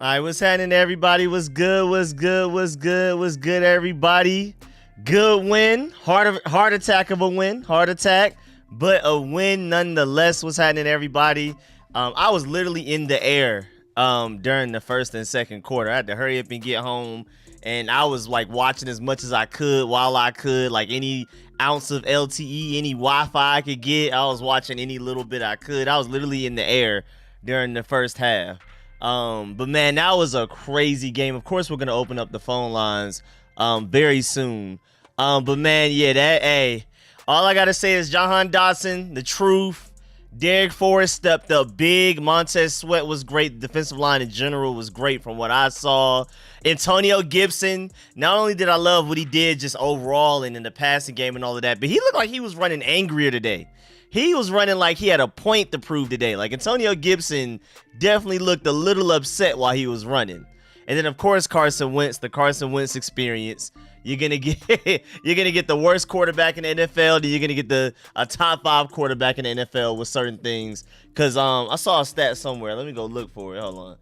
All right, what's happening, everybody? What's good? What's good? What's good? What's good, everybody? Good win. Heart attack of a win. Heart attack, but a win nonetheless. What's happening, everybody? I was literally in the air during the first and second quarter. I had to hurry up and get home, and I was like watching as much as I could while I could, like any ounce of LTE, any Wi-Fi I could get. I was watching any little bit I could. I was literally in the air during the first half. But man, that was a crazy game. Of course, we're gonna open up the phone lines very soon. But man, yeah, all I gotta say is JAHAN Dotson, the truth. Derek Forrest stepped up big. Montez Sweat was great. The defensive line in general was great from what I saw. Antonio Gibson, not only did I love what he did just overall and in the passing game and all of that, but he looked like he was running angrier today. He was running like he had a point to prove today. Like Antonio Gibson definitely looked a little upset while he was running. And then of course Carson Wentz, the Carson Wentz experience. You're gonna get the worst quarterback in the NFL, then you're gonna get a top 5 quarterback in the NFL with certain things. Cause I saw a stat somewhere. Let me go look for it. Hold on.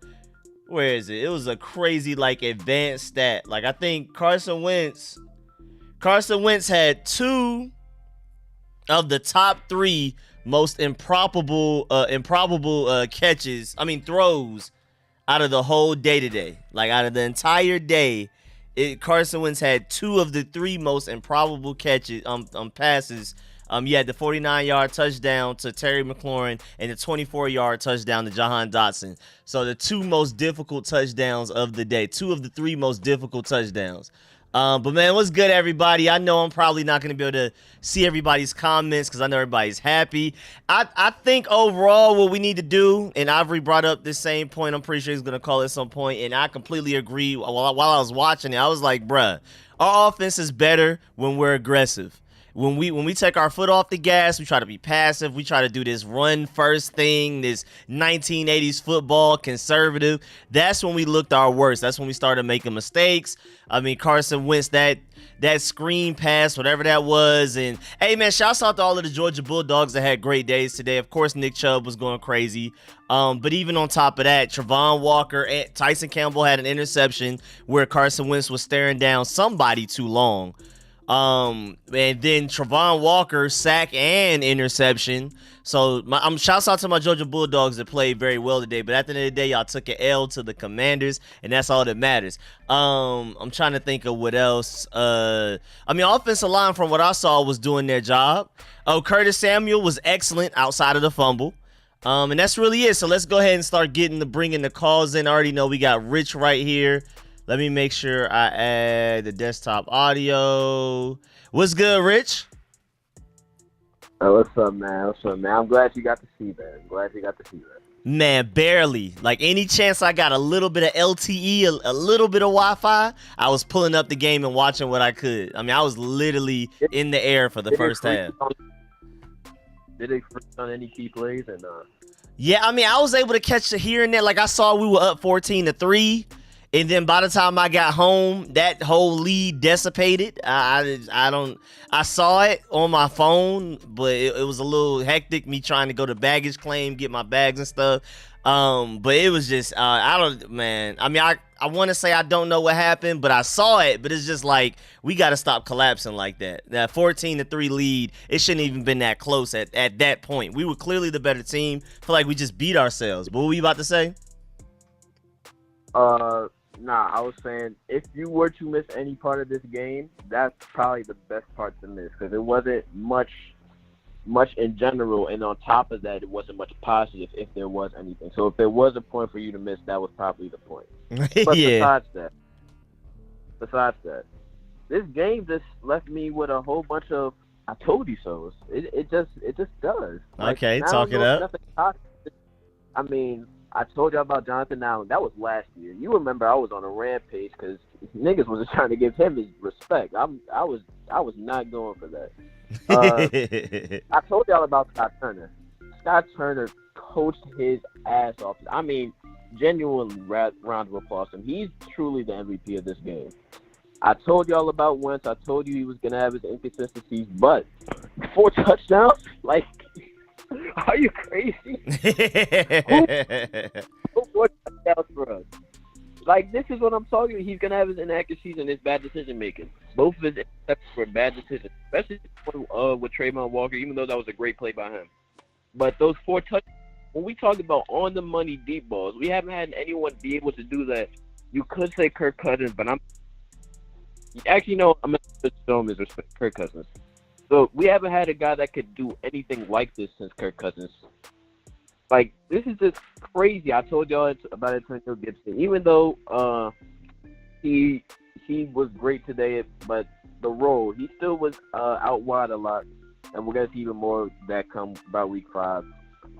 Where is it? It was a crazy like advanced stat. Like I think Carson Wentz had 2 of the top 3 most improbable catches, throws out of the whole day today. Like out of the entire day, Carson Wentz had 2 of the 3 most improbable catches, passes. You had the 49-yard touchdown to Terry McLaurin and the 24-yard touchdown to JAHAN Dotson. So the 2 most difficult touchdowns of the day, 2 of the 3 most difficult touchdowns. But man, what's good, everybody? I know I'm probably not going to be able to see everybody's comments because I know everybody's happy. I think overall what we need to do, and Ivory brought up this same point, I'm pretty sure he's going to call it some point, and I completely agree. While I was watching it, I was like, bruh, our offense is better when we're aggressive. When we take our foot off the gas, we try to be passive. We try to do this run first thing, this 1980s football conservative. That's when we looked our worst. That's when we started making mistakes. Carson Wentz, that screen pass, whatever that was. And hey man, shouts out to all of the Georgia Bulldogs that had great days today. Of course, Nick Chubb was going crazy. But even on top of that, Travon Walker and Tyson Campbell had an interception where Carson Wentz was staring down somebody too long. And then Travon Walker sack and interception. So shouts out to my Georgia Bulldogs that played very well today. But at the end of the day, y'all took an L to the Commanders, and that's all that matters. I'm trying to think of what else. Offensive line from what I saw was doing their job. Oh, Curtis Samuel was excellent outside of the fumble. And that's really it. So let's go ahead and start bringing the calls in. I already know we got Rich right here. Let me make sure I add the desktop audio. What's good, Rich? Oh, what's up, man? I'm glad you got to see that. Man, barely. Like any chance I got a little bit of LTE, a little bit of Wi-Fi, I was pulling up the game and watching what I could. I was literally in the air for the first half. Did they freak on any key plays? Yeah, I was able to catch the here and there. Like I saw we were up 14-3. And then by the time I got home, that whole lead dissipated. I saw it on my phone, but it was a little hectic, me trying to go to baggage claim, get my bags and stuff. But it was just, I want to say I don't know what happened, but I saw it. But it's just like, we got to stop collapsing like that. That 14-3 lead, it shouldn't even been that close at that point. We were clearly the better team. Feel like we just beat ourselves. But what were you about to say? Nah, I was saying if you were to miss any part of this game, that's probably the best part to miss because it wasn't much in general, and on top of that, it wasn't much positive if there was anything. So if there was a point for you to miss, that was probably the point. But Yeah. besides that, this game just left me with a whole bunch of "I told you so." It just does. Okay, talk it up. I told you about Jonathan Allen. That was last year. You remember I was on a rampage because niggas was just trying to give him his respect. I was not going for that. I told y'all about Scott Turner. Scott Turner coached his ass off. Genuinely round of applause to him. He's truly the MVP of this game. I told y'all about Wentz. I told you he was gonna have his inconsistencies, but 4 touchdowns, like. Are you crazy? Who 4 touchdowns for us? Like, this is what I'm talking about. He's going to have his inaccuracies and his bad decision making. Both of his interceptions were bad decisions, especially with Trayvon Walker, even though that was a great play by him. But those 4 touchdowns, when we talk about on-the-money deep balls, we haven't had anyone be able to do that. You could say Kirk Cousins, but I'm going to show him his respect, Kirk Cousins. So we haven't had a guy that could do anything like this since Kirk Cousins. Like, this is just crazy. I told y'all about Antonio Gibson. Even though he was great today, but the role, he still was out wide a lot. And we're going to see even more of that come by week 5.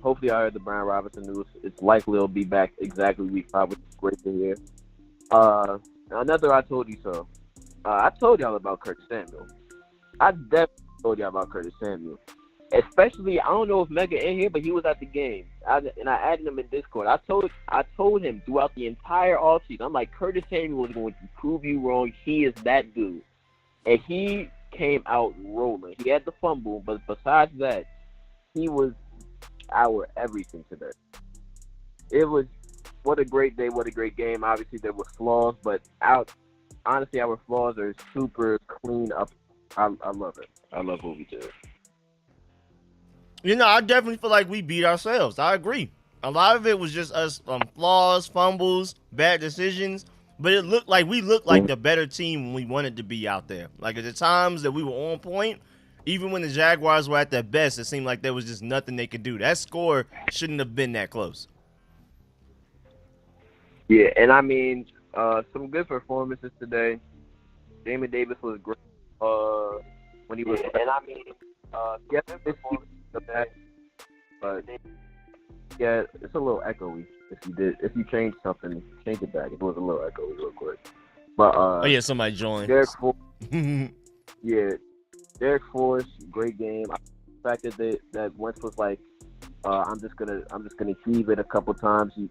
Hopefully, I heard the Brian Robinson news. It's likely he'll be back exactly week 5, which is great to hear. Another I told you so. I told y'all about Curtis Samuel. I definitely told y'all about Curtis Samuel. Especially, I don't know if Mega in here, but he was at the game. I added him in Discord. I told him throughout the entire offseason, I'm like, Curtis Samuel is going to prove you wrong. He is that dude. And he came out rolling. He had the fumble, but besides that, he was our everything today. It was, what a great day, what a great game. Obviously, there were flaws, but honestly, our flaws are super clean up. I love it. I love what we did. You know, I definitely feel like we beat ourselves. I agree. A lot of it was just us flaws, fumbles, bad decisions. But we looked like the better team when we wanted to be out there. Like, at the times that we were on point, even when the Jaguars were at their best, it seemed like there was just nothing they could do. That score shouldn't have been that close. Yeah, and I mean, some good performances today. Jamin Davis was great when he was. And I mean, but yeah, it's a little echoey. If you change something, change it back. It was a little echoey real quick. But oh yeah, somebody joined. Derek Forrest, great game. The fact that Wentz was like, I'm just gonna heave it a couple times. He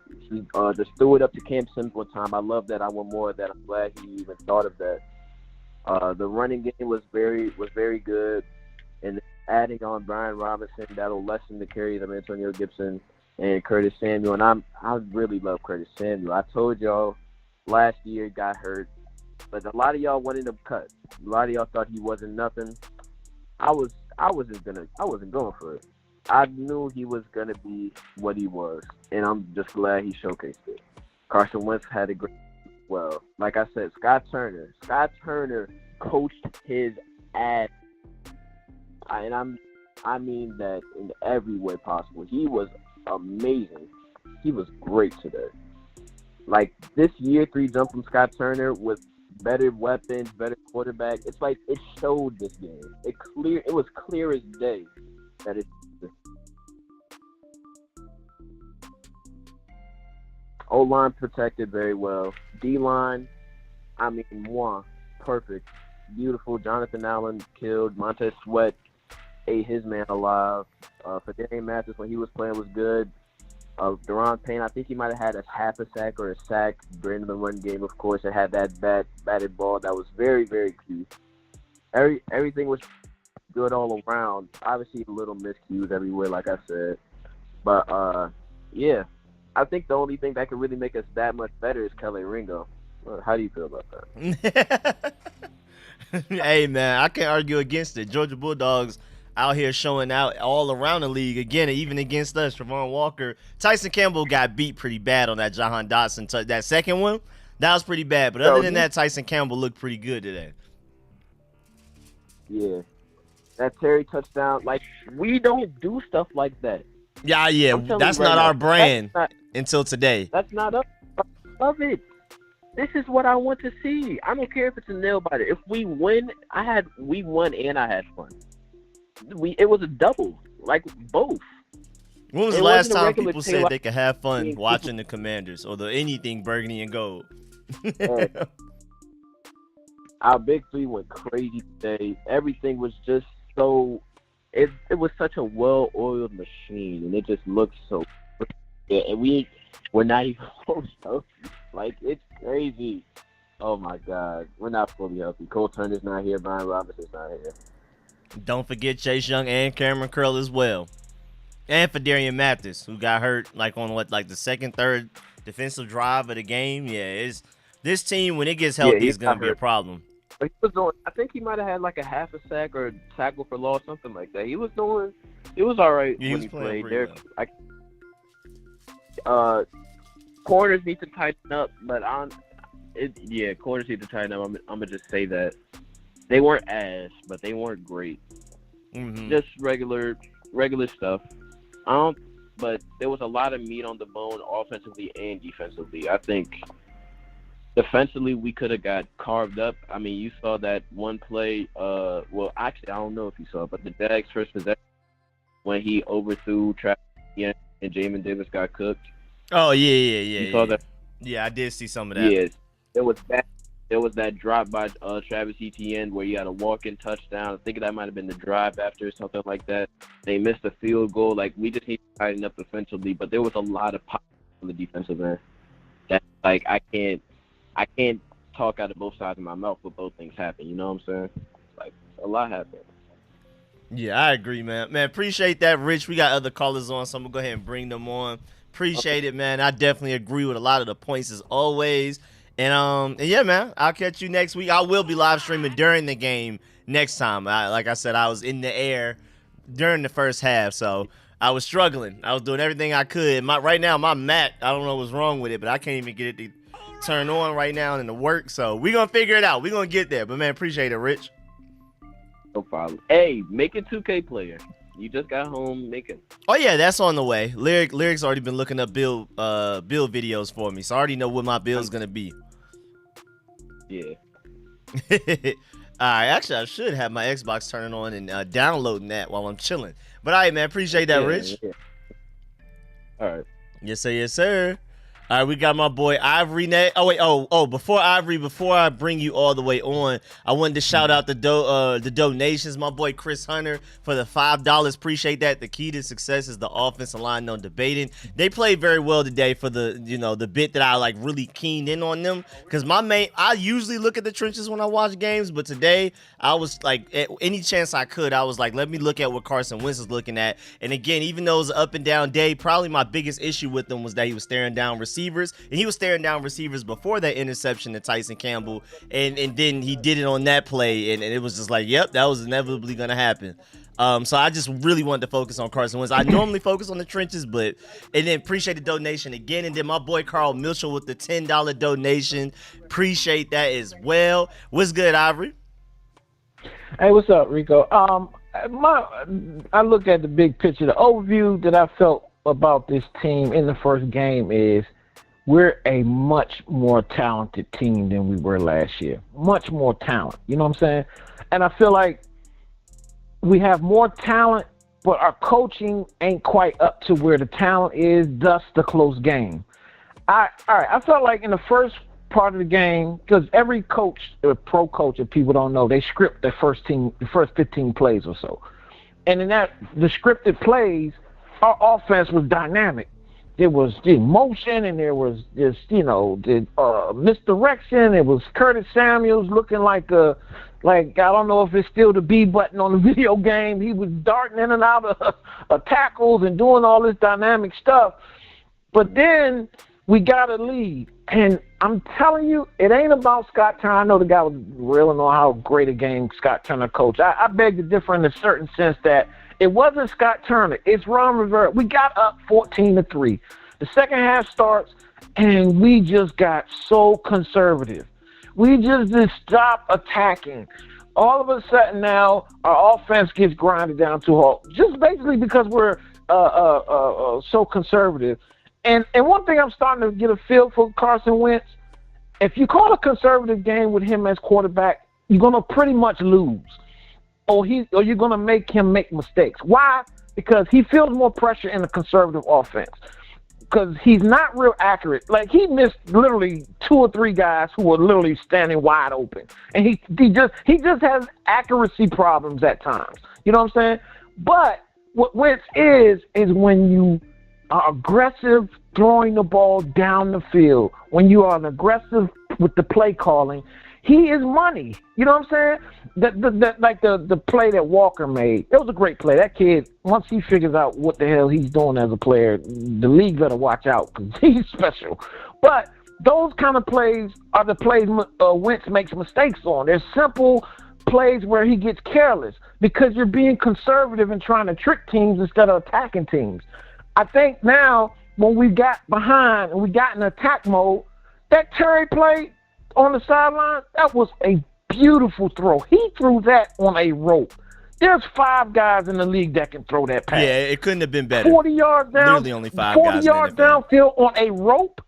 just threw it up to Cam Sims one time. I love that. I want more of that. I'm glad he even thought of that. The running game was very good, and adding on Brian Robinson, that'll lessen the carries of Antonio Gibson and Curtis Samuel. And I really love Curtis Samuel. I told y'all last year he got hurt, but a lot of y'all wanted him cut. A lot of y'all thought he wasn't nothing. I wasn't going for it. I knew he was gonna be what he was, and I'm just glad he showcased it. Carson Wentz had a great, well, like I said, Scott Turner coached his ass, and I mean that in every way possible. He was amazing. He was great today. Like, this year 3 jump from Scott Turner with better weapons, better quarterback. It's like it showed this game. It was clear as day that it. O-line protected very well. D-line, I mean, perfect. Beautiful. Jonathan Allen killed. Montez Sweat ate his man alive. Fadarian Mathis, when he was playing, was good. Deron Payne, I think he might have had a half a sack or a sack during the run game, of course. It had that batted ball that was very, very key. Everything was good all around. Obviously, little miscues everywhere, like I said. But, yeah. I think the only thing that could really make us that much better is Kaitlyn Ringo. How do you feel about that? Hey, man, I can't argue against it. Georgia Bulldogs out here showing out all around the league. Again, even against us, Trevon Walker. Tyson Campbell got beat pretty bad on that Jahan Dotson. That second one, that was pretty bad. But other than that, Tyson Campbell looked pretty good today. Yeah. That Terry touchdown, like, we don't do stuff like that. Yeah, that's not our brand until today. That's not us. I love it. This is what I want to see. I don't care if it's a nail biter. If we win, we won and I had fun. It was a double, like both. When was the last time people said they could have fun watching the Commanders or anything burgundy and gold? Our big 3 went crazy today. Everything was just so. It was such a well-oiled machine, and it just looked so. Yeah, and we're not even fully healthy. Like, it's crazy. Oh my God, we're not fully healthy. Cole Turner's not here. Brian Robinson's not here. Don't forget Chase Young and Cameron Curl as well, and Fadarian Mathis, who got hurt like on the second, third defensive drive of the game. Yeah, this team when it gets healthy is gonna be a problem. But he was doing. I think he might have had like a half a sack or a tackle for loss, something like that. He was doing. It was all right when he played. Corners need to tighten up, but corners need to tighten up. I'm gonna just say that they weren't ass, but they weren't great. Mm-hmm. Just regular stuff. But there was a lot of meat on the bone, offensively and defensively. I think defensively we could have got carved up. I mean, you saw that one play. Well, actually, I don't know if you saw it, but the Jags' first possession when he overthrew Travis and Jamin Davis got cooked. Oh yeah. You saw that? Yeah, I did see some of that. Yes, there was that drop by Travis Etienne where he had a walk-in touchdown. I think that might have been the drive after or something like that. They missed a field goal. Like, we just need to tighten up defensively, but there was a lot of pop on the defensive end. That, like, I can't talk out of both sides of my mouth, but both things happen. You know what I'm saying? Like, a lot happened. Yeah, I agree, man. Man, appreciate that, Rich. We got other callers on, so I'm going to go ahead and bring them on. Appreciate it, man. I definitely agree with a lot of the points as always. And yeah, man, I'll catch you next week. I will be live streaming during the game next time. Like I said, I was in the air during the first half, so I was struggling. I was doing everything I could. Right now, my Mac, I don't know what's wrong with it, but I can't even get it to turn on right now and to work. So we're going to figure it out. We're going to get there. But, man, appreciate it, Rich. No problem. Hey, make a 2K player. You just got home making. Oh yeah, that's on the way. Lyric's already been looking up build videos for me, so I already know what my build's gonna be. Yeah. All right, actually, I should have my Xbox turning on and downloading that while I'm chilling. But all right, man, appreciate that, Rich. Yeah. All right. Yes, sir. Yes, sir. All right, we got my boy Ivory next. Oh wait, before I bring you all the way on, I wanted to shout out the donations. My boy Chris Hunter for the $5. Appreciate that. The key to success is the offensive line, no debating. They played very well today for the bit that I like really keened in on them. Because I usually look at the trenches when I watch games, but today I was like, at any chance I could, I was like, let me look at what Carson Wentz is looking at. And again, even though it was an up and down day, probably my biggest issue with them was that he was staring down receivers, and he was staring down receivers before that interception to Tyson Campbell, and then he did it on that play, and it was just like, yep, that was inevitably gonna happen. So I just really wanted to focus on Carson Wentz. I normally focus on the trenches, and then appreciate the donation again, and then my boy Carl Mitchell with the $10 donation. Appreciate that as well. What's good, Ivory? Hey, what's up, Rico? I look at the big picture. The overview that I felt about this team in the first game is we're a much more talented team than we were last year. Much more talent. You know what I'm saying? And I feel like we have more talent, but our coaching ain't quite up to where the talent is, thus the close game. I felt like in the first part of the game, because every coach, or pro coach, if people don't know, they script the first 15 plays or so. And in the scripted plays, our offense was dynamic. There was the motion, and there was this, the misdirection. It was Curtis Samuels looking like I don't know if it's still the B button on the video game. He was darting in and out of tackles and doing all this dynamic stuff. But then we got a lead, and I'm telling you, it ain't about Scott Turner. I know the guy was railing on how great a game Scott Turner coached. I beg to differ in a certain sense that it wasn't Scott Turner. It's Ron Rivera. We got up 14-3. The second half starts, and we just got so conservative. We just stopped attacking. All of a sudden now, our offense gets grinded down to a halt, just basically because we're so conservative. And one thing I'm starting to get a feel for Carson Wentz, if you call a conservative game with him as quarterback, you're going to pretty much lose. Or you're going to make him make mistakes. Why? Because he feels more pressure in a conservative offense. Because he's not real accurate. Like, he missed literally 2 or 3 guys who were literally standing wide open. And he just has accuracy problems at times. You know what I'm saying? But what Wentz is when you are aggressive throwing the ball down the field, when you are aggressive with the play calling, he is money. You know what I'm saying? Like the play that Walker made, it was a great play. That kid, once he figures out what the hell he's doing as a player, the league better watch out because he's special. But those kind of plays are the plays Wentz makes mistakes on. They're simple plays where he gets careless because you're being conservative and trying to trick teams instead of attacking teams. I think now when we got behind and we got in attack mode, that Terry play on the sideline, that was a beautiful throw. He threw that on a rope. There's 5 guys in the league that can throw that pass. Yeah, it couldn't have been better. 40 yards down. Literally only 5 40 guys yards downfield on a rope.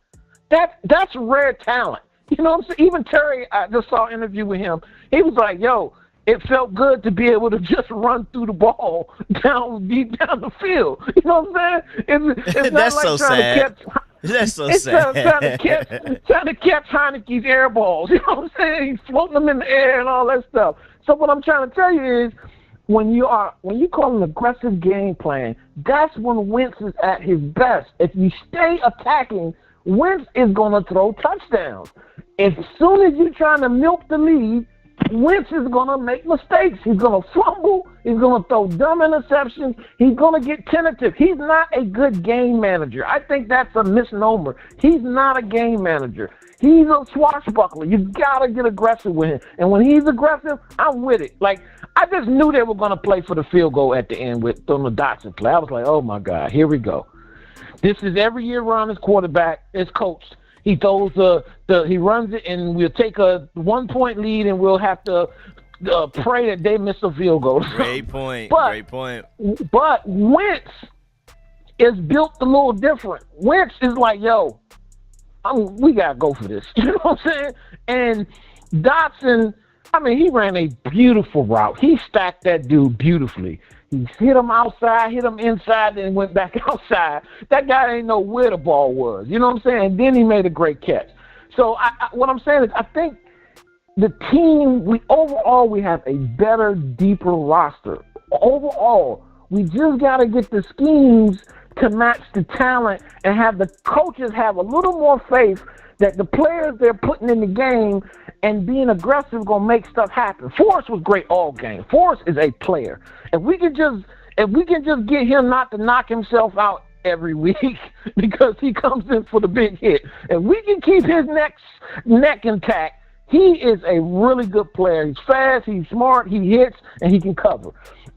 That's rare talent. You know what I'm saying? Even Terry, I just saw an interview with him. He was like, yo, it felt good to be able to just run through the ball deep down the field. You know what I'm saying? It's not That's like so trying sad. to catch. That's so It's sad. trying to catch Heineke's air balls. You know what I'm saying? He's floating them in the air and all that stuff. So what I'm trying to tell you is, when you call an aggressive game plan, that's when Wentz is at his best. If you stay attacking, Wentz is going to throw touchdowns. As soon as you're trying to milk the lead, Wentz is going to make mistakes. He's going to fumble. He's going to throw dumb interceptions. He's going to get tentative. He's not a good game manager. I think that's a misnomer. He's not a game manager. He's a swashbuckler. You got to get aggressive with him. And when he's aggressive, I'm with it. Like, I just knew they were going to play for the field goal at the end with on the Dotson play. I was like, oh, my God, here we go. This is every year Ron is quarterback, is coached. He throws he runs it, and we'll take a 1-point lead, and we'll have to pray that they miss a field goal. Great point. Great point. But Wentz is built a little different. Wentz is like, yo, we got to go for this. You know what I'm saying? And Dotson, I mean, he ran a beautiful route. He stacked that dude beautifully. He hit him outside, hit him inside, then went back outside. That guy ain't know where the ball was. You know what I'm saying? And then he made a great catch. So what I'm saying is I think the team, overall we have a better, deeper roster. Overall, we just got to get the schemes to match the talent and have the coaches have a little more faith that the players they're putting in the game and being aggressive gonna make stuff happen. Forrest was great all game. Forrest is a player. If we can just get him not to knock himself out every week because he comes in for the big hit, and we can keep his neck intact, he is a really good player. He's fast, he's smart, he hits, and he can cover.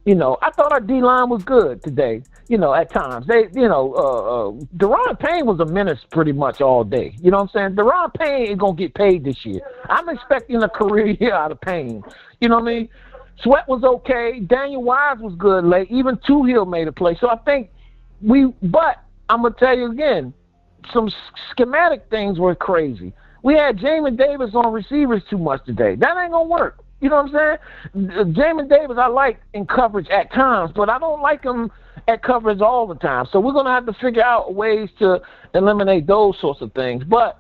You know, I thought our D-line was good today, you know, at times. Deron Payne was a menace pretty much all day. You know what I'm saying? Deron Payne is going to get paid this year. I'm expecting a career year out of Payne. You know what I mean? Sweat was okay. Daniel Wise was good late. Even Tuhill made a play. So I think but I'm going to tell you again, some schematic things were crazy. We had Jamin Davis on receivers too much today. That ain't going to work. You know what I'm saying? Jamin Davis I like in coverage at times, but I don't like him at coverage all the time. So we're going to have to figure out ways to eliminate those sorts of things. But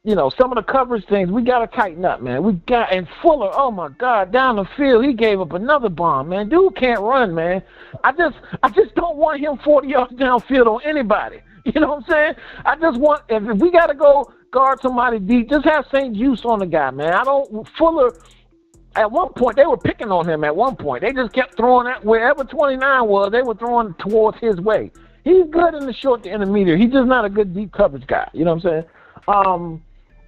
you know, some of the coverage things, we got to tighten up, man. And Fuller, oh, my God, down the field, he gave up another bomb, man. Dude can't run, man. I just don't want him 40 yards downfield on anybody. You know what I'm saying? I just want, if we got to go guard somebody deep, just have St. Juice on the guy, man. Fuller, at one point, they were picking on him at one point. They just kept throwing at wherever 29 was, they were throwing towards his way. He's good in the short to intermediate. He's just not a good deep coverage guy. You know what I'm saying?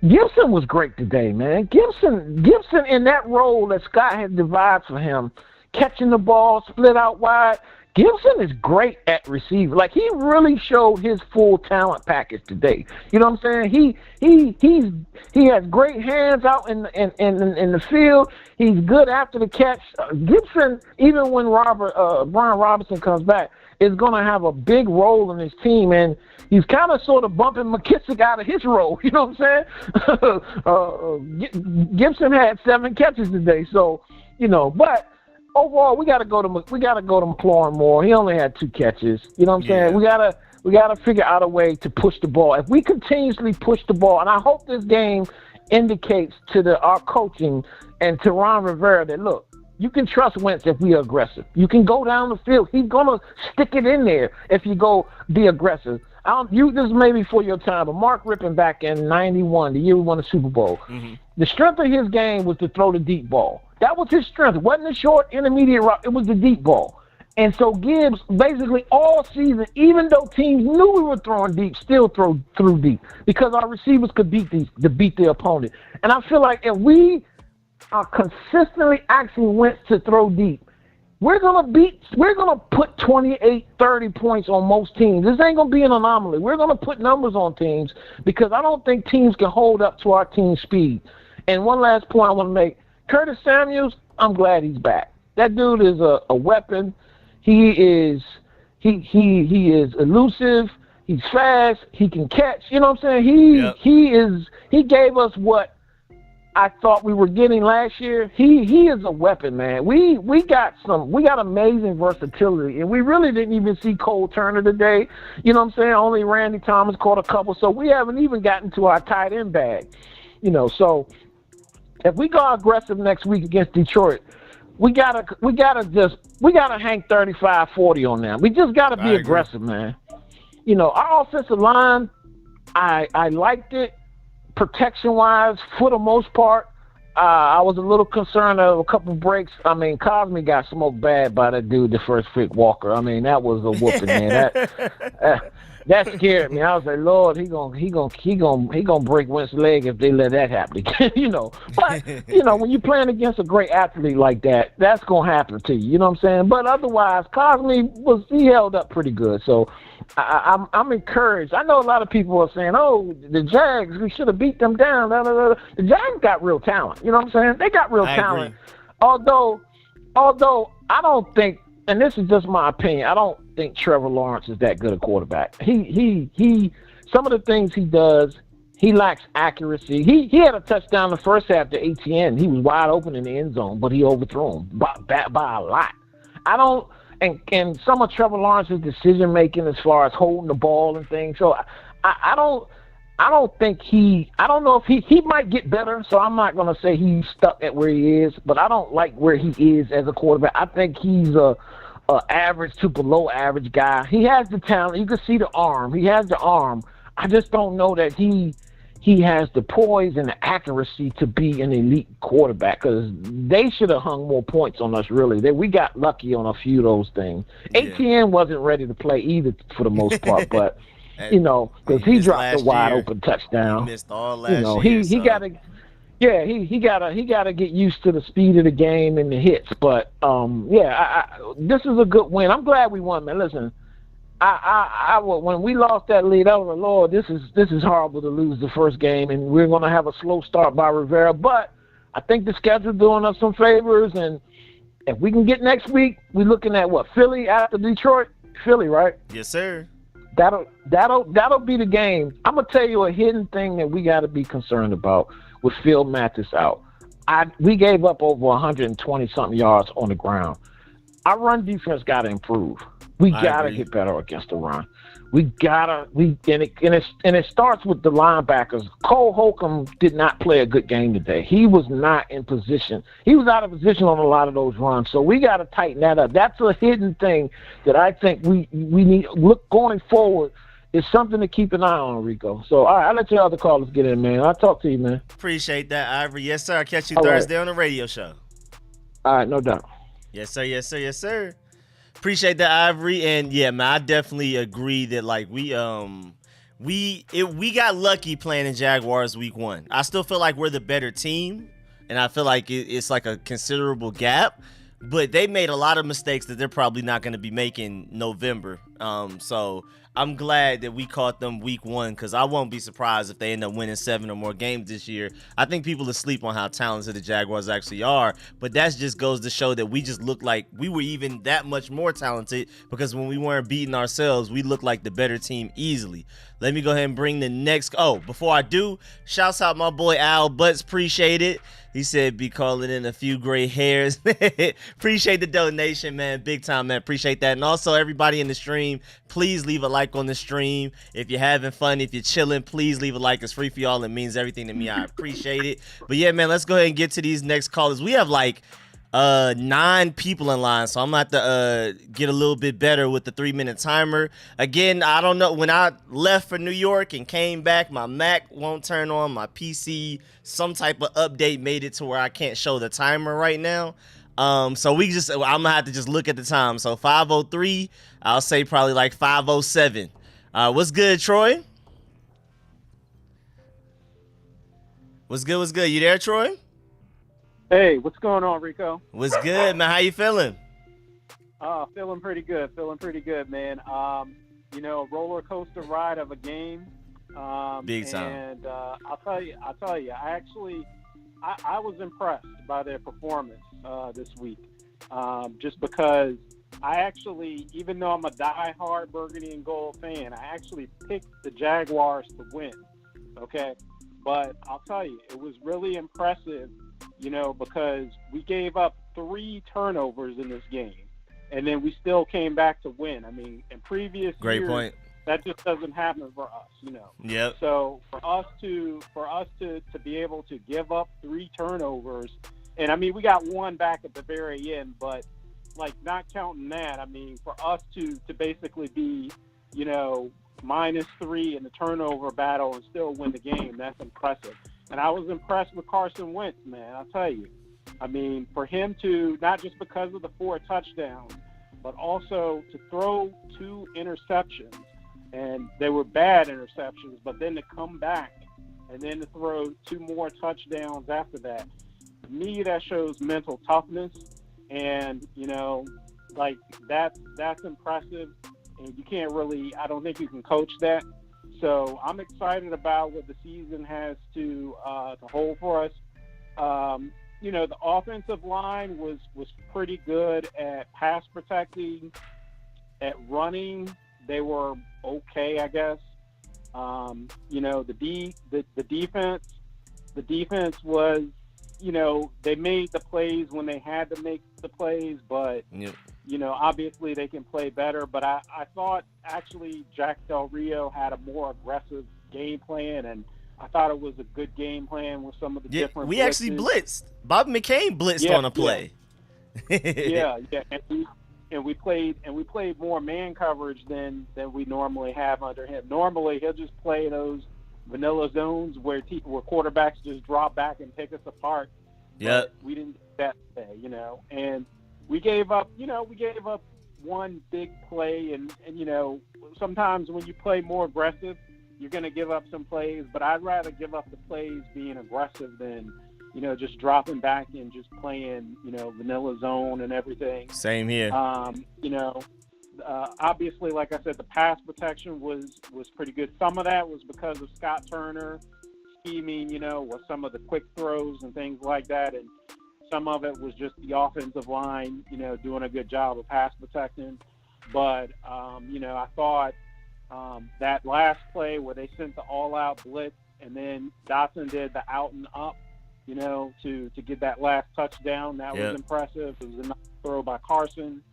Gibson was great today, man. Gibson in that role that Scott had devised for him, catching the ball, split out wide. Gibson is great at receiver. Like, he really showed his full talent package today. You know what I'm saying? He has great hands out in the field. He's good after the catch. Gibson, even when Brian Robinson comes back, is going to have a big role in his team, and he's kind of sort of bumping McKissick out of his role. You know what I'm saying? Gibson had 7 catches today, so you know, but. Overall, we got to go to McLaurin more. He only had 2 catches. You know what I'm saying? We gotta figure out a way to push the ball. If we continuously push the ball, and I hope this game indicates to our coaching and to Ron Rivera that, look, you can trust Wentz if we are aggressive. You can go down the field. He's gonna stick it in there if you go be aggressive. This is maybe for your time, but Mark Rippon back in '91, the year we won the Super Bowl, the strength of his game was to throw the deep ball. That was his strength. It wasn't the short, intermediate route. It was the deep ball. And so Gibbs, basically all season, even though teams knew we were throwing deep, still threw deep because our receivers could beat the opponent. And I feel like if we are consistently asking Wentz to throw deep, we're gonna put 28, 30 points on most teams. This ain't gonna be an anomaly. We're gonna put numbers on teams because I don't think teams can hold up to our team speed. And one last point I want to make: Curtis Samuels, I'm glad he's back. That dude is a weapon. He is elusive. He's fast. He can catch. You know what I'm saying? He gave us what I thought we were getting last year. He is a weapon, man. We got amazing versatility, and we really didn't even see Cole Turner today. You know what I'm saying? Only Randy Thomas caught a couple, so we haven't even gotten to our tight end bag. You know, so if we go aggressive next week against Detroit, we gotta hang 35-40 on them. We just gotta be aggressive, man. You know, our offensive line, I liked it. Protection-wise, for the most part, I was a little concerned of a couple breaks. I mean, Cosme got smoked bad by that dude, the first Frick Walker. I mean, that was a whooping, man. That scared me. I was like, Lord, he gonna break Wentz's leg if they let that happen again. You know, but you know, when you're playing against a great athlete like that, that's gonna happen to you. You know what I'm saying? But otherwise, Cosme he held up pretty good. So I'm encouraged. I know a lot of people are saying, "Oh, the Jags, we should have beat them down." The Jags got real talent. You know what I'm saying? They got real talent. Although I don't think, and this is just my opinion, I don't think Trevor Lawrence is that good a quarterback. He some of the things he does, he lacks accuracy. He had a touchdown the first half to ATN. He was wide open in the end zone, but he overthrew him by a lot. And some of Trevor Lawrence's decision making as far as holding the ball and things. So I don't think I don't know if he might get better. So I'm not going to say he's stuck at where he is, but I don't like where he is as a quarterback. I think he's a average to below average guy. He has the talent. You can see the arm. He has the arm. I just don't know that he has the poise and the accuracy to be an elite quarterback, because they should have hung more points on us, really. We got lucky on a few of those things. Yeah. ATN wasn't ready to play either for the most part, but, you know, because he dropped a wide-open touchdown. He missed all last year. He got to... Yeah, he gotta get used to the speed of the game and the hits. But this is a good win. I'm glad we won, man. Listen, when we lost that lead, I was like, Lord, this is horrible to lose the first game, and we're gonna have a slow start by Rivera. But I think the schedule's doing us some favors, and if we can get next week, we're looking at what, Philly after Detroit? Philly, right? Yes, sir. That'll be the game. I'm gonna tell you a hidden thing that we got to be concerned about. With Phil Mathis out, we gave up over 120-something yards on the ground. Our run defense got to improve. We got to get better against the run. And it starts with the linebackers. Cole Holcomb did not play a good game today. He was not in position. He was out of position on a lot of those runs. So we got to tighten that up. That's a hidden thing that I think we need look going forward. It's something to keep an eye on, Rico. So, all right, I'll let your other callers get in, man. I'll talk to you, man. Appreciate that, Ivory. Yes, sir. I'll catch you Thursday on the radio show. All right, no doubt. Yes, sir. Yes, sir. Yes, sir. Appreciate that, Ivory. And, yeah, man, I definitely agree that, like, we got lucky playing in Jaguars week 1. I still feel like we're the better team, and I feel like it's like a considerable gap. But they made a lot of mistakes that they're probably not going to be making November. So I'm glad that we caught them week 1, because I won't be surprised if they end up winning 7 or more games this year. I think people asleep on how talented the Jaguars actually are, but that just goes to show that we just look like we were even that much more talented, because when we weren't beating ourselves, we looked like the better team easily. Let me go ahead and bring the next. Oh, before I do, shouts out my boy Al Butts. Appreciate it. He said, be calling in a few gray hairs. Appreciate the donation, man. Big time, man. Appreciate that. And also, everybody in the stream, please leave a like on the stream. If you're having fun, if you're chilling, please leave a like. It's free for y'all. It means everything to me. I appreciate it. But, yeah, man, let's go ahead and get to these next callers. We have, like, 9 people in line, so I'm gonna have to get a little bit better with the 3-minute timer. Again, I don't know, when I left for New York and came back, my Mac won't turn on, my PC, some type of update made it to where I can't show the timer right now. So I'm gonna have to just look at the time. So 5:03, I'll say probably like 5:07. What's good, Troy? What's good? You there, Troy? Hey, what's going on, Rico? What's good, man? How you feeling? Feeling pretty good, man. Roller coaster ride of a game. Big time. And I'll tell you, I was impressed by their performance this week. Just because I actually, even though I'm a diehard burgundy and gold fan, I actually picked the Jaguars to win. Okay, but I'll tell you, it was really impressive. Because we gave up 3 turnovers in this game, and then we still came back to win. I mean, in previous years, point. That just doesn't happen for us, Yep. So for us to be able to give up 3 turnovers, and I mean, we got 1 back at the very end, but like not counting that, I mean, for us to basically be, -3 in the turnover battle and still win the game, that's impressive. And I was impressed with Carson Wentz, man, I'll tell you. I mean, for him to, not just because of the 4 touchdowns, but also to throw 2 interceptions, and they were bad interceptions, but then to come back and then to throw 2 more touchdowns after that, to me, that shows mental toughness. And, that's impressive. And you can't really, I don't think you can coach that. So I'm excited about what the season has to hold for us. The offensive line was pretty good at pass protecting, at running. They were okay, I guess. The defense was, they made the plays when they had to make the plays, but yep. Obviously they can play better, but I thought actually Jack Del Rio had a more aggressive game plan, and I thought it was a good game plan with some of the different we blitzes. actually blitzed. Bob McCain blitzed on a play. Yeah. And we played more man coverage than we normally have under him. Normally he'll just play those vanilla zones where quarterbacks just drop back and pick us apart. Yeah. We didn't do that today, and we gave up 1 big play, and sometimes when you play more aggressive, you're going to give up some plays, but I'd rather give up the plays being aggressive than, just dropping back and just playing, vanilla zone and everything. Same here. Obviously, like I said, the pass protection was pretty good. Some of that was because of Scott Turner scheming, with some of the quick throws and things like that, and some of it was just the offensive line, doing a good job of pass protecting. But, I thought that last play where they sent the all-out blitz and then Dotson did the out and up, to get that last touchdown, that was impressive. It was a nice throw by Carson.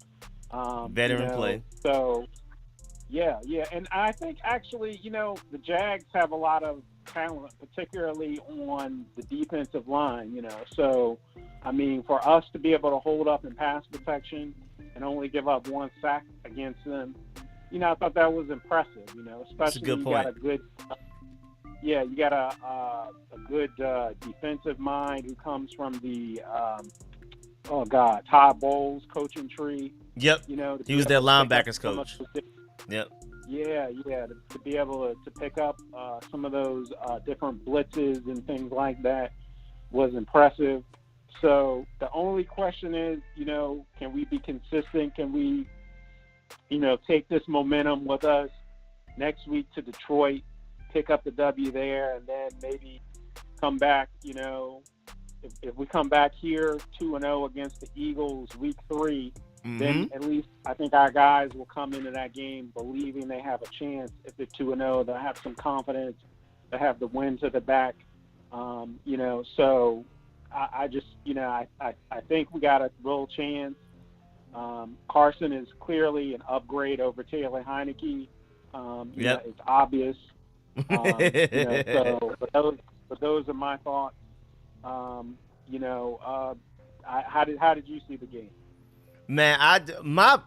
Veteran play. So, yeah. And I think actually, the Jags have a lot of talent, particularly on the defensive line, So, I mean, for us to be able to hold up in pass protection and only give up 1 sack against them, I thought that was impressive, especially That's a good you point. got a good you got a good defensive mind who comes from the Todd Bowles coaching tree. Yep. He was their linebackers coach. Yep. Yeah, to be able to pick up some of those different blitzes and things like that was impressive. So the only question is, can we be consistent? Can we, take this momentum with us next week to Detroit, pick up the W there, and then maybe come back, if we come back here 2-0 against the Eagles week 3, then at least I think our guys will come into that game believing they have a chance. If they're 2-0, they'll have some confidence. They have the win to the back. So I just, I think we got a real chance. Carson is clearly an upgrade over Taylor Heineke. It's obvious. But those are my thoughts. How did you see the game? Man,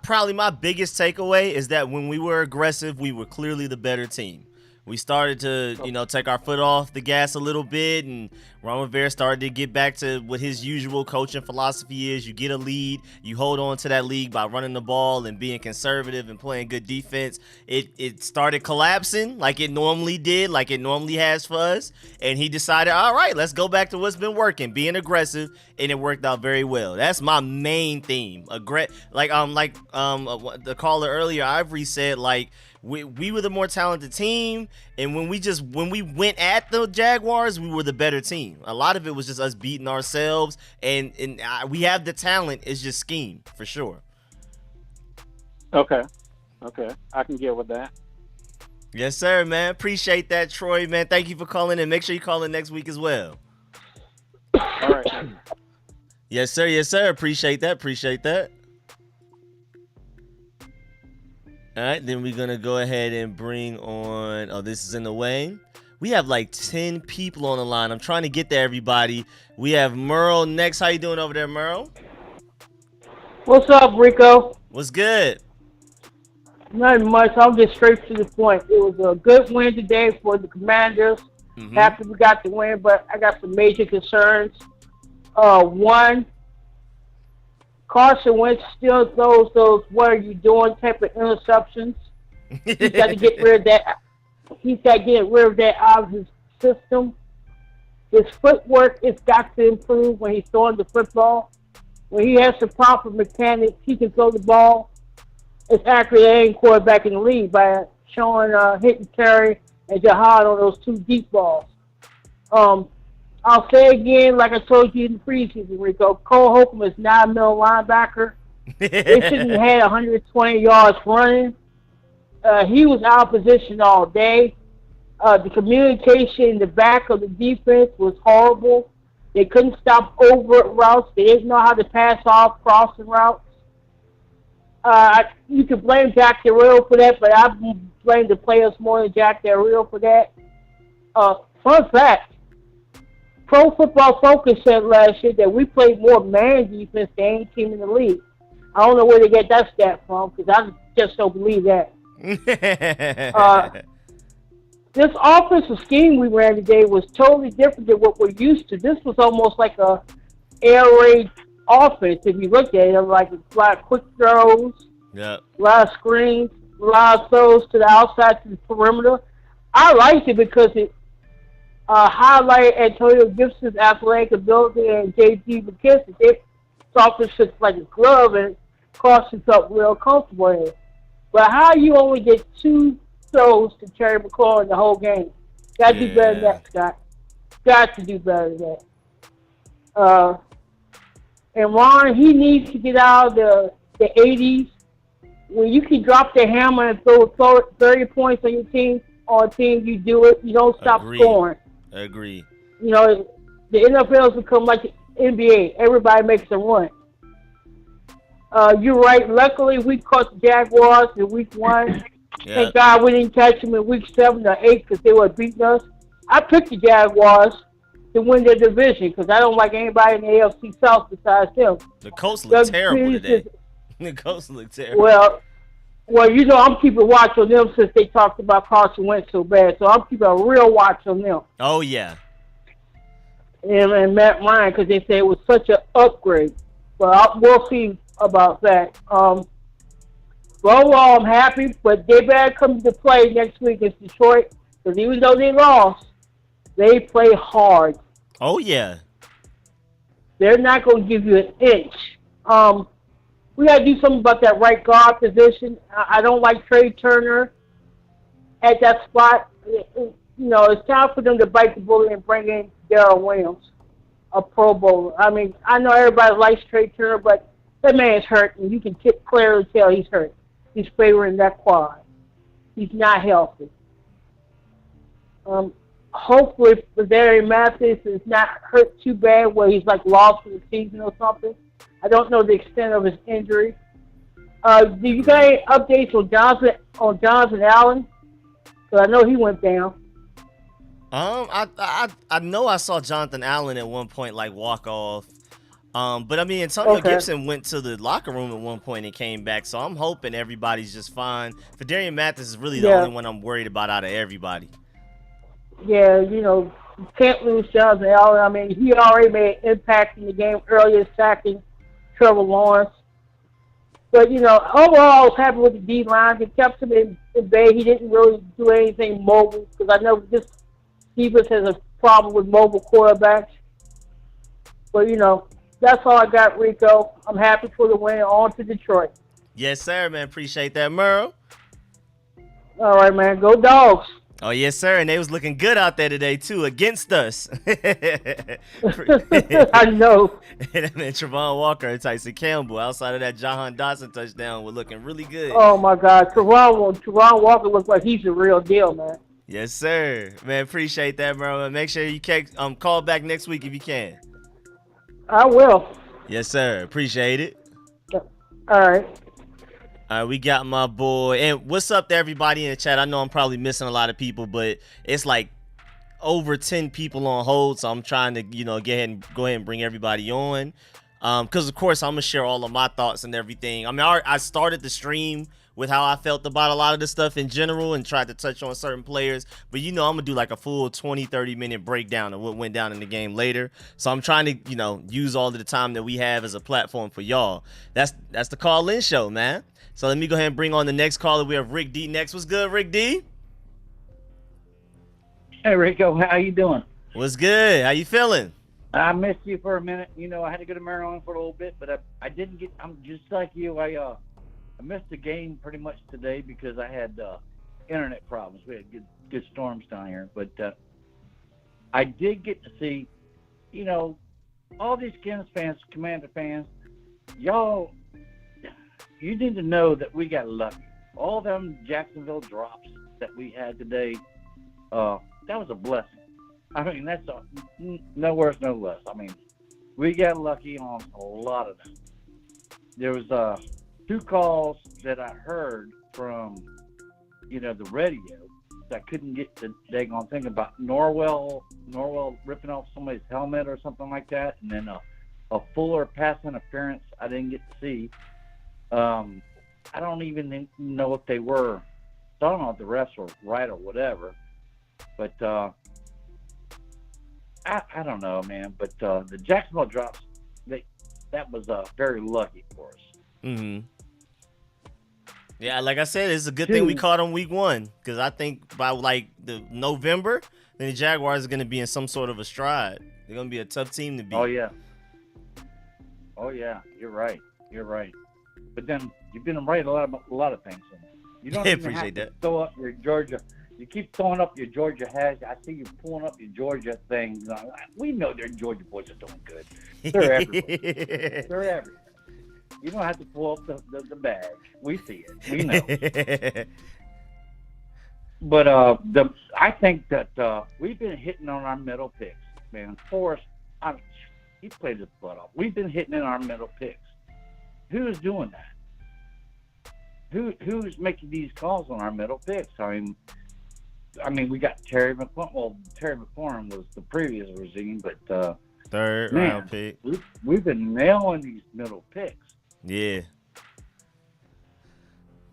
probably my biggest takeaway is that when we were aggressive, we were clearly the better team. We started to, take our foot off the gas a little bit, and Ron Rivera started to get back to what his usual coaching philosophy is. You get a lead, you hold on to that lead by running the ball and being conservative and playing good defense. It started collapsing like it normally did, like it normally has for us, and he decided, all right, let's go back to what's been working, being aggressive, and it worked out very well. That's my main theme. The caller earlier, Ivory said, like, we were the more talented team, and when we went at the Jaguars, we were the better team. A lot of it was just us beating ourselves, and we have the talent. It's just scheme for sure. Okay, I can get with that. Yes, sir, man. Appreciate that, Troy, man. Thank you for calling in. Make sure you call in next week as well. All right. Yes, sir. Yes, sir. Appreciate that. All right, then we're going to go ahead and bring on, this is in the way. We have like 10 people on the line. I'm trying to get to everybody. We have Merle next. How you doing over there, Merle? What's up, Rico? What's good? Nothing much. I'll get straight to the point. It was a good win today for the Commanders. Happy we got the win, but I got some major concerns. One, Carson Wentz still throws those "what are you doing" type of interceptions. He's got to get rid of that. He's got to get rid of that out of his system. His footwork has got to improve when he's throwing the football. When he has the proper mechanics, he can throw the ball as accurate as any quarterback in the league by showing hit and carry and JAHAN on those two deep balls. I'll say again, like I told you in the preseason, Rico, Cole Holcomb is not a middle linebacker. They shouldn't have had 120 yards running. He was out of position all day. The communication in the back of the defense was horrible. They couldn't stop over routes. They didn't know how to pass off crossing routes. You can blame Jack Del Rio for that, but I blame the players more than Jack Del Rio for that. Fun fact, Pro Football Focus said last year that we played more man defense than any team in the league. I don't know where they get that stat from, because I just don't believe that. This offensive scheme we ran today was totally different than what we're used to. This was almost like a air raid offense. If you look at it, like a lot of quick throws, a lot of screens, a lot of throws to the outside to the perimeter. I liked it because it highlight Antonio Gibson's athletic ability and J.D. McKissick. They thought this just like a glove and Carson felt real comfortable in it. But how you only get 2 throws to Terry McLaurin in the whole game? Got to do better than that, Scott. Got to do better than that. And Ron, he needs to get out of the 80s. When you can drop the hammer and throw 30 points on your team, you do it. You don't stop scoring. Agree. The NFL has become like the NBA. Everybody makes a run. You're right. Luckily, we caught the Jaguars in week 1. Thank God we didn't catch them in week 7 or 8 because they were beating us. I picked the Jaguars to win their division because I don't like anybody in the AFC South besides them. The Colts look terrible today. The Colts look terrible. Well, I'm keeping watch on them since they talked about Carson Wentz so bad. So I'm keeping a real watch on them. Oh, yeah. And Matt Ryan, because they say it was such an upgrade. But we'll see about that. Overall, I'm happy, but they better come to play next week against Detroit. Because even though they lost, they play hard. Oh, yeah. They're not going to give you an inch. We got to do something about that right guard position. I don't like Trey Turner at that spot. It's time for them to bite the bullet and bring in Darrell Williams, a Pro Bowler. I mean, I know everybody likes Trey Turner, but that man's hurt, and you can clearly tell he's hurt. He's favoring that quad. He's not healthy. Hopefully, Darian Mathis is not hurt too bad where he's like lost for the season or something. I don't know the extent of his injury. Do you got any updates on Jonathan Allen? Because I know he went down. I know I saw Jonathan Allen at one point like walk off. But I mean, Antonio Okay. Gibson went to the locker room at one point and came back, so I'm hoping everybody's just fine. Fadarian Mathis is really the Yeah. only one I'm worried about out of everybody. Yeah, you know, can't lose Jones and Allen. I mean, he already made an impact in the game earlier, sacking Trevor Lawrence. But, you know, overall, I was happy with the D-line. They kept him in bay. He didn't really do anything mobile because I know this defense has a problem with mobile quarterbacks. But, you know, that's all I got, Rico. I'm happy for the win. On to Detroit. Yes, sir, man. Appreciate that, Merle. All right, man. Go Dogs. Oh, yes, sir. And they was looking good out there today, too, against us. I know. And then Travon Walker and Tyson Campbell, outside of that JAHAN Dotson touchdown, were looking really good. Oh, my God. Teron Walker looks like he's the real deal, man. Yes, sir. Man, appreciate that, Merle. Make sure you call back next week if you can. I will. Yes, sir. Appreciate it. All right. All right, we got my boy. And what's up to everybody in the chat? I know I'm probably missing a lot of people, but it's like over 10 people on hold, so I'm trying to, go ahead and bring everybody on. Because, of course, I'm going to share all of my thoughts and everything. I mean, I started the stream with how I felt about a lot of the stuff in general and tried to touch on certain players. But, I'm going to do like a full 20, 30-minute breakdown of what went down in the game later. So I'm trying to, use all of the time that we have as a platform for y'all. That's the call-in show, man. So let me go ahead and bring on the next caller. We have Rick D next. What's good, Rick D? Hey, Rico. How you doing? What's good? How you feeling? I missed you for a minute. I had to go to Maryland for a little bit, but I didn't get – I'm just like you. I missed the game pretty much today because I had internet problems. We had good storms down here. But I did get to see, all these Skins fans, Commander fans, y'all – you need to know that we got lucky. All them Jacksonville drops that we had today, that was a blessing. I mean, that's no worse, no less. I mean, we got lucky on a lot of them. There was 2 calls that I heard from, the radio that I couldn't get the daggone thing about Norwell ripping off somebody's helmet or something like that, and then a Fuller pass interference I didn't get to see. I don't even know if they were. I don't know if the refs were right or whatever, but I don't know, man. But the Jacksonville drops, that was very lucky for us. Mm-hmm. Yeah, like I said, it's a good thing we caught them week 1 because I think by like the November, then the Jaguars are going to be in some sort of a stride. They're going to be a tough team to beat. Oh yeah. You're right. But then you've been right about a lot of things. You don't even appreciate have to that. throw up your Georgia. You keep throwing up your Georgia hash. I see you pulling up your Georgia thing. We know their Georgia boys are doing good. They're everywhere. They're everywhere. You don't have to pull up the bag. We see it. We know. But I think that we've been hitting on our middle picks, man. FORREST, he played his butt off. We've been hitting in our middle picks. Who's doing that? Who's making these calls on our middle picks? I mean, we got Terry McLaurin. Well, Terry McLaurin was the previous regime, but third round pick. We've been nailing these middle picks. Yeah.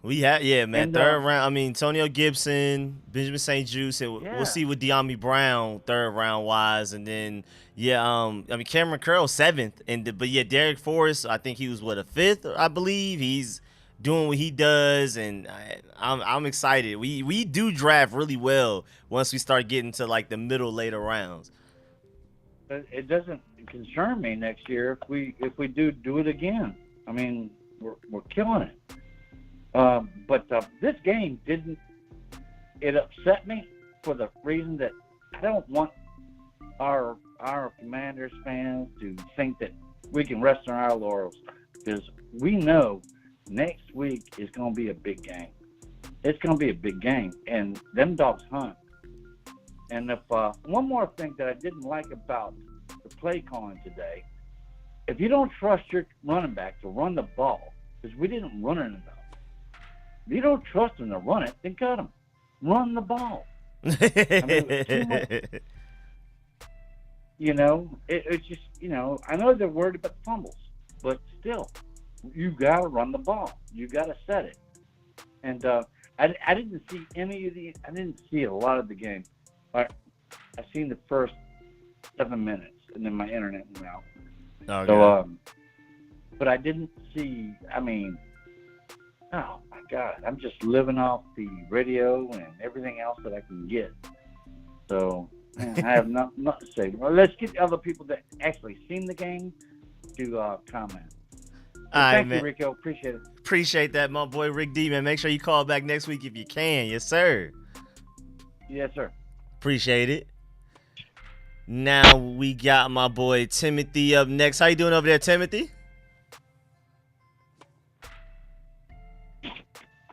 We have, man. And, third round. I mean, Antonio Gibson, Benjamin St. Juste, and we'll see with De'Ami Brown third round wise, and then Cameron Curl 7th, but Derek Forrest, I think he was a 5th, I believe. He's doing what he does, and I'm excited. We do draft really well once we start getting to like the middle later rounds. But it doesn't concern me next year if we do it again. I mean, we're killing it. But this game it upset me for the reason that I don't want our Commanders fans to think that we can rest on our laurels, because we know next week is going to be a big game. It's going to be a big game, and them dogs hunt. And if one more thing that I didn't like about the play calling today, if you don't trust your running back to run the ball, because we didn't run it enough. If you don't trust him to run it, then cut him. Run the ball. it's just, I know they're worried about the fumbles, but still, you got to run the ball. You got to set it. And I didn't see I didn't see a lot of the game. I seen the first 7 minutes, and then my internet went out. Okay. So, but I didn't see, oh my God, I'm just living off the radio and everything else that I can get. So, I have nothing to say. Well, let's get other people that actually seen the game to comment. Thank you, Rico. Appreciate it. Appreciate that, my boy Rick D, man. Make sure you call back next week if you can. Yes, sir. Yes, sir. Appreciate it. Now we got my boy Timothy up next. How you doing over there, Timothy?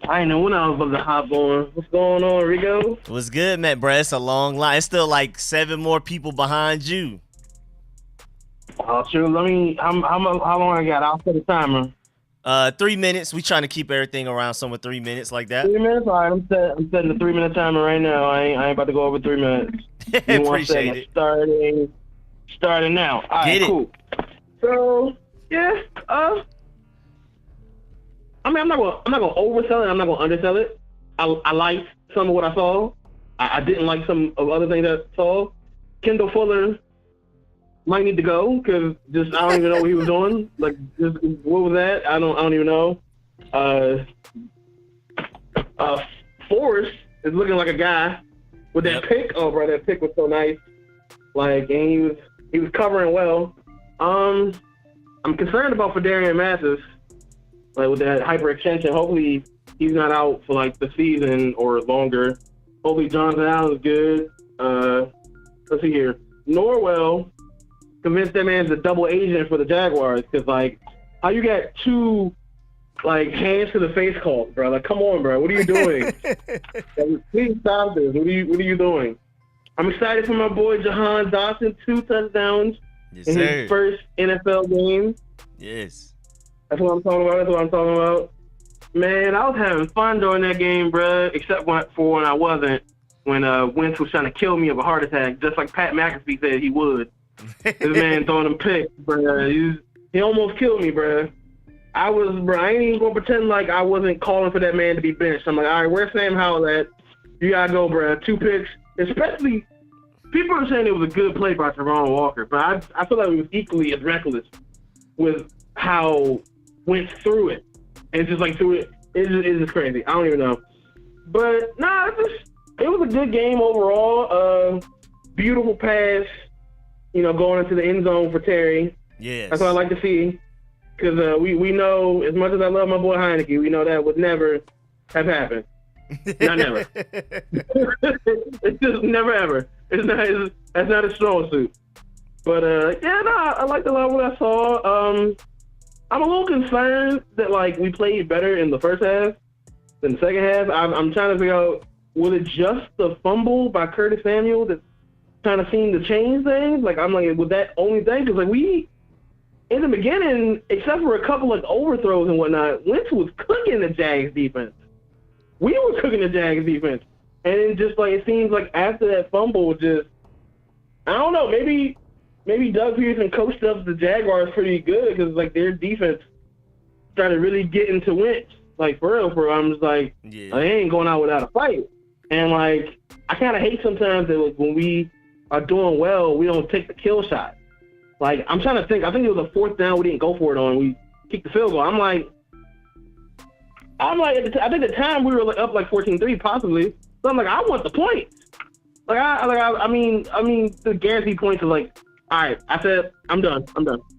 I ain't know when I was about to hop on. What's going on, Rico? What's good, man, bro? It's a long line. It's still like 7 more people behind you. Oh, sure. How long I got? I'll set a timer. 3 minutes. We trying to keep everything around somewhere 3 minutes like that. 3 minutes? All right, I'm setting a 3-minute timer right now. I ain't about to go over 3 minutes. Appreciate it. Starting now. All right, Get it. cool. So, yeah, I'm not gonna oversell it. I'm not gonna undersell it. I liked some of what I saw. I didn't like some of other things I saw. Kendall Fuller might need to go because I don't even know what he was doing. Like, what was that? I don't even know. Forrest is looking like a guy with that pick. Oh, bro, that pick was so nice. Like, and he was covering well. I'm concerned about Fedarian Mathis, like with that hyperextension. Hopefully he's not out for like the season or longer. Hopefully Jonathan Allen's good. Let's see here. Norwell convinced that man's a double agent for the Jaguars because, like, how you got 2 like hands to the face calls, bro? Like, come on, bro. What are you doing? Please stop this. What are you doing? I'm excited for my boy JAHAN Dotson, 2 touchdowns in his first NFL game. Yes. That's what I'm talking about. Man, I was having fun during that game, bro, except for when I wasn't. When Wentz was trying to kill me of a heart attack, just like Pat McAfee said he would. This man throwing them picks, bro. He almost killed me, bro. I ain't even going to pretend like I wasn't calling for that man to be benched. I'm like, all right, where's Sam Howell at? You got to go, bro. 2 picks. Especially, people are saying it was a good play by Travon Walker, but I feel like it was equally as reckless with how Wentz threw it. And just like threw it. It's just crazy. I don't even know. But, nah, it was a good game overall. Beautiful pass, going into the end zone for Terry. Yes. That's what I like to see. Because we know, as much as I love my boy Heineke, we know that would never have happened. Not never. It's just never ever. That's not a strong suit. But I liked a lot of what I saw. I'm a little concerned that like we played better in the first half than the second half. I'm trying to figure out, was it just the fumble by Curtis Samuel that kind of seemed to change things? Like, I'm like, was that only thing? Because like we, in the beginning, except for a couple like overthrows and whatnot, Wentz was cooking the Jags defense. We were cooking the Jags defense, and it just like it seems like after that fumble, just I don't know, maybe Doug Peterson coached up the Jaguars pretty good because like their defense started really getting to Wentz. Like for real. I'm just like, they ain't going out without a fight. And like I kind of hate sometimes that like, when we are doing well, we don't take the kill shot. Like I'm trying to think. I think it was a 4th down we didn't go for it on. We kicked the field goal. I'm like, I think at the time we were like up like 14-3 possibly. So I'm like, I want the points. Like I mean the guaranteed points are like, all right. I said I'm done.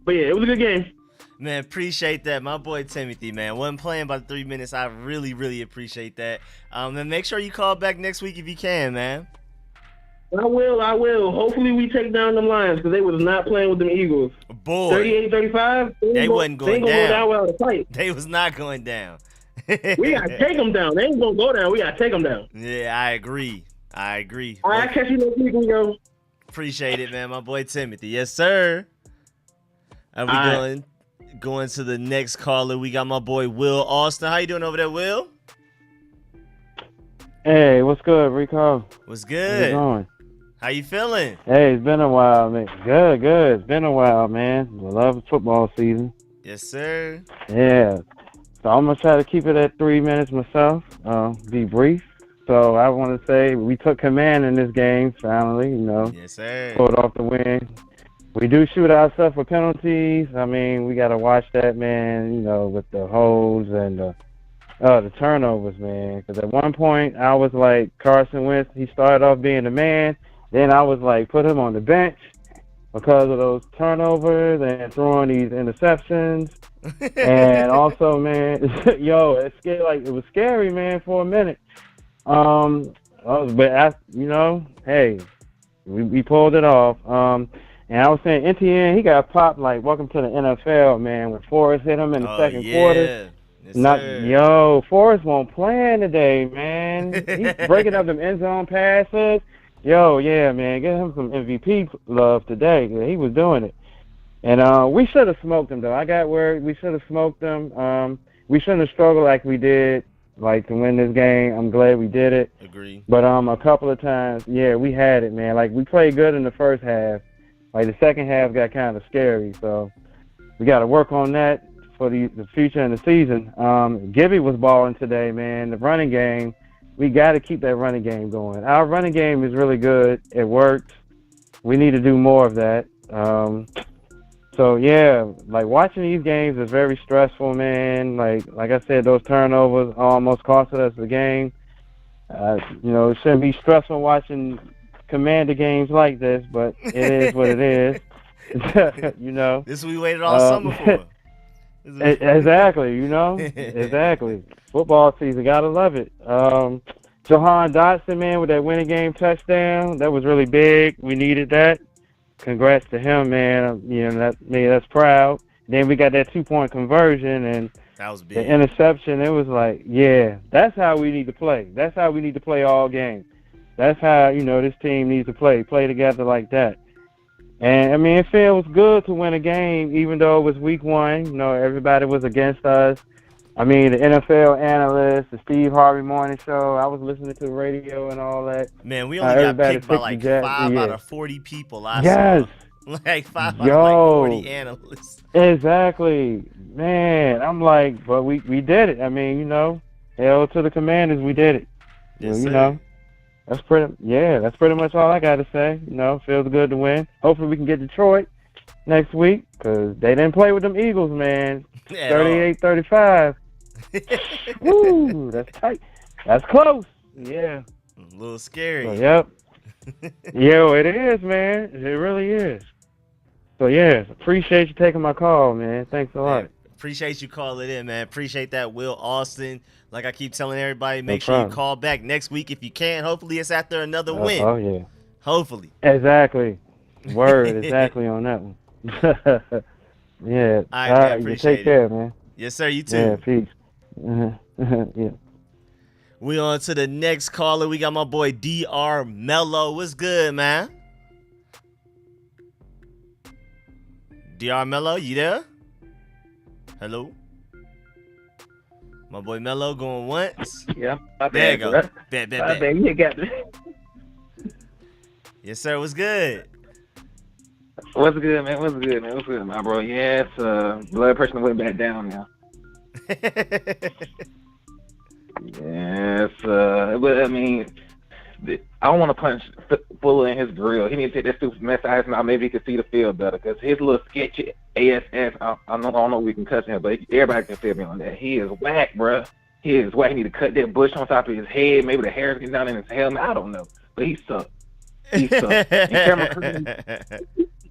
But yeah, it was a good game. Man, appreciate that. My boy Timothy, man. Wasn't playing by 3 minutes. I really, really appreciate that. And make sure you call back next week if you can, man. I will. Hopefully we take down them Lions because they was not playing with them Eagles. Boy. 38-35. They wasn't going down. Go down without a fight. They was not going down. We got to take them down. They ain't going to go down. We got to take them down. Yeah, I agree. All right, catch you next week, Rico. Appreciate it, man. My boy Timothy. Yes, sir. Are we going to the next caller? We got my boy Will Austin. How you doing over there, Will? Hey, what's good, Rico? What's How's it good? going? How you feeling? Hey, it's been a while, man. Good. It's been a while, man. I love football season. Yes, sir. Yeah. So I'm going to try to keep it at 3 minutes myself, be brief. So I want to say we took command in this game, finally, Yes, sir. pulled off the win. We do shoot ourselves for penalties. I mean, we got to watch that, man, with the holds and the turnovers, man. Because at one point, I was like, Carson Wentz, he started off being the man. Then I was like, put him on the bench because of those turnovers and throwing these interceptions. And also, man, it's scary. It was scary, man, for a minute. But hey, we pulled it off. And I was saying, NTN, he got popped like welcome to the NFL, man. When FORREST hit him in the second quarter. Yes, FORREST won't play today, man. He's breaking up them end zone passes. Yeah, man, get him some MVP love today. He was doing it. And we should have smoked him, though. I got worried. We should have smoked him. We shouldn't have struggled like we did, to win this game. I'm glad we did it. Agree. But a couple of times, we had it, man. We played good in the first half. The second half got kind of scary. So we got to work on that for the future in the season. Gibby was balling today, man. The running game. We got to keep that running game going. Our running game is really good. It works. We need to do more of that. Watching these games is very stressful, man. Like I said, those turnovers almost costed us the game. It shouldn't be stressful watching Commander games like this, but it is what it is. This is what we waited all summer for. Exactly, exactly. Football season, gotta love it. JAHAN Dotson, man, with that winning game touchdown, that was really big. We needed that. Congrats to him, man. That's proud. Then we got that 2-point conversion and that was big. The interception. It was that's how we need to play. That's how we need to play all game. That's how this team needs to play together like that. And, I mean, it feels good to win a game, even though it was week 1. Everybody was against us. I mean, the NFL analysts, the Steve Harvey Morning Show, I was listening to the radio and all that. Man, we only got picked by 5 out of 40 people I saw. 5 out of 40 analysts. Exactly. Man, I'm but we did it. I mean, hell to the Commanders, we did it. Yes, That's pretty much all I got to say. Feels good to win. Hopefully we can get Detroit next week because they didn't play with them Eagles, man. 38-35. Woo, that's tight. That's close. Yeah. A little scary. So, yep. It is, man. It really is. So, appreciate you taking my call, man. Thanks a lot. Appreciate you calling in, man. Appreciate that, Will Austin. Like I keep telling everybody, make sure you call back next week if you can. Hopefully it's after another win. Oh, yeah. Hopefully. Exactly. Word, exactly on that one. Yeah. All right, man, you take care, man. Yes, sir. You too. Yeah, peace. Yeah. We on to the next caller. We got my boy DR Melo. What's good, man? DR Melo, you there? Hello? My boy Melo going once. Yeah. There you go. Bet. You got it. Yes, sir. What's good? What's good, man? What's good, my bro? Yes, blood pressure went back down now. Yes, but I mean, I don't want to punch Fuller in his grill. He needs to take that stupid mess out of his mouth. Maybe he could see the field better because his little sketchy ASS. I don't know if we can cuss him, but everybody can feel me on that. He is whack, bro. He is whack. He need to cut that bush on top of his head. Maybe the hair's getting down in his helmet. I don't know, but he sucks.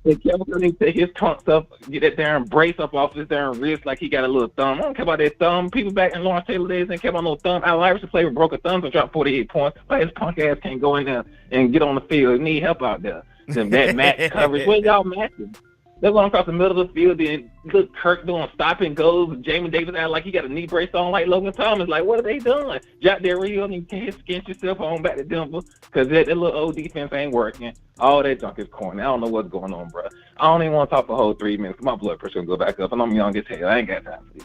And Cameron need to take his trunk stuff, get that darn brace up off his darn wrist like he got a little thumb. I don't care about that thumb. People back in Lawrence Taylor days didn't care about no thumb. Allen Iverson played with broken thumbs and dropped 48 points. But his punk ass can't go in there and get on the field. He need help out there. Then that match coverage. Where y'all matching? They're going across the middle of the field. Then look, Kirk doing stop and goes. Jamie Davis out like he got a knee brace on like Logan Thomas. Like, what are they doing? Jack Del Rio, and you can't skinch yourself on back to Denver because that little old defense ain't working. All that junk is corny. I don't know what's going on, bro. I don't even want to talk for a whole 3 minutes. My blood pressure will go back up, and I'm young as hell. I ain't got time for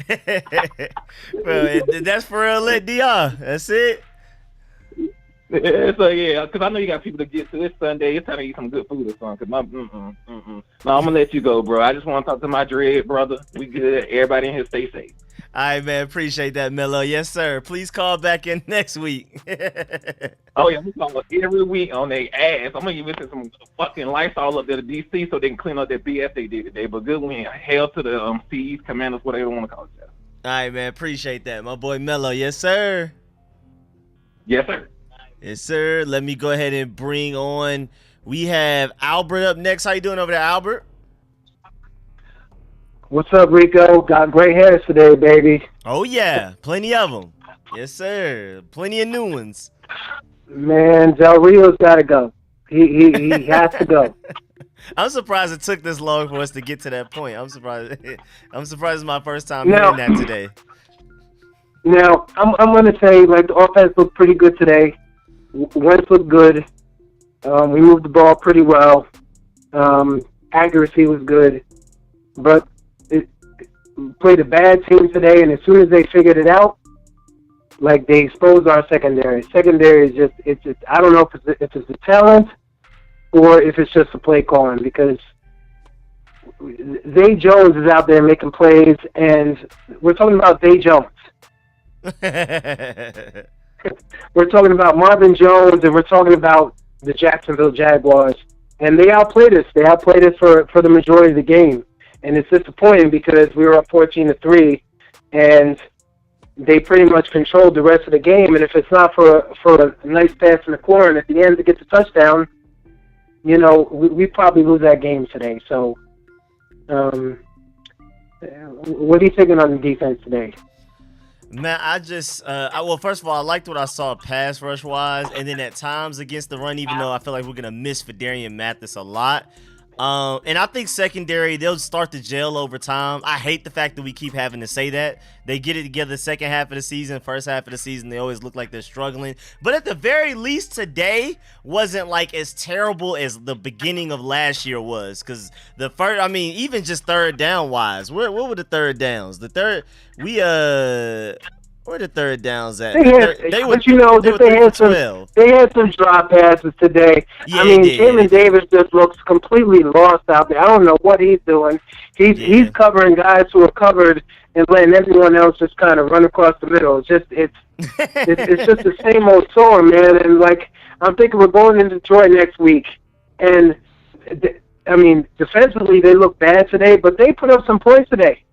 this. Bro, that's for real lit, DR. That's it. So yeah, because I know you got people to get to this Sunday. It's time to eat some good food or something. Cause no, I'm gonna let you go, bro. I just want to talk to my dread brother. We good. Everybody in here, stay safe. All right, man. Appreciate that, Melo. Yes, sir. Please call back in next week. Oh yeah, we call every week on their ass. I'm gonna give it some fucking Lysol up there to DC so they can clean up that BS they did today. But good win. Hell to the C's, Commanders, whatever you want to call it. All right, man. Appreciate that, my boy Melo. Yes, sir. Yes, sir. Yes, sir. Let me go ahead and bring on. We have Albert up next. How you doing over there, Albert? What's up, Rico? Got great hairs today, baby. Oh, yeah. Plenty of them. Yes, sir. Plenty of new ones. Man, Del Rio's got to go. He has to go. I'm surprised it took this long for us to get to that point. I'm surprised. I'm surprised it's my first time hearing that today. Now, I'm going to say, like, the offense looked pretty good today. Wentz looked good. We moved the ball pretty well. Accuracy was good. But it played a bad team today, and as soon as they figured it out, like, they exposed our secondary. Secondary is just, I don't know if it's the talent or if it's just the play calling, because Zay Jones is out there making plays, and we're talking about Zay Jones. We're talking about Marvin Jones, and we're talking about the Jacksonville Jaguars, and they outplayed us. They outplayed us for the majority of the game, and it's disappointing because we were up 14-3, and they pretty much controlled the rest of the game. And if it's not for a nice pass in the corner and at the end to get the touchdown, you know, we probably lose that game today. So, what are you thinking on the defense today? Man, well, first of all, I liked what I saw pass rush wise, and then at times against the run, even though I feel like we're gonna miss Fedarian Mathis a lot. And I think secondary, they'll start to gel over time. I hate the fact that we keep having to say that. They get it together the second half of the season, first half of the season, they always look like they're struggling. But at the very least, today wasn't like as terrible as the beginning of last year was. Because the first, I mean, even just third down wise, what were the third downs? Where the third downs at? They had some drop passes today. Yeah, I mean, Jamin Davis just looks completely lost out there. I don't know what he's doing. He's covering guys who are covered and letting everyone else just kind of run across the middle. It's just the same old song, man. And like, I'm thinking we're going into Detroit next week, and I mean, defensively they look bad today, but they put up some points today.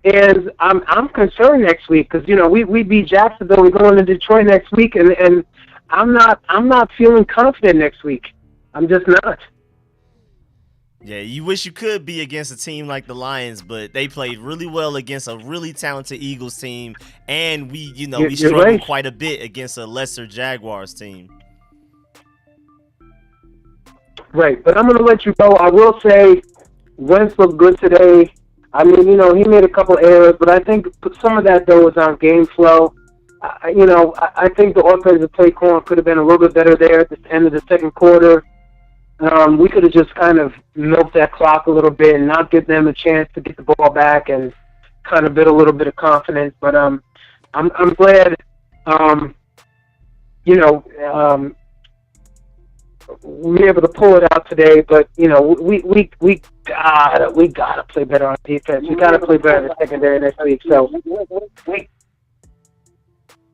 And I'm concerned next week because, you know, we beat Jacksonville. We're going to Detroit next week, and I'm not feeling confident next week. I'm just not. Yeah, you wish you could be against a team like the Lions, but they played really well against a really talented Eagles team, and we struggled quite a bit against a lesser Jaguars team. Right, but I'm going to let you go. I will say Wentz looked good today. I mean, you know, he made a couple errors, but I think some of that, though, was on game flow. I think the offensive play calling could have been a little bit better there at the end of the second quarter. We could have just kind of milked that clock a little bit and not give them a chance to get the ball back and kind of build a little bit of confidence. But I'm glad, we were able to pull it out today, but we gotta play better on defense. We gotta play better in the secondary next week. So,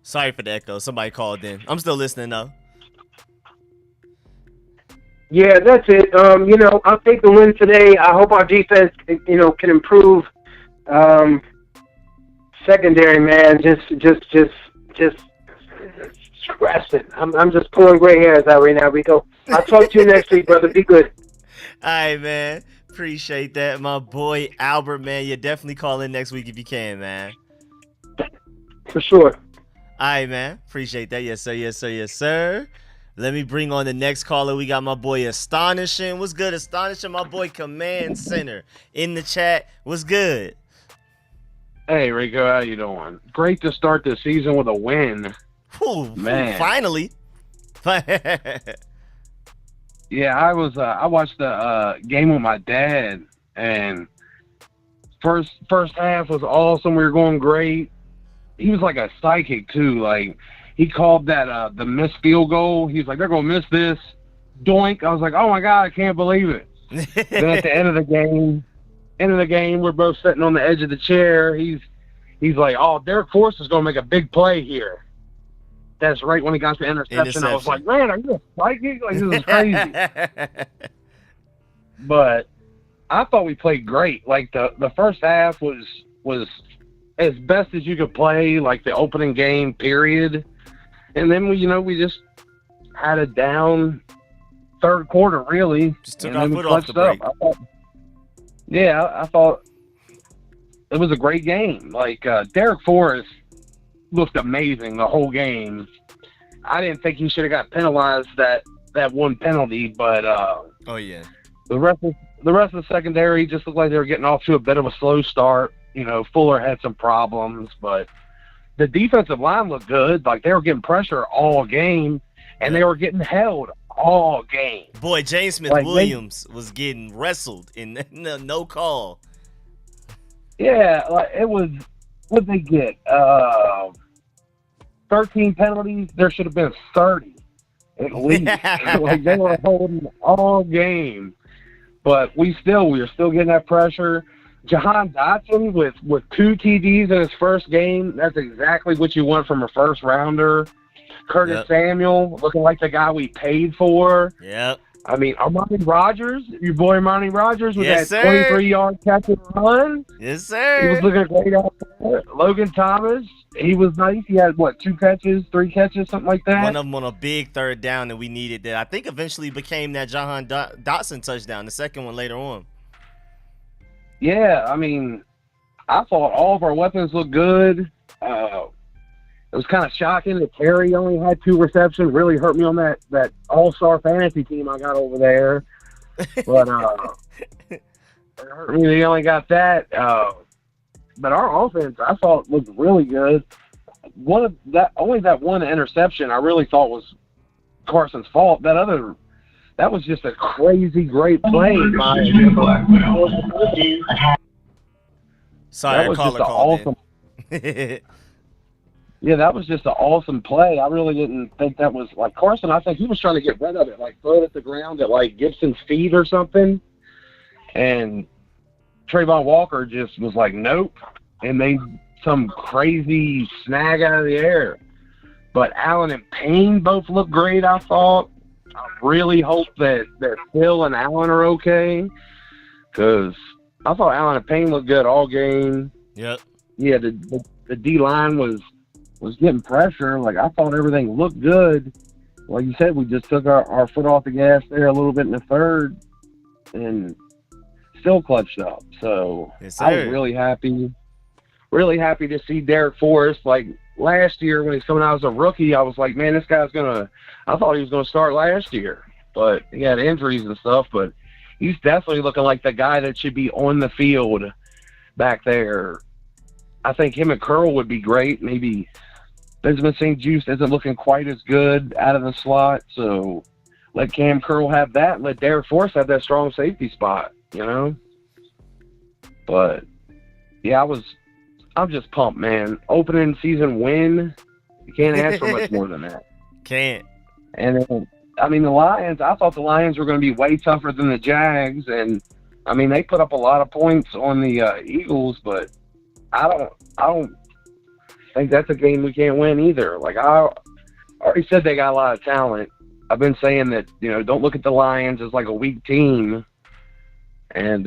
sorry for the echo. Somebody called in. I'm still listening though. Yeah, that's it. I'll take the win today. I hope our defense, can improve. Secondary, man, just stressing. I'm just pulling gray hairs out right now, Rico. I'll talk to you next week, brother. Be good. All right, man. Appreciate that, my boy Albert, man. You definitely call in next week if you can, man. For sure. All right, man. Appreciate that. Yes, sir. Yes, sir. Yes, sir. Let me bring on the next caller. We got my boy Astonishing. What's good, Astonishing? My boy Command Center in the chat. What's good? Hey, Rico. How you doing? Great to start the season with a win. Ooh, man. Finally. Yeah, I watched the game with my dad, and first half was awesome. We were going great. He was like a psychic too. Like, he called that the missed field goal. He's like, they're gonna miss this. Doink! I was like, oh my god, I can't believe it. Then at the end of the game, we're both sitting on the edge of the chair. He's like, oh, Derek Forrest is gonna make a big play here. That's right when he got the interception. I was like, man, are you a psychic? Like, this is crazy. But I thought we played great. Like the first half was as best as you could play, like the opening game period. And then we just had it down third quarter, really. Just took our foot off the brake. I thought it was a great game. Like Derek Forrest looked amazing the whole game. I didn't think he should have got penalized that one penalty, but oh yeah. The rest of the secondary just looked like they were getting off to a bit of a slow start. Fuller had some problems, but the defensive line looked good. Like they were getting pressure all game, and they were getting held all game. Boy, James Smith-Williams was getting wrestled in no call. Yeah, like it was. What did they get? 13 penalties. There should have been 30 at least. Like they were holding all game, but we were still getting that pressure. JAHAN Dotson with 2 TDs in his first game. That's exactly what you want from a first rounder. Curtis Samuel looking like the guy we paid for. Yep. I mean, Armani Rogers, your boy Armani Rogers, with that 23-yard catch and run. Yes, sir. He was looking great out there. Logan Thomas, he was nice. He had, 3 catches, something like that? One of them on a big third down that we needed that I think eventually became that JAHAN Dotson touchdown, the second one later on. Yeah, I mean, I thought all of our weapons looked good. It was kind of shocking that Terry only had 2 receptions. Really hurt me on that all-star fantasy team I got over there. But it hurt me that he only got that. But our offense, I thought, looked really good. Only that one interception I really thought was Carson's fault. That was just a crazy great play. Sorry, caller called in. Yeah, that was just an awesome play. I really didn't think that was like Carson. I think he was trying to get rid of it, like throw it at the ground at like Gibson's feet or something. And Trayvon Walker just was like, nope, and made some crazy snag out of the air. But Allen and Payne both looked great, I thought. I really hope that Phil and Allen are okay, because I thought Allen and Payne looked good all game. Yep. Yeah, the D-line was getting pressure. Like, I thought everything looked good. Like you said, we just took our foot off the gas there a little bit in the third and still clutched up. So yes, I was really happy to see Derek Forrest. Like last year when he's coming out as a rookie, I was like, man, this guy's I thought he was going to start last year. But he had injuries and stuff. But he's definitely looking like the guy that should be on the field back there. I think him and Curl would be great. Maybe Benjamin St. Juste isn't looking quite as good out of the slot, so let Cam Curl have that and let Derek Forrest have that strong safety spot, But, yeah, I'm just pumped, man. Opening season win, you can't ask for much more than that. Can't. And then, I mean, the Lions, I thought the Lions were going to be way tougher than the Jags, and, I mean, they put up a lot of points on the Eagles, but I don't think that's a game we can't win either. Like, I already said they got a lot of talent. I've been saying that, don't look at the Lions as like a weak team. And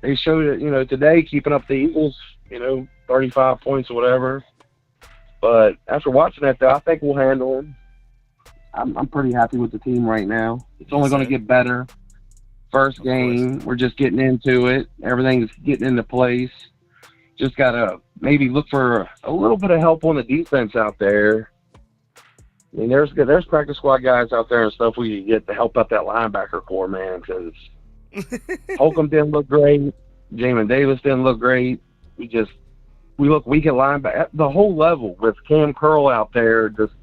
they showed it, today, keeping up the Eagles, 35 points or whatever. But after watching that, though, I think we'll handle them. I'm pretty happy with the team right now. It's only going to get better. First game, we're just getting into it. Everything's getting into place. Just got to maybe look for a little bit of help on the defense out there. I mean, there's practice squad guys out there and stuff we get to help out that linebacker core, man, because Holcomb didn't look great. Jamin Davis didn't look great. We look weak at linebacker. The whole level with Cam Curl out there, just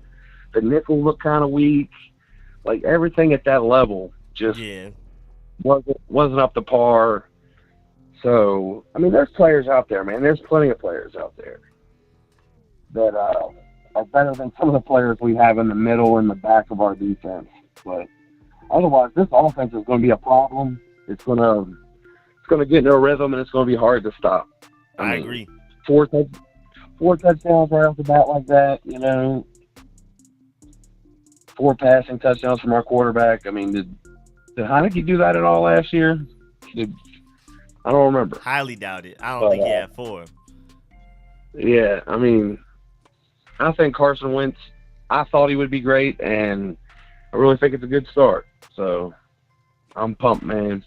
the nickel looked kind of weak. Like, everything at that level just wasn't up to par. So, I mean, there's players out there, man. There's plenty of players out there that are better than some of the players we have in the middle and the back of our defense. But otherwise, this offense is going to be a problem. It's going to get in a rhythm, and it's going to be hard to stop. I agree. Four touchdowns right off the bat like that, 4 passing touchdowns from our quarterback. I mean, did Heineke do that at all last year? I don't remember. Highly doubt it. I don't think he had 4. Yeah, I mean, I think Carson Wentz, I thought he would be great, and I really think it's a good start. So I'm pumped, man.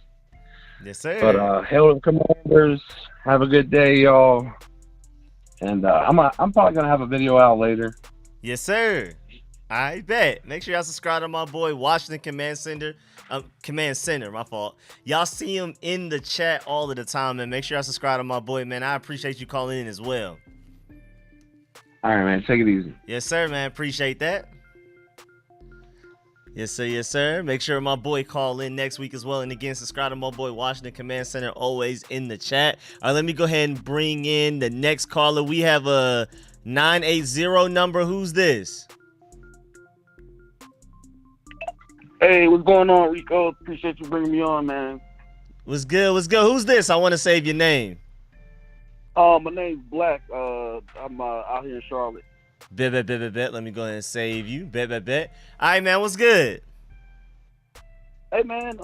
Yes, sir. But hail to the Commanders. Have a good day, y'all. And I'm probably going to have a video out later. Yes, sir. I bet. Make sure y'all subscribe to my boy Washington Command Center, my fault. Y'all see him in the chat all of the time, and make sure y'all subscribe to my boy, man. I appreciate you calling in as well. All right, man. Take it easy. Yes, sir, man. Appreciate that. Yes, sir. Yes, sir. Make sure my boy call in next week as well. And again, subscribe to my boy Washington Command Center, always in the chat. All right, let me go ahead and bring in the next caller. We have a 980 number. Who's this? Hey, what's going on, Rico? Appreciate you bringing me on, man. What's good? What's good? Who's this? I want to save your name. My name's Black. I'm out here in Charlotte. Bet. Let me go ahead and save you. Bet. All right, man. What's good? Hey, man.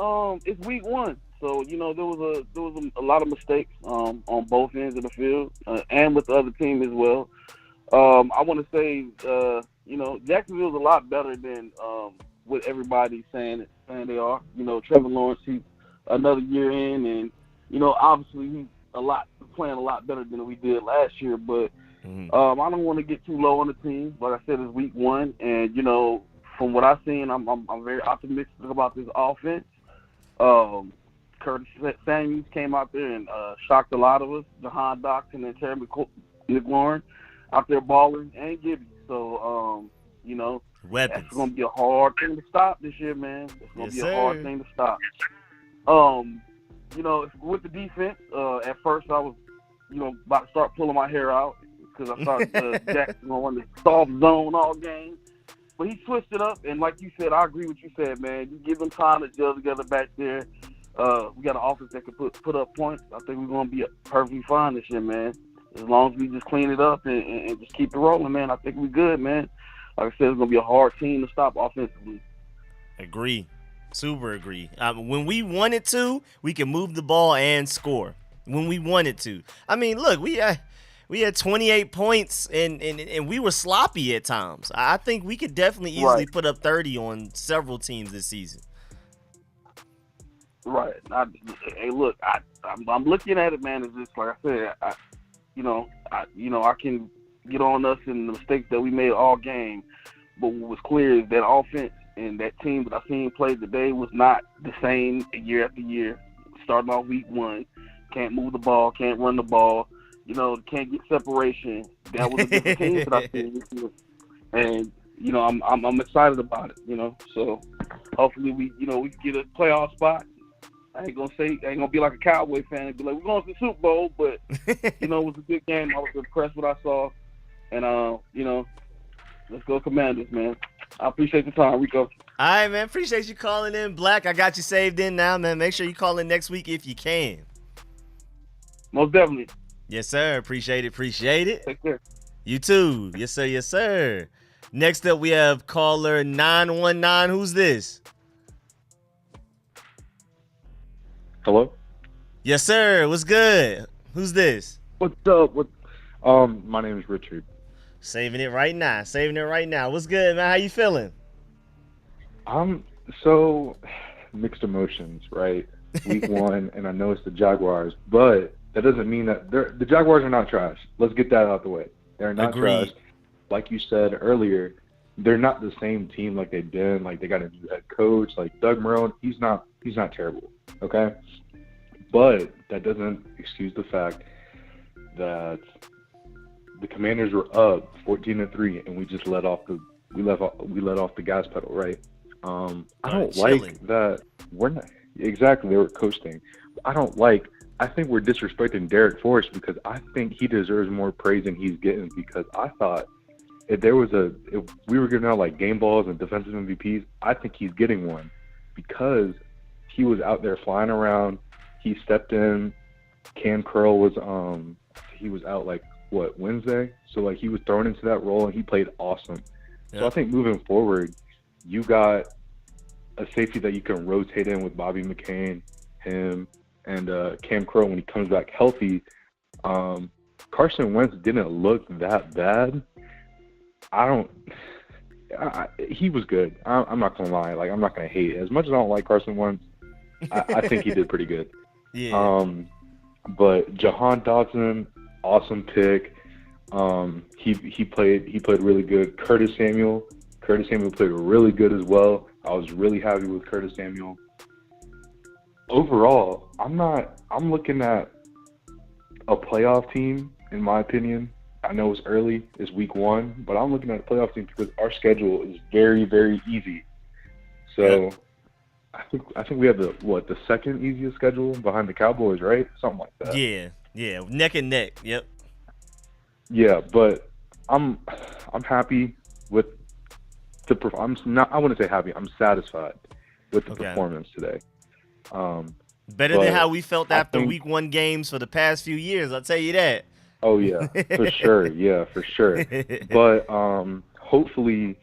It's week 1, so there was a lot of mistakes on both ends of the field and with the other team as well. I want to say, Jacksonville's a lot better than what everybody's saying they are. Trevor Lawrence, he's another year in, and obviously he's playing a lot better than we did last year. But I don't want to get too low on the team. Like I said, it's week 1, and from what I've seen, I'm very optimistic about this offense. Curtis Samuels came out there and shocked a lot of us. JAHAN Dotson and Terry McLaurin out there balling, and Gibby. So weapons. It's going to be a hard thing to stop this year, man. It's going to be a hard thing to stop. With the defense, at first I was, about to start pulling my hair out because I thought Jackson on the soft zone all game. But he switched it up, and like you said, I agree with what you said, man. You give them time to gel together back there. We got an offense that can put up points. I think we're going to be perfectly fine this year, man. As long as we just clean it up and just keep it rolling, man, I think we're good, man. Like I said, it's going to be a hard team to stop offensively. Agree. Super agree. When we wanted to, we can move the ball and score. When we wanted to. I mean, look, we had 28 points, and we were sloppy at times. I think we could definitely easily put up 30 on several teams this season. Right. Hey, look, I'm looking at it, man. It's just like I said, I can get on us and the mistakes that we made all game, but what was clear is that offense and that team that I seen play today was not the same year after year. Starting off week 1, can't move the ball, can't run the ball, can't get separation. That was a different team that I seen this year, and I'm excited about it. So hopefully we can get a playoff spot. I ain't gonna be like a Cowboy fan and be like, we're going to the Super Bowl, but it was a good game. I was impressed with what I saw, and let's go Commanders, man. I appreciate the time, Rico. All right, man. Appreciate you calling in, Black. I got you saved in now, man. Make sure you call in next week if you can. Most definitely. Yes, sir. Appreciate it. Take care. You too. Yes, sir. Yes, sir. Next up, we have caller 919. Who's this? Hello? Yes, sir. What's good? Who's this? What's up? My name is Richard. Saving it right now. What's good, man? How you feeling? I'm so mixed emotions, right? Week 1, and I know it's the Jaguars, but that doesn't mean that the Jaguars are not trash. Let's get that out the way. They're not trash. Like you said earlier, they're not the same team like they've been. Like, they got a new head coach, like Doug Merle. He's not terrible, okay? But that doesn't excuse the fact that the Commanders were up 14-3, and we just let off the gas pedal, right? I don't like that. We're not exactly. They were coasting. I think we're disrespecting Derek Forrest because I think he deserves more praise than he's getting, because I thought if we were giving out like game balls and defensive MVPs, I think he's getting one because he was out there flying around. He stepped in. Cam Curl was he was out like Wednesday, so like he was thrown into that role and he played awesome. Yep. So I think moving forward, you got a safety that you can rotate in with Bobby McCain, him, and Cam Curl when he comes back healthy. Carson Wentz didn't look that bad. He was good. I'm not gonna lie. Like I'm not gonna hate. As much as I don't like Carson Wentz, I think he did pretty good. Yeah. But Jahan Dotson, awesome pick. He played really good. Curtis Samuel played really good as well. I was really happy with Curtis Samuel. Overall, I'm looking at a playoff team, in my opinion. I know it's early, it's week 1, but I'm looking at a playoff team because our schedule is very, very easy. So I think we have the second easiest schedule behind the Cowboys, right? Something like that. Yeah, neck and neck. Yep. Yeah, but I'm happy with I wouldn't say happy. I'm satisfied with the performance today. Better than how we felt after week 1 games for the past few years. I'll tell you that. Oh yeah, for sure. Yeah, for sure. But hopefully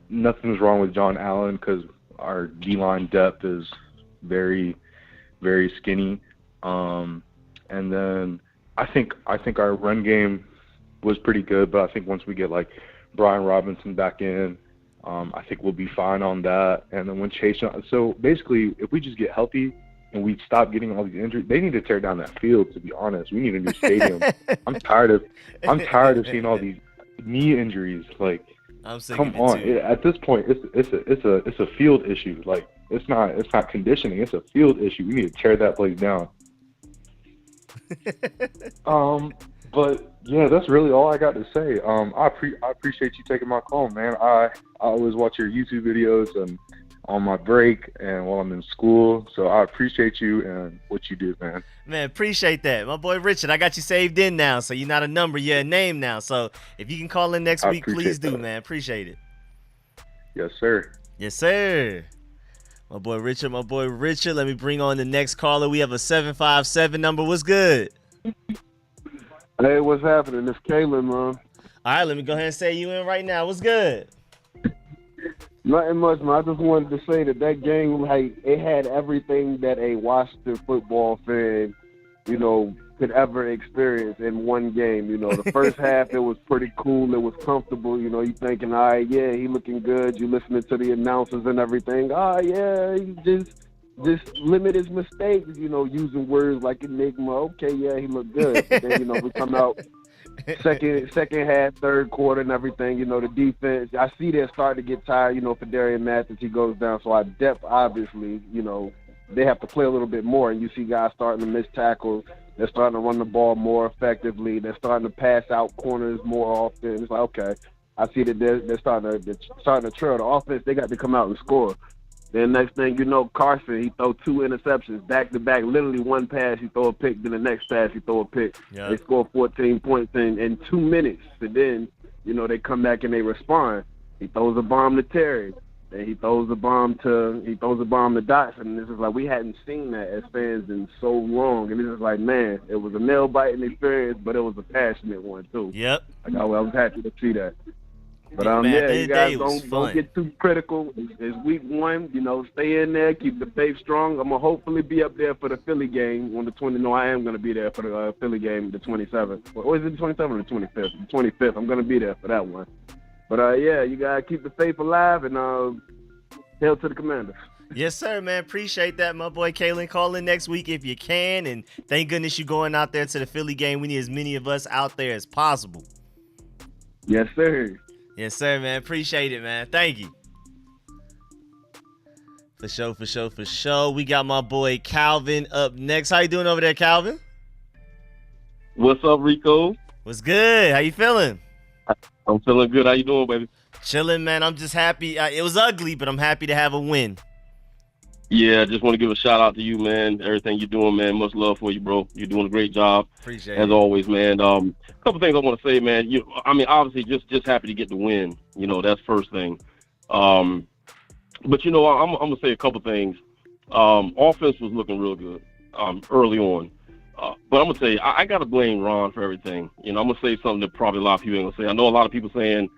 nothing's wrong with John Allen because our D-line depth is very, very skinny. And then I think our run game was pretty good, but I think once we get like Brian Robinson back in, I think we'll be fine on that. And then when Chase, so basically, if we just get healthy and we stop getting all these injuries, they need to tear down that field. To be honest, we need a new stadium. I'm tired of seeing all these knee injuries. Like, come on, at this point, it's a field issue. Like, it's not conditioning. It's a field issue. We need to tear that place down. But yeah, that's really all I got to say. I appreciate you taking my call, man. I always watch your YouTube videos and on my break and while I'm in school. So I appreciate you and what you do, man. Man, appreciate that. My boy Richard, I got you saved in now, so you're not a number, you're a name now. So if you can call in next week, please do, man. Appreciate it. Yes, sir. Yes, sir. My boy Richard. Let me bring on the next caller. We have a 757 number. What's good? Hey, what's happening? It's Kaitlyn, man. All right, let me go ahead and say you in right now. What's good? Nothing much, man. I just wanted to say that game, like, it had everything that a Washington football fan, could ever experience in one game. The first half, it was pretty cool. It was comfortable. You thinking, all right, yeah, he looking good. You listening to the announcers and everything. Oh, yeah, he just limit his mistakes, using words like enigma. Okay, yeah, he looked good. But then, we come out second half, third quarter and everything, the defense. I see they're starting to get tired, for Darian Mathis. He goes down. So our depth, obviously, they have to play a little bit more. And you see guys starting to miss tackles. They're starting to run the ball more effectively. They're starting to pass out corners more often. It's like, okay, I see that they're starting to trail the offense. They got to come out and score. Then next thing you know, Carson, he throw 2 interceptions back-to-back. Literally one pass, he throw a pick. Then the next pass, he throw a pick. Yep. They score 14 points in 2 minutes. And then, they come back and they respond. He throws a bomb to Terry. Then he throws a bomb to Dotson. And this is like, we hadn't seen that as fans in so long. And this is like, man, it was a nail-biting experience, but it was a passionate one, too. Yep. I was happy to see that. But you guys don't get too critical. It's week 1, stay in there, keep the faith strong. I'm gonna hopefully be up there for the Philly game on the 20th. No, I am gonna be there for the Philly game, the 27th. Or is it the 27th or the 25th? The 25th. I'm gonna be there for that one. But yeah, you gotta keep the faith alive and hail to the Commanders. Yes, sir, man. Appreciate that, my boy Kaitlyn. Call in next week if you can, and thank goodness you're going out there to the Philly game. We need as many of us out there as possible. Yes, sir. Yes, sir, man. Appreciate it, man. Thank you. For sure. We got my boy Calvin up next. How you doing over there, Calvin? What's up, Rico? What's good? How you feeling? I'm feeling good. How you doing, baby? Chilling, man. I'm just happy. It was ugly, but I'm happy to have a win. Yeah, just want to give a shout out to you, man. Everything you're doing, man. Much love for you, bro. You're doing a great job. Appreciate as it. always, man. A couple things I want to say, man. Obviously, just happy to get the win. That's first thing. But I'm gonna say a couple things. Offense was looking real good early on. But I'm gonna tell you, I gotta blame Ron for everything. I'm gonna say something that probably a lot of people ain't gonna say. I know a lot of people saying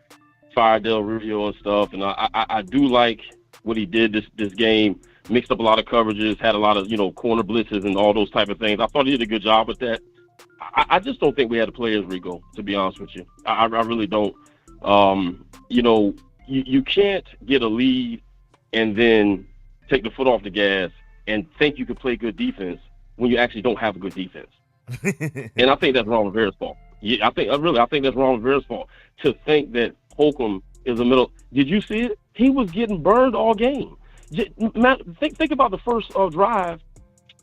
fire Del Rio and stuff, and I do like what he did this game. Mixed up a lot of coverages, had a lot of corner blitzes and all those type of things. I thought he did a good job with that. I just don't think we had the players, Rico, to be honest with you. I really don't. You can't get a lead and then take the foot off the gas and think you can play good defense when you actually don't have a good defense. And I think that's Ron Rivera's fault. Yeah, I think that's Ron Rivera's fault to think that Holcomb is a middle. Did you see it? He was getting burned all game. Think about the first drive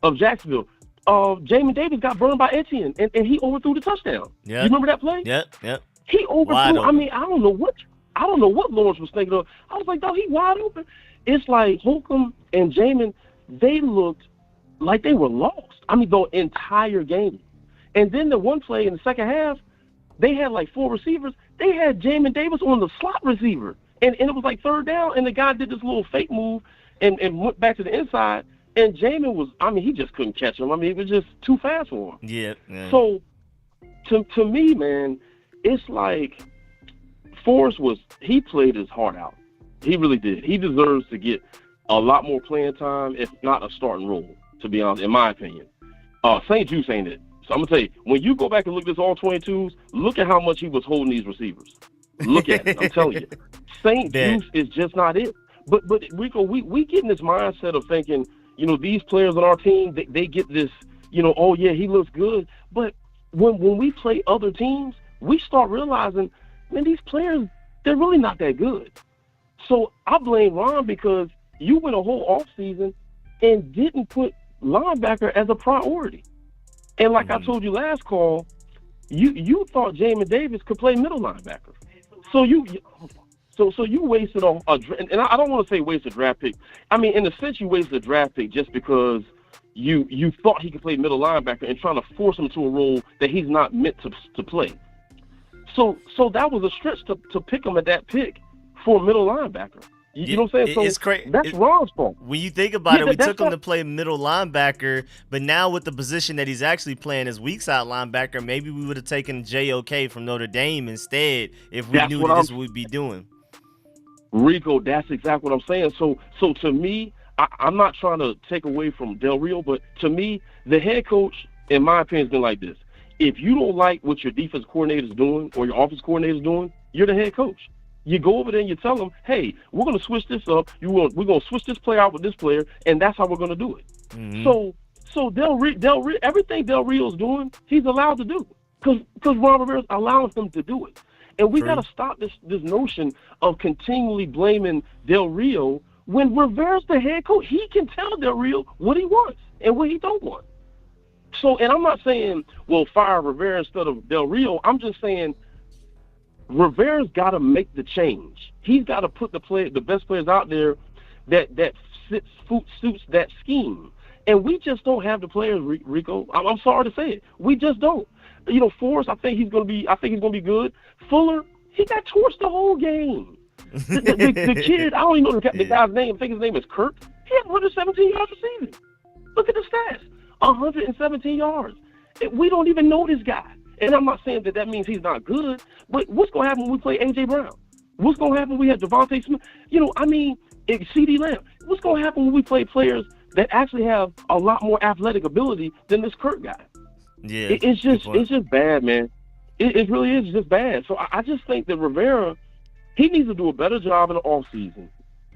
of Jacksonville. Jamin Davis got burned by Etienne, and he overthrew the touchdown. Yep. You remember that play? Yep. He overthrew. I mean, I don't know what Lawrence was thinking of. I was like, dog, he wide open. It's like Holcomb and Jamin, they looked like they were lost. I mean, the entire game. And then the one play in the second half, they had like 4 receivers. They had Jamin Davis on the slot receiver. And it was like third down, and the guy did this little fake move and went back to the inside. And Jamin he just couldn't catch him. I mean, it was just too fast for him. Yeah. So, to me, man, it's like Forrest he played his heart out. He really did. He deserves to get a lot more playing time, if not a starting role, to be honest, in my opinion. St. Juice ain't it. So I'm going to tell you, when you go back and look at this all 22s, look at how much he was holding these receivers. Look at it. I'm telling you. St. Juice is just not it. But Rico, we get in this mindset of thinking, these players on our team, they get this, oh, yeah, he looks good. But when we play other teams, we start realizing, man, these players, they're really not that good. So I blame Ron because you went a whole offseason and didn't put linebacker as a priority. And like I told you last call, you thought Jamin Davis could play middle linebacker. So you wasted and I don't want to say wasted draft pick. I mean, in a sense, you wasted a draft pick just because you thought he could play middle linebacker and trying to force him to a role that he's not meant to play. So that was a stretch to pick him at that pick for a middle linebacker. You know what I'm saying? So it's crazy. That's Ron's fault. When you think about it, we took him to play middle linebacker, but now with the position that he's actually playing as weak side linebacker, maybe we would have taken JOK from Notre Dame instead if we knew that this is what we'd be doing. Rico, that's exactly what I'm saying. So to me, I'm not trying to take away from Del Rio, but to me, the head coach, in my opinion, has been like this. If you don't like what your defense coordinator is doing or your offense coordinator is doing, you're the head coach. You go over there and you tell them, hey, we're going to switch this up. We're going to switch this player out with this player, and that's how we're going to do it. Mm-hmm. So Del Rio, everything Del Rio's doing, he's allowed to do because Ron Rivera's allowing him to do it. And we got to stop this notion of continually blaming Del Rio when Rivera's the head coach. He can tell Del Rio what he wants and what he don't want. So, and I'm not saying, well, fire Rivera instead of Del Rio. I'm just saying Rivera's got to make the change. He's got to put the best players out there that suits that scheme. And we just don't have the players, Rico. I'm sorry to say it. We just don't. Forrest, I think he's going to be good. Fuller, he got torched the whole game. The kid, I don't even know the guy's name. I think his name is Kirk. He had 117 yards receiving. Look at the stats. 117 yards. We don't even know this guy. And I'm not saying that means he's not good, but what's going to happen when we play A.J. Brown? What's going to happen when we have Devontae Smith? C.D. Lamb. What's going to happen when we play players that actually have a lot more athletic ability than this Kirk guy? Yeah, it's just bad, man. It really is just bad. So I just think that Rivera, he needs to do a better job in the offseason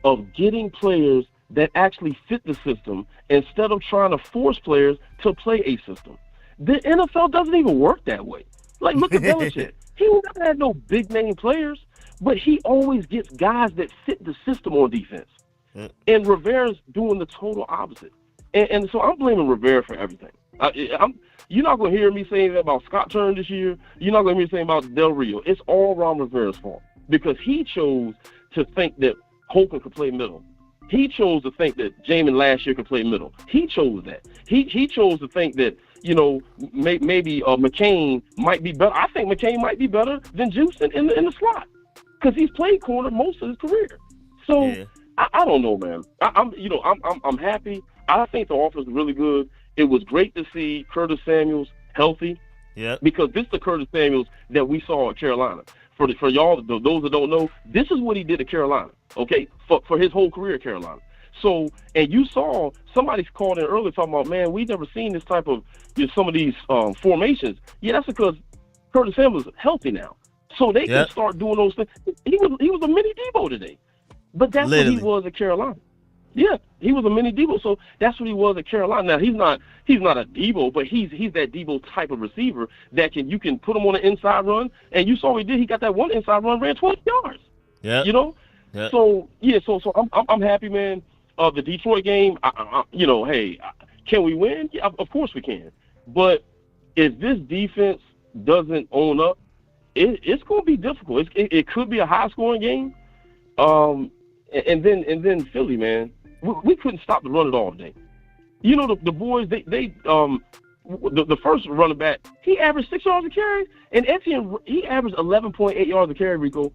of getting players that actually fit the system instead of trying to force players to play a system. The NFL doesn't even work that way. Like, look at Belichick. He never had no big-name players, but he always gets guys that fit the system on defense. And Rivera's doing the total opposite. And so I'm blaming Rivera for everything. You're not going to hear me saying that about Scott Turner this year. You're not going to hear me saying about Del Rio. It's all Ron Rivera's fault because he chose to think that Holcomb could play middle. He chose to think that Jamin last year could play middle. He chose that. He chose to think that, you know, maybe McCain might be better. I think McCain might be better than Juice in the slot because he's played corner most of his career. So yeah. I don't know, man. I'm happy. I think the offense is really good. It was great to see Curtis Samuels healthy. Yeah. Because this is the Curtis Samuels that we saw at Carolina. For y'all, those that don't know, this is what he did at Carolina, okay, for his whole career at Carolina. So, and you saw somebody called in earlier talking about, man, we've never seen this type of, you know, some of these formations. Yeah, that's because Curtis Samuels is healthy now. So they can start doing those things. He was a mini Debo today. But that's what he was at Carolina. Yeah, he was a mini Debo, so that's what he was at Carolina. Now he's not a Debo, but he's that Debo type of receiver that you can put him on an inside run, and you saw what he did. He got that one inside run, ran 12 yards. Yeah, you know. Yep. So yeah, so I'm happy, man. The Detroit game, you know, hey, can we win? Yeah, of course we can. But if this defense doesn't own up, it's going to be difficult. It could be a high scoring game. And then Philly, man. We couldn't stop the run at all today. You know, the boys, the first running back, he averaged 6 yards a carry, and Etienne, he averaged 11.8 yards a carry, Rico.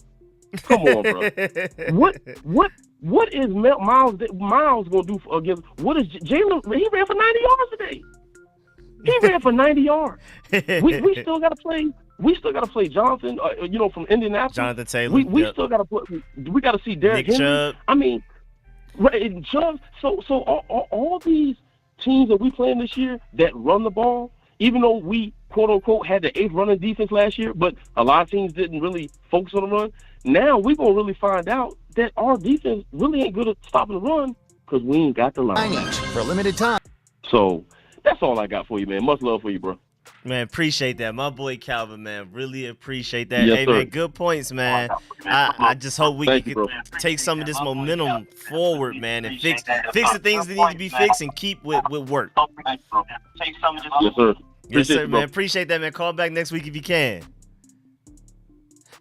Come on, bro. What is Miles going to do against, what is Jalen, he ran for 90 yards today. He ran for 90 yards. We still got to play. We still got to play Jonathan, you know, from Indianapolis. Jonathan Taylor. We still got to play. We got to see Derrick Henry. Chubb. I mean, right, and Chubb. So all these teams that we playing this year that run the ball, even though we quote unquote had the 8th running defense last year, but a lot of teams didn't really focus on the run. Now we're gonna really find out that our defense really ain't good at stopping the run because we ain't got the line for a limited time. So that's all I got for you, man. Much love for you, bro. Man, appreciate that. My boy Calvin, man, really appreciate that. Yes, hey, sir. Man, good points, man. I just hope we can take some of this momentum forward, man, and fix the things that need to be fixed and keep with work. Yes, sir. Yes, sir, man. Appreciate that, man. Call back next week if you can.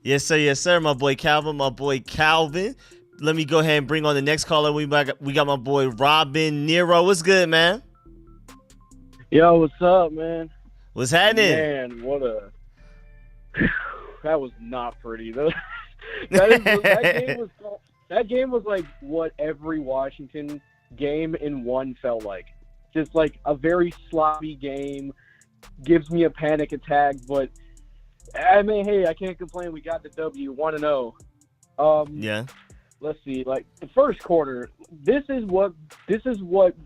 Yes, sir, my boy Calvin. Let me go ahead and bring on the next caller. We got my boy Robin Nero. What's good, man? Yo, what's up, man? What's happening? Man, that was not pretty. That game was like what every Washington game in one felt like. Just like a very sloppy game. Gives me a panic attack, but I mean, hey, I can't complain. We got the W, 1-0. Yeah. Let's see, like the first quarter. This is what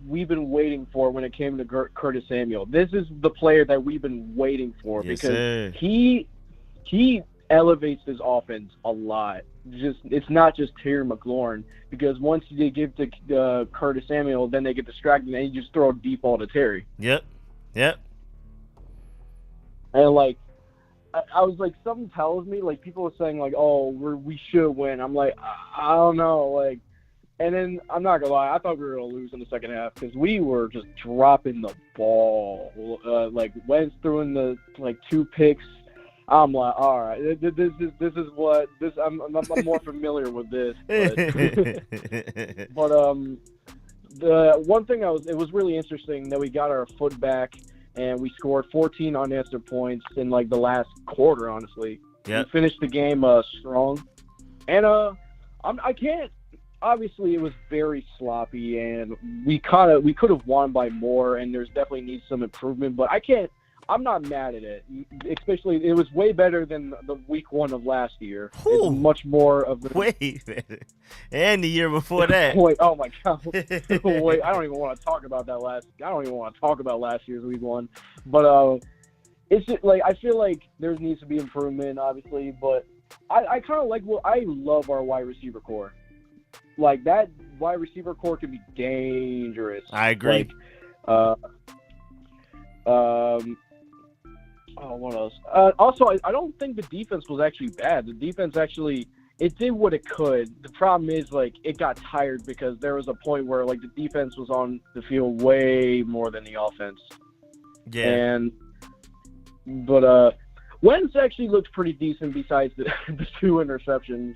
we've been waiting for when it came to Curtis Samuel. This is the player that we've been waiting for because he elevates this offense a lot. It's not just Terry McLaurin because once they give to Curtis Samuel, then they get distracted and you just throw a deep ball to Terry. Yep. And like. I was like, something tells me, like, people were saying, like, oh, we should win. I'm like, I don't know, like, and then, I'm not gonna lie, I thought we were gonna lose in the second half, because we were just dropping the ball. Like, Wentz throwing the, like, 2 picks. I'm like, all right, I'm more familiar with this. But the one thing it was really interesting that we got our foot back, and we scored 14 unanswered points in like the last quarter. Honestly, We finished the game strong, and I can't. Obviously, it was very sloppy, and we could have won by more. And there's definitely needs some improvement, but I can't. I'm not mad at it. Especially, it was way better than the week 1 of last year. It's much more of the way better, and the year before that. Wait, oh my god! Wait, I don't even want to talk about that I don't even want to talk about last year's week 1. But it's just, like I feel like there needs to be improvement, obviously. But I kind of like I love our wide receiver core. Like that wide receiver core can be dangerous. I agree. Oh, what else? Also, I don't think the defense was actually bad. The defense actually, it did what it could. The problem is, like, it got tired because there was a point where, like, the defense was on the field way more than the offense. Yeah. But Wentz actually looked pretty decent besides the 2 interceptions.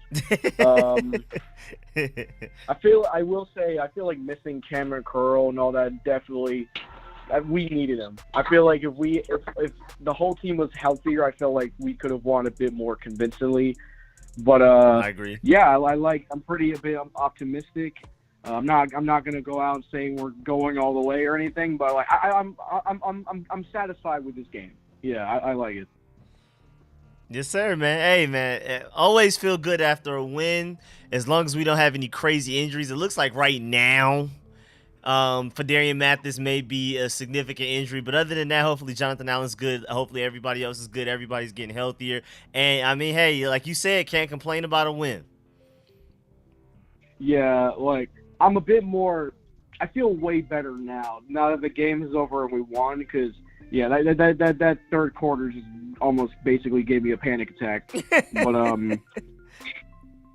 I feel like missing Cameron Curl and all that definitely we needed him. I feel like if the whole team was healthier, I felt like we could have won a bit more convincingly. But I agree. Yeah, I'm optimistic. I'm not gonna go out and saying we're going all the way or anything, but like I'm satisfied with this game. Yeah, I like it. Yes, sir, man. Hey, man, always feel good after a win as long as we don't have any crazy injuries. It looks like right now, Fadarian Mathis may be a significant injury, but other than that, hopefully Jonathan Allen's good. Hopefully everybody else is good. Everybody's getting healthier. And, I mean, hey, like you said, can't complain about a win. Yeah, like, I'm a bit more – I feel way better now that the game is over and we won because, yeah, that third quarter just almost basically gave me a panic attack. But,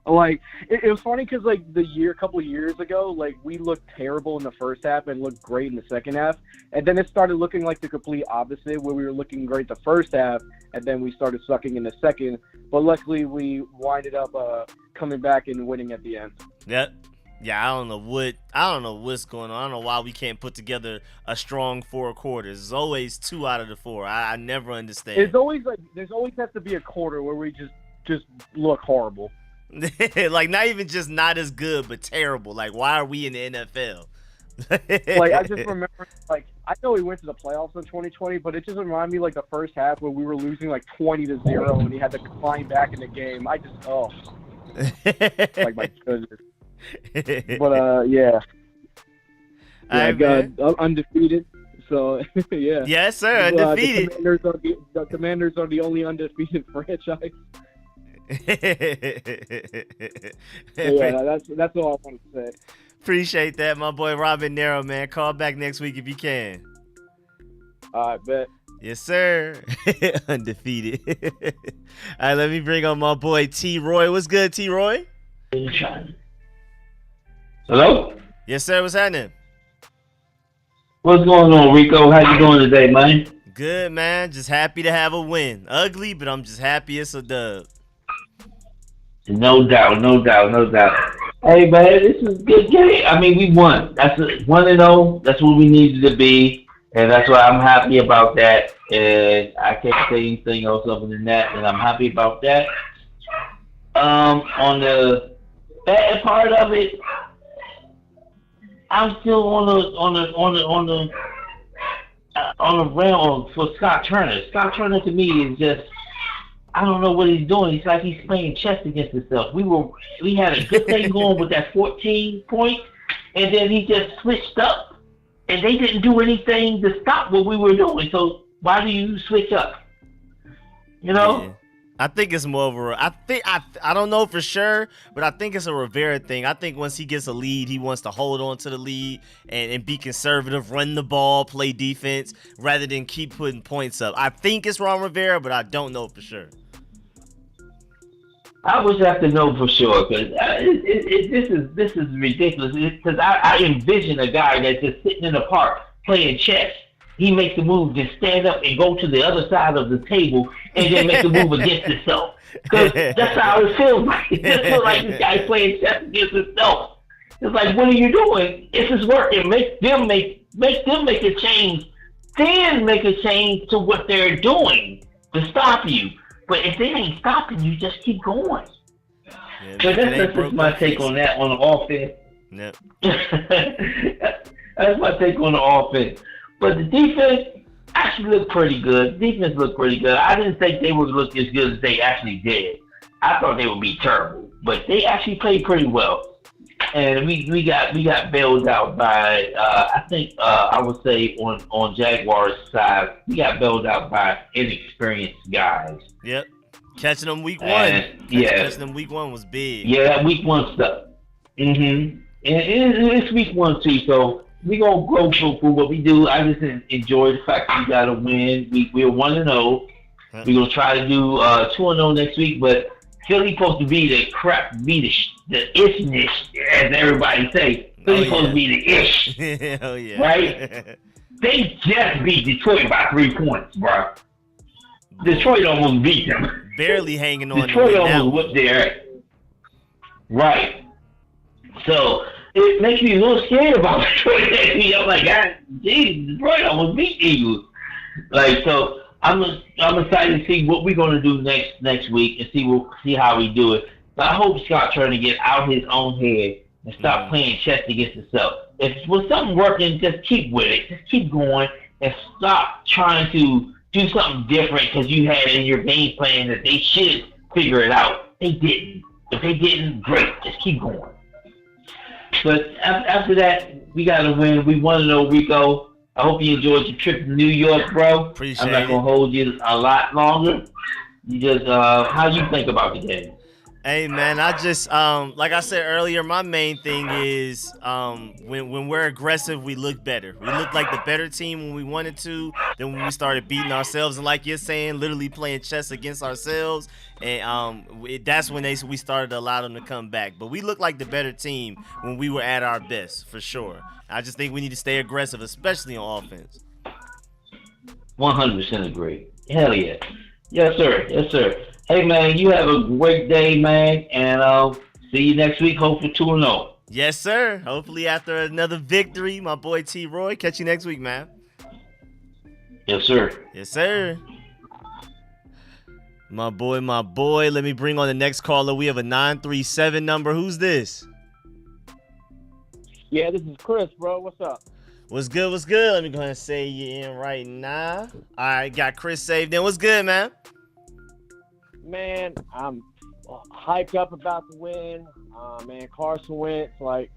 like, it was funny because, like, a couple of years ago, like, we looked terrible in the first half and looked great in the second half. And then it started looking like the complete opposite, where we were looking great the first half, and then we started sucking in the second. But luckily, we winded up coming back and winning at the end. Yep. Yeah, I don't know what's going on. I don't know why we can't put together a strong 4 quarters. It's always 2 out of the 4. I never understand. There's always has to be a quarter where we just look horrible. Like, not even just not as good, but terrible. Like, why are we in the NFL? Like, I just remember, like, I know we went to the playoffs in 2020, but it just reminded me, like, the first half where we were losing, like, 20-0, and he had to climb back in the game. Like, my goodness. But, yeah. I got undefeated, so, yeah. Yes, sir, undefeated. The Commanders are the only undefeated franchise. Yeah, that's all I want to say. Appreciate that, my boy Robin Nero, man. Call back next week if you can. All right, bet. Yes, sir. Undefeated. All right, let me bring on my boy T. Roy. What's good, T. Roy? Hello? Yes, sir. What's happening? What's going on, Rico? How you doing today, man? Good, man. Just happy to have a win. Ugly, but I'm just happy it's a dub. No doubt. Hey, man, this is a good game. I mean, we won. That's 1-0. That's what we needed to be, and that's why I'm happy about that. And I can't say anything else other than that, and I'm happy about that. On the bad part of it, I'm still on the realm for Scott Turner. Scott Turner to me is just, I don't know what he's doing. It's like he's playing chess against himself. We had a good thing going with that 14 points, and then he just switched up, and they didn't do anything to stop what we were doing. So why do you switch up? You know? Yeah. I think it's more of I don't know for sure, but I think it's a Rivera thing. I think once he gets a lead, he wants to hold on to the lead and be conservative, run the ball, play defense, rather than keep putting points up. I think it's Ron Rivera, but I don't know for sure. I wish I could know for sure, because this is ridiculous. Because I envision a guy that's just sitting in the park playing chess. He makes a move, just stand up and go to the other side of the table, and then make a move against himself. Because that's how it feels like. It just feels like this guy playing chess against himself. It's like, what are you doing? This is working. Make them make a change. Then make a change to what they're doing to stop you. But if they ain't stopping you, just keep going. Yeah, so that's just my take on that on the offense. Yep. That's my take on the offense. But the defense actually looked pretty good. Defense looked pretty good. I didn't think they would look as good as they actually did. I thought they would be terrible, but they actually played pretty well. And we got bailed out by I would say on Jaguars side, we got bailed out by inexperienced guys. Yep. Catching them week one. Catching them week one was big. Yeah, that week one stuff. And it's week one too, so we gonna go for what we do. I just enjoy the fact that we got to win. We're 1-0. We're gonna try to do 2-0 next week, but Philly supposed to be the ishness, as everybody say. Philly supposed to be the ish. Oh yeah. Right? They just beat Detroit by 3 points, bro. Detroit almost beat them. Barely hanging on. Detroit almost whooped their ass. Right. So it makes me a little scared about Detroit. I'm like, God, geez, Detroit almost beat Eagles. Like, so I'm excited to see what we're gonna do next week and see how we do it. But I hope Scott Turner get out his own head and stop playing chess against himself. If with something working, just keep with it. Just keep going and stop trying to do something different because you had in your game plan that they should figure it out. They didn't. If they didn't, great. Just keep going. But after that, we got to win. We want to know, Rico. I hope you enjoyed your trip to New York, bro. Appreciate I'm not going to hold you a lot longer. You just, how you think about the game? Hey man, I just like I said earlier, my main thing is when we're aggressive, we look better. We look like the better team when we wanted to than when we started beating ourselves. And like you're saying, literally playing chess against ourselves. And that's when we started to allow them to come back. But we look like the better team when we were at our best, for sure. I just think we need to stay aggressive, especially on offense. 100% agree. Hell yeah. Yes, sir. Yes, sir. Hey, man, you have a great day, man, and see you next week. Hopefully 2-0. Yes, sir. Hopefully after another victory, my boy T. Roy. Catch you next week, man. Yes, sir. Yes, sir. My boy. Let me bring on the next caller. We have a 937 number. Who's this? Yeah, this is Chris, bro. What's up? What's good? Let me go ahead and say you in right now. All right, got Chris saved in. What's good, man? Man, I'm hyped up about the win. Man, Carson Wentz, like,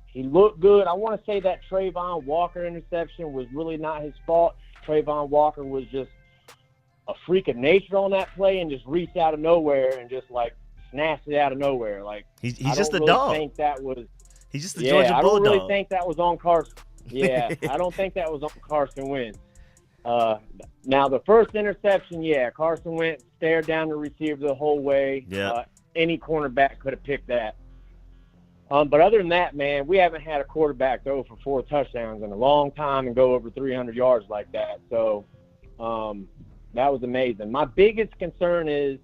he looked good. I want to say that Trayvon Walker interception was really not his fault. Trayvon Walker was just a freak of nature on that play and just reached out of nowhere and just, like, snatched it out of nowhere. Like, he's just a dog. Think that was, he's just a Georgia Bulldog. I don't really think that was on Carson. Yeah, I don't think that was on Carson Wentz. Now, the first interception, Carson Wentz stared down the receiver the whole way. Yeah. Any cornerback could have picked that. But other than that, man, we haven't had a quarterback throw for 4 touchdowns in a long time and go over 300 yards like that. So that was amazing. My biggest concern is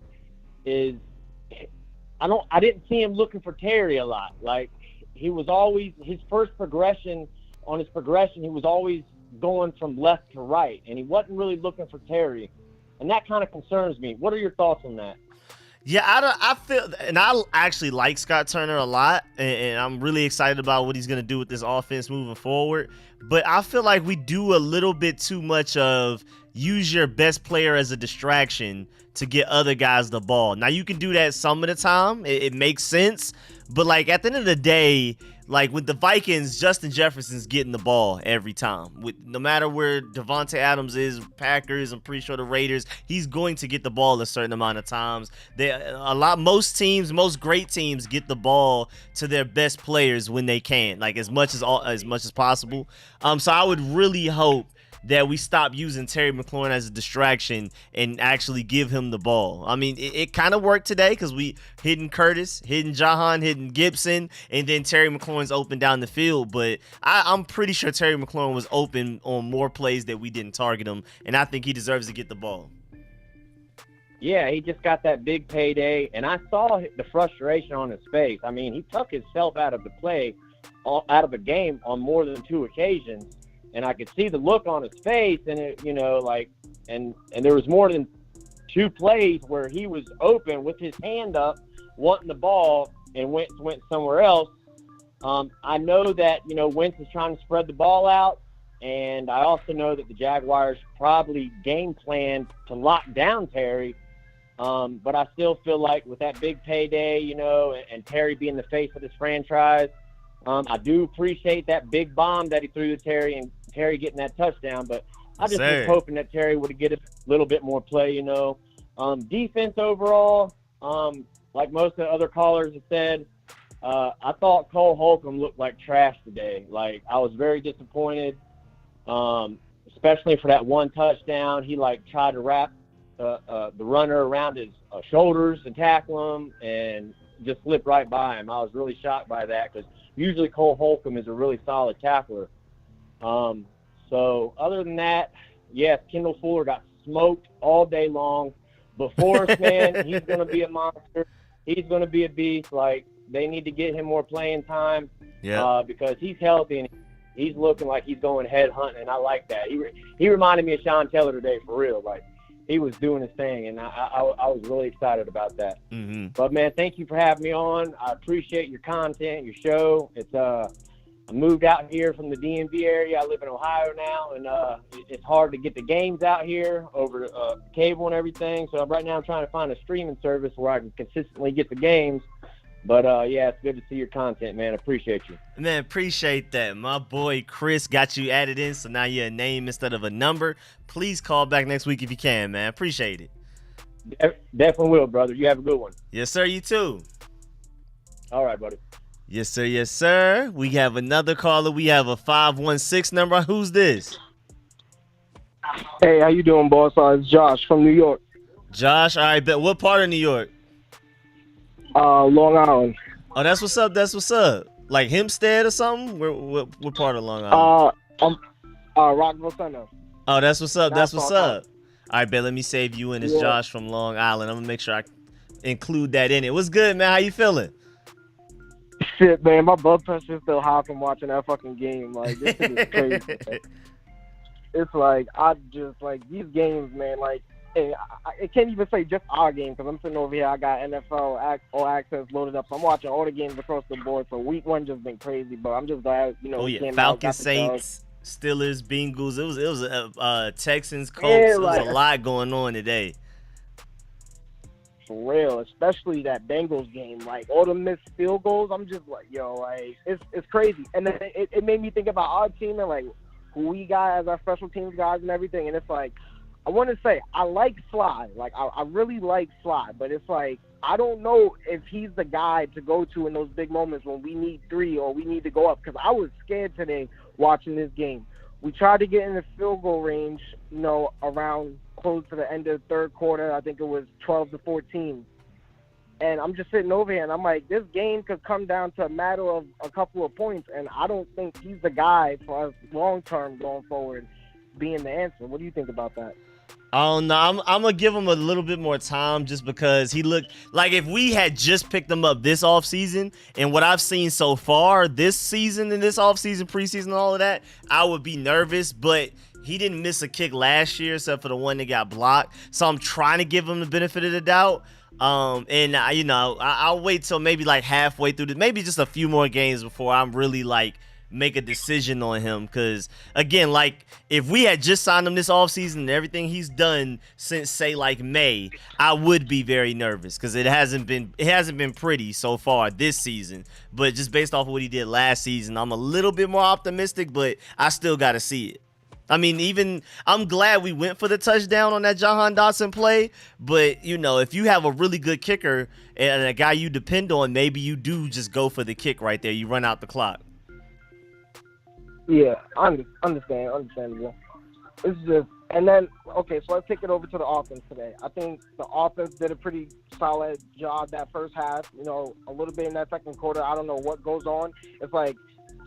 I didn't see him looking for Terry a lot. Like, he was always his first progression. On his progression, he was always going from left to right, and he wasn't really looking for Terry, and that kind of concerns me. What are your thoughts on that? Yeah, I feel, and I actually like Scott Turner a lot, and I'm really excited about what he's going to do with this offense moving forward, but I feel like we do a little bit too much of use your best player as a distraction to get other guys the ball. Now, you can do that some of the time. It makes sense, but, like, at the end of the day, like, with the Vikings, Justin Jefferson's getting the ball every time. No matter where Devontae Adams is, Packers, I'm pretty sure the Raiders, he's going to get the ball a certain amount of times. Most great teams get the ball to their best players when they can, like as much as possible. So I would really hope that we stop using Terry McLaurin as a distraction and actually give him the ball. I mean, it kind of worked today because we hitting Curtis, hitting JAHAN, hitting Gibson, and then Terry McLaurin's open down the field. But I'm pretty sure Terry McLaurin was open on more plays that we didn't target him, and I think he deserves to get the ball. Yeah, he just got that big payday, and I saw the frustration on his face. I mean, he took himself out of the play, out of the game on more than 2 occasions. And I could see the look on his face, and it, and there was more than 2 plays where he was open with his hand up, wanting the ball, and went somewhere else. I know that Wentz is trying to spread the ball out, and I also know that the Jaguars probably game planned to lock down Terry. But I still feel like with that big payday, and Terry being the face of this franchise, I do appreciate that big bomb that he threw to Terry and Terry getting that touchdown, but I just was hoping that Terry would get a little bit more play, Defense overall, like most of the other callers have said, I thought Cole Holcomb looked like trash today. Like, I was very disappointed, especially for that 1 touchdown. He, tried to wrap the runner around his shoulders and tackle him and just slipped right by him. I was really shocked by that because usually Cole Holcomb is a really solid tackler. So other than that, yes, Kendall Fuller got smoked all day long. But Forrest, man, he's going to be a monster. He's going to be a beast. Like, they need to get him more playing time because he's healthy and he's looking like he's going head hunting, and I like that. He reminded me of Sean Taylor today, for real. Like, he was doing his thing, and I was really excited about that. Mm-hmm. But, man, thank you for having me on. I appreciate your content, your show. It's I moved out here from the DMV area. I live in Ohio now, and it's hard to get the games out here over cable and everything. So right now I'm trying to find a streaming service where I can consistently get the games. But, yeah, it's good to see your content, man. Appreciate you. Man, appreciate that. My boy Chris got you added in, so now you're a name instead of a number. Please call back next week if you can, man. Appreciate it. Definitely will, brother. You have a good one. Yes, sir. You too. All right, buddy. Yes, sir. Yes, sir. We have another caller. We have a 516 number. Who's this? Hey, how you doing, boss? It's Josh from New York. Josh, all right, bet. What part of New York? Long Island. Oh, that's what's up. That's what's up. Like Hempstead or something? What part of Long Island? Rockville Center. Oh, that's what's up. That's what's Long up. All right, bet. Let me save you in. It's Yeah. Josh from Long Island. I'm gonna make sure I include that in it. What's good, man? How you feeling? Shit, man, my blood pressure's still high from watching that fucking game. Like, this shit is crazy. Man. It's like, I just, like, these games, man, like, and I can't even say just our game because I'm sitting over here. I got NFL All Access loaded up. So I'm watching all the games across the board. So week one just been crazy, but I'm just glad, you know. Oh, yeah. came out, Falcons, got the Saints, Steelers, Bengals. It was Texans, Colts. Yeah, It was like- a lot going on today. For real, especially that Bengals game, like all the missed field goals. I'm just like, yo, like it's crazy. And then it made me think about our team and like who we got as our special teams guys and everything. And it's like, I want to say I like Sly, like I really like Sly, but it's like I don't know if he's the guy to go to in those big moments when we need three or we need to go up. Because I was scared today watching this game. We tried to get in the field goal range, you know, around close to the end of the third quarter. I think it was 12-14. And I'm just sitting over here, and I'm like, this game could come down to a matter of a couple of points, and I don't think he's the guy for us long-term going forward being the answer. What do you think about that? I don't know. I'm gonna give him a little bit more time just because he looked like if we had just picked him up this offseason and what I've seen so far this season and this offseason, preseason, and all of that, I would be nervous. But he didn't miss a kick last year except for the one that got blocked. So I'm trying to give him the benefit of the doubt. And I'll wait till maybe like halfway through maybe just a few more games before I'm really like make a decision on him. Because again, like if we had just signed him this offseason and everything he's done since say like May, I would be very nervous because it hasn't been pretty so far this season. But just based off of what he did last season, I'm a little bit more optimistic, but I still got to see it. I mean, I'm glad we went for the touchdown on that JAHAN Dotson play, but, you know, if you have a really good kicker and a guy you depend on, maybe you do just go for the kick right there. You run out the clock. Yeah, understandable. It's just, and then, okay, so let's take it over to the offense today. I think the offense did a pretty solid job that first half, you know, a little bit in that second quarter. I don't know what goes on. It's like,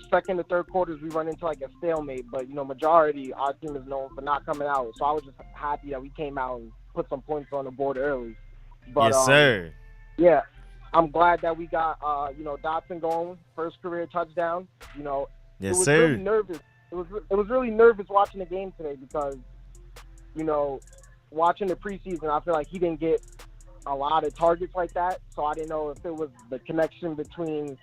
second to third quarters, we run into like a stalemate, but you know, majority our team is known for not coming out. So I was just happy that we came out and put some points on the board early. But, yes, sir. Yeah, I'm glad that we got Dotson going, first career touchdown. You know, yes, it was sir. really nervous. It was really nervous watching the game today because, you know, watching the preseason, I feel like he didn't get a lot of targets like that. So I didn't know if it was the connection between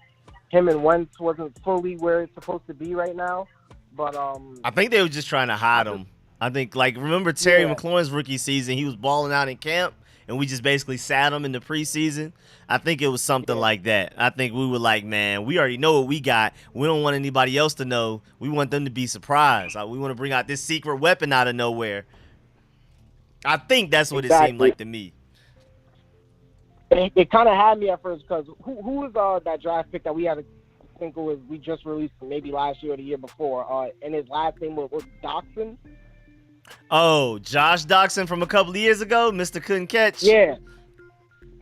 him and Wentz wasn't fully where it's supposed to be right now, but I think they were just trying to hide him. I think, like, remember Terry McLaurin's rookie season? He was balling out in camp, and we just basically sat him in the preseason. I think it was something like that. I think we were like, man, we already know what we got. We don't want anybody else to know. We want them to be surprised. We want to bring out this secret weapon out of nowhere. I think that's what it seemed like to me. It kind of had me at first because who was that draft pick that we had? I think it was we just released maybe last year or the year before. And his last name was Doxson. Oh, Josh Doxson from a couple of years ago, Mr. Couldn't Catch. Yeah.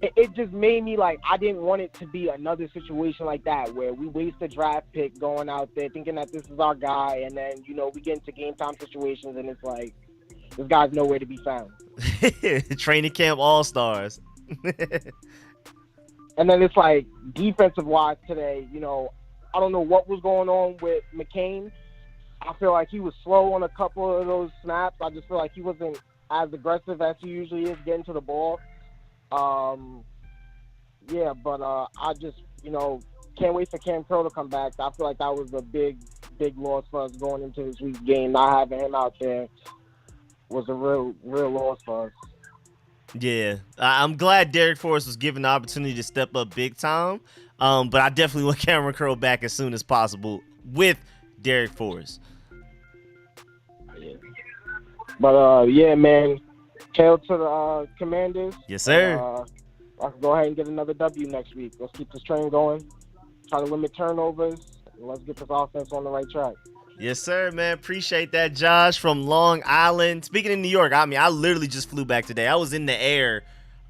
It just made me like I didn't want it to be another situation like that where we waste a draft pick going out there thinking that this is our guy, and then you know we get into game time situations and it's like this guy's nowhere to be found. Training camp all-stars. And then it's like defensive-wise today, I don't know what was going on with McCain. I feel like he was slow on a couple of those snaps. I just feel like he wasn't as aggressive as he usually is getting to the ball. I just, can't wait for Cam Curl to come back. I feel like that was a big loss for us going into this week's game. Not having him out there was a real loss for us. Yeah, I'm glad Derek Forrest was given the opportunity to step up big time. But I definitely want Cameron Curl back as soon as possible with Derek Forrest. But man, hail to the Commanders. Yes, sir. Let's go ahead and get another W next week. Let's keep this train going. Try to limit turnovers. And let's get this offense on the right track. Yes, sir, man. Appreciate that, Josh from Long Island. Speaking of New York, I literally just flew back today. I was in the air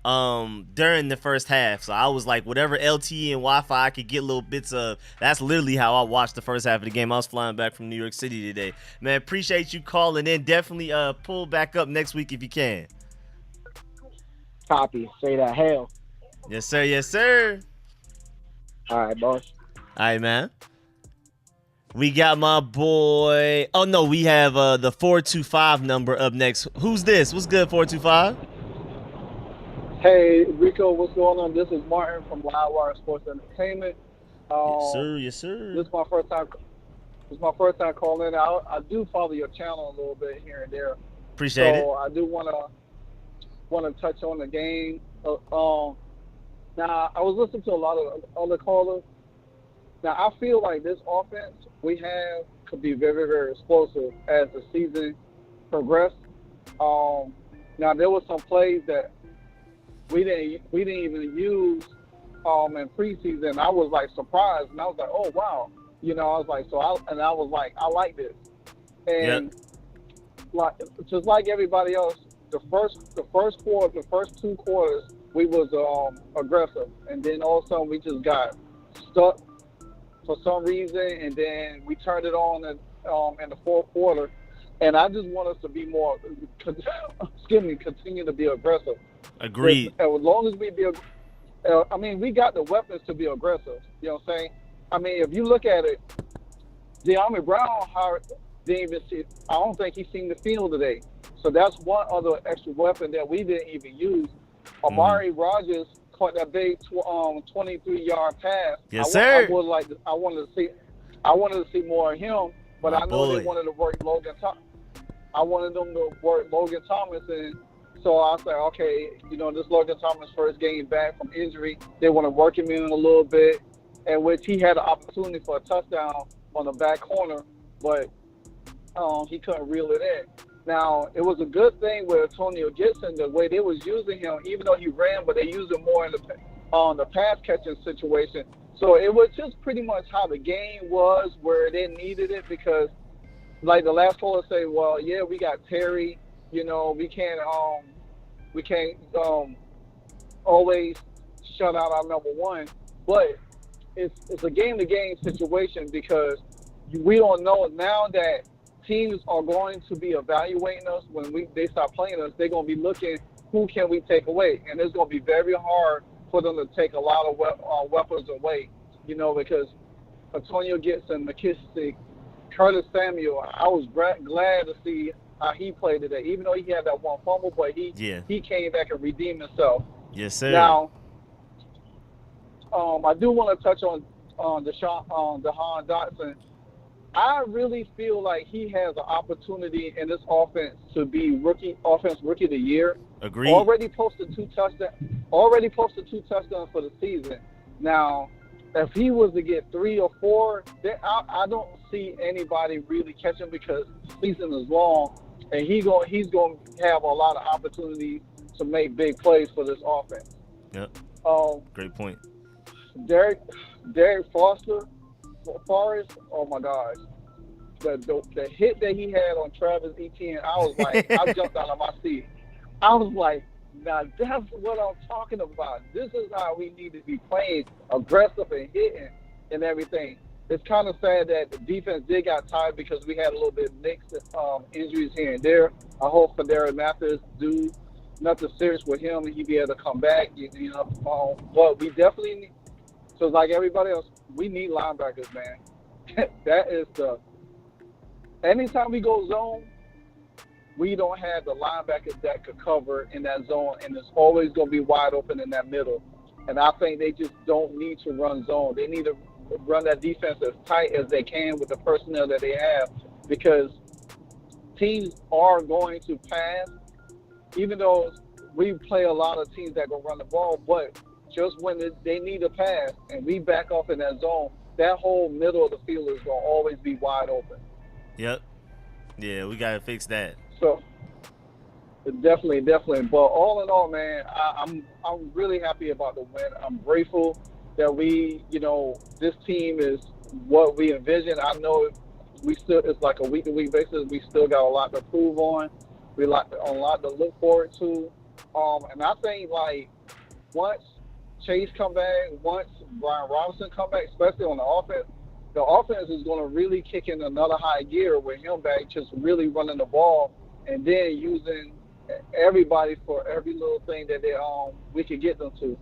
during the first half. So I was like, whatever LTE and Wi-Fi I could get little bits of, that's literally how I watched the first half of the game. I was flying back from New York City today. Man, appreciate you calling in. Definitely pull back up next week if you can. Copy. Say that. Hail. Yes, sir. Yes, sir. All right, boss. All right, man. We got my boy. Oh, no, we have the 425 number up next. Who's this? What's good, 425? Hey, Rico, what's going on? This is Martin from Livewire Sports Entertainment. Yes, sir. Yes, sir. This is my first time. This is my first time calling out. I do follow your channel a little bit here and there. Appreciate it. So I do want to touch on the game. Now I was listening to a lot of other callers. Now I feel like this offense we have could be very, very explosive as the season progressed. Now there were some plays that we didn't even use in preseason. I was like surprised, and I was like, oh wow, I was like, I like this, and like just like everybody else, the first quarter, the first 2 quarters, we was aggressive, and then all of a sudden we just got stuck for some reason, and then we turned it on in the fourth quarter, and I just want us to be more, continue to be aggressive. Agreed. As long as we be, we got the weapons to be aggressive. You know what I'm saying? I mean, if you look at it, De'Ami Brown didn't even see. I don't think he seen the field today. So that's one other extra weapon that we didn't even use. Amari Rogers caught that big 23-yard pass. Yes, sir. I wanted to see more of him, but My I know boy. they wanted to work Logan Thomas. I wanted them to work Logan Thomas, and so I said, okay, this Logan Thomas first game back from injury, they want to work him in a little bit, in which he had an opportunity for a touchdown on the back corner, but he couldn't reel it in. Now, it was a good thing with Antonio Gibson, the way they was using him, even though he ran, but they used him more in the pass catching situation. So it was just pretty much how the game was, where they needed it, because like the last caller say, well, yeah, we got Terry, we can't always shut out our number one, but it's a game-to-game situation, because we don't know now that teams are going to be evaluating us when they start playing us. They're going to be looking, who can we take away? And it's going to be very hard for them to take a lot of weapons away, because Antonio Gibson, McKissick, Curtis Samuel, I was glad to see how he played today. Even though he had that one fumble, but he came back and redeemed himself. Yes, sir. Now, I do want to touch on JAHAN Dotson. I really feel like he has an opportunity in this offense to be rookie of the year. Agreed. Already posted 2 touchdowns for the season. Now, if he was to get 3 or 4, I don't see anybody really catching, because the season is long, and he's going to have a lot of opportunities to make big plays for this offense. Yep. Great point. Derek Forrest, oh my gosh. The hit that he had on Travis Etienne, I was like, I jumped out of my seat. I was like, now that's what I'm talking about. This is how we need to be playing, aggressive and hitting and everything. it's kind of sad that the defense did got tired because we had a little bit mixed injuries here and there. I hope Federa Mathis do nothing serious with him and he be able to come back. But we definitely need, so like everybody else, we need linebackers, man. That is anytime we go zone, we don't have the linebackers that could cover in that zone, and it's always going to be wide open in that middle. And I think they just don't need to run zone. They need to run that defense as tight as they can with the personnel that they have, because teams are going to pass, even though we play a lot of teams that go run the ball, but just when they need a pass and we back off in that zone, that whole middle of the field is going to always be wide open. Yep. Yeah, we got to fix that. So definitely. But all in all, man, I'm really happy about the win. I'm grateful that this team is what we envisioned. I know it's like a week-to-week basis. We still got a lot to prove on. We got a lot to look forward to. And I think once Chase come back, once Brian Robinson come back, especially on the offense is going to really kick in another high gear with him back, just really running the ball and then using everybody for every little thing that we could get them to.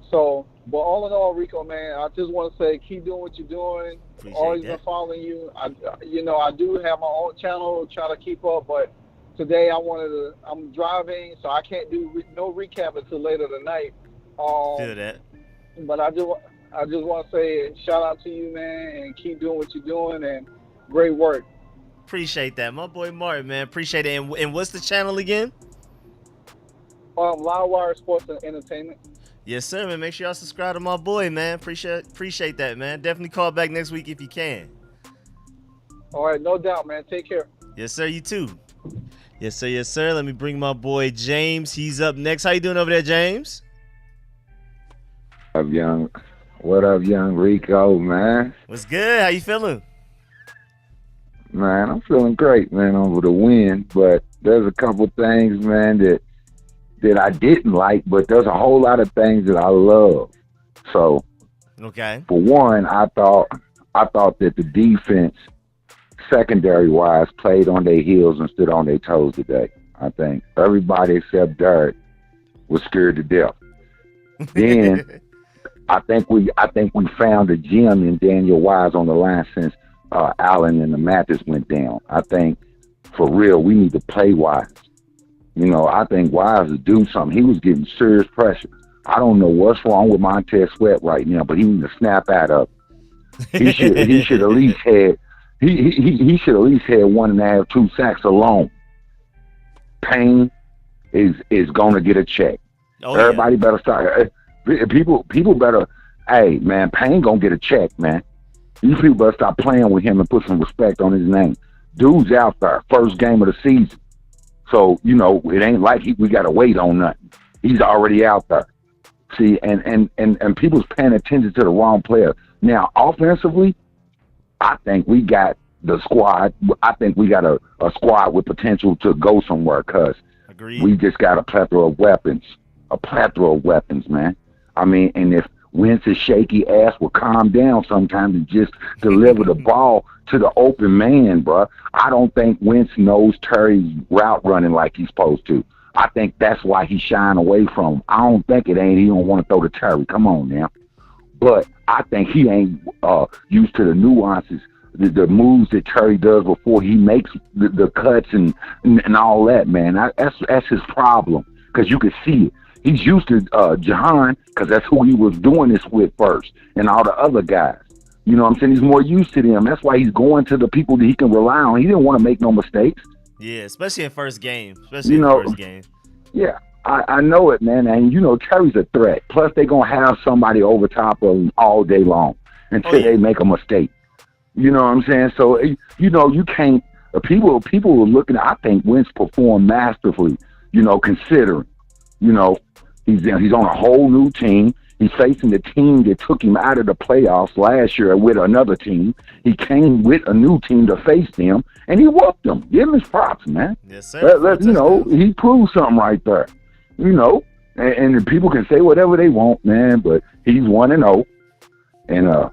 So, but all in all, Rico, man, I just want to say keep doing what you're doing. Always been following you. I do have my own channel, try to keep up, but today I'm driving, so I can't do no recap until later tonight. Feel that. But I just want to say shout out to you, man, and keep doing what you're doing, and great work. Appreciate that, my boy Martin, man. Appreciate it. And what's the channel again? Livewire Sports and Entertainment. Yes, sir, man. Make sure y'all subscribe to my boy, man. Appreciate that, man. Definitely call back next week if you can. All right, no doubt, man. Take care. Yes, sir. You too. Yes, sir. Yes, sir. Let me bring my boy James. He's up next. How you doing over there, James? What up, young Rico, man? What's good? How you feeling? Man, I'm feeling great, man, over the win. But there's a couple things, man, that I didn't like, but there's a whole lot of things that I love. So, okay. For one, I thought that the defense, secondary-wise, played on their heels and stood on their toes today. I think everybody except Derek was scared to death. Then I think we found a gem in Daniel Wise on the line since Allen and the Mathis went down. I think for real we need to play Wise. I think Wise will do something. He was getting serious pressure. I don't know what's wrong with Montez Sweat right now, but he needs to snap out of it. He should at least had he should at least had 1.5, 2 sacks alone. Payne is gonna get a check. Everybody better start. People better. Hey man, Payne gonna get a check, man. These people better stop playing with him and put some respect on his name. Dude's out there, first game of the season. So, it ain't like we got to wait on nothing. He's already out there. See, and people's paying attention to the wrong player. Now, offensively, I think we got the squad. I think we got a squad with potential to go somewhere because we just got a plethora of weapons. Man. I mean, and if Wentz's shaky ass will calm down sometimes and just deliver the ball to the open man, bro. I don't think Wentz knows Terry's route running like he's supposed to. I think that's why he's shying away from him. I don't think he don't want to throw to Terry. Come on now. But I think he ain't used to the nuances, the moves that Terry does before he makes the cuts and all that, man. That's his problem because you can see it. He's used to JAHAN because that's who he was doing this with first and all the other guys. You know what I'm saying? He's more used to them. That's why he's going to the people that he can rely on. He didn't want to make no mistakes. Yeah, especially in first game. Yeah, I know it, man. And, Terry's a threat. Plus, they're going to have somebody over top of him all day long until they make a mistake. You know what I'm saying? So, you can't – people were looking – I think Wentz performed masterfully, considering. He's on a whole new team. He's facing the team that took him out of the playoffs last year with another team. He came with a new team to face them, and he whooped them. Give him his props, man. Yes, sir. He proved something right there. And people can say whatever they want, man, but he's 1-0. And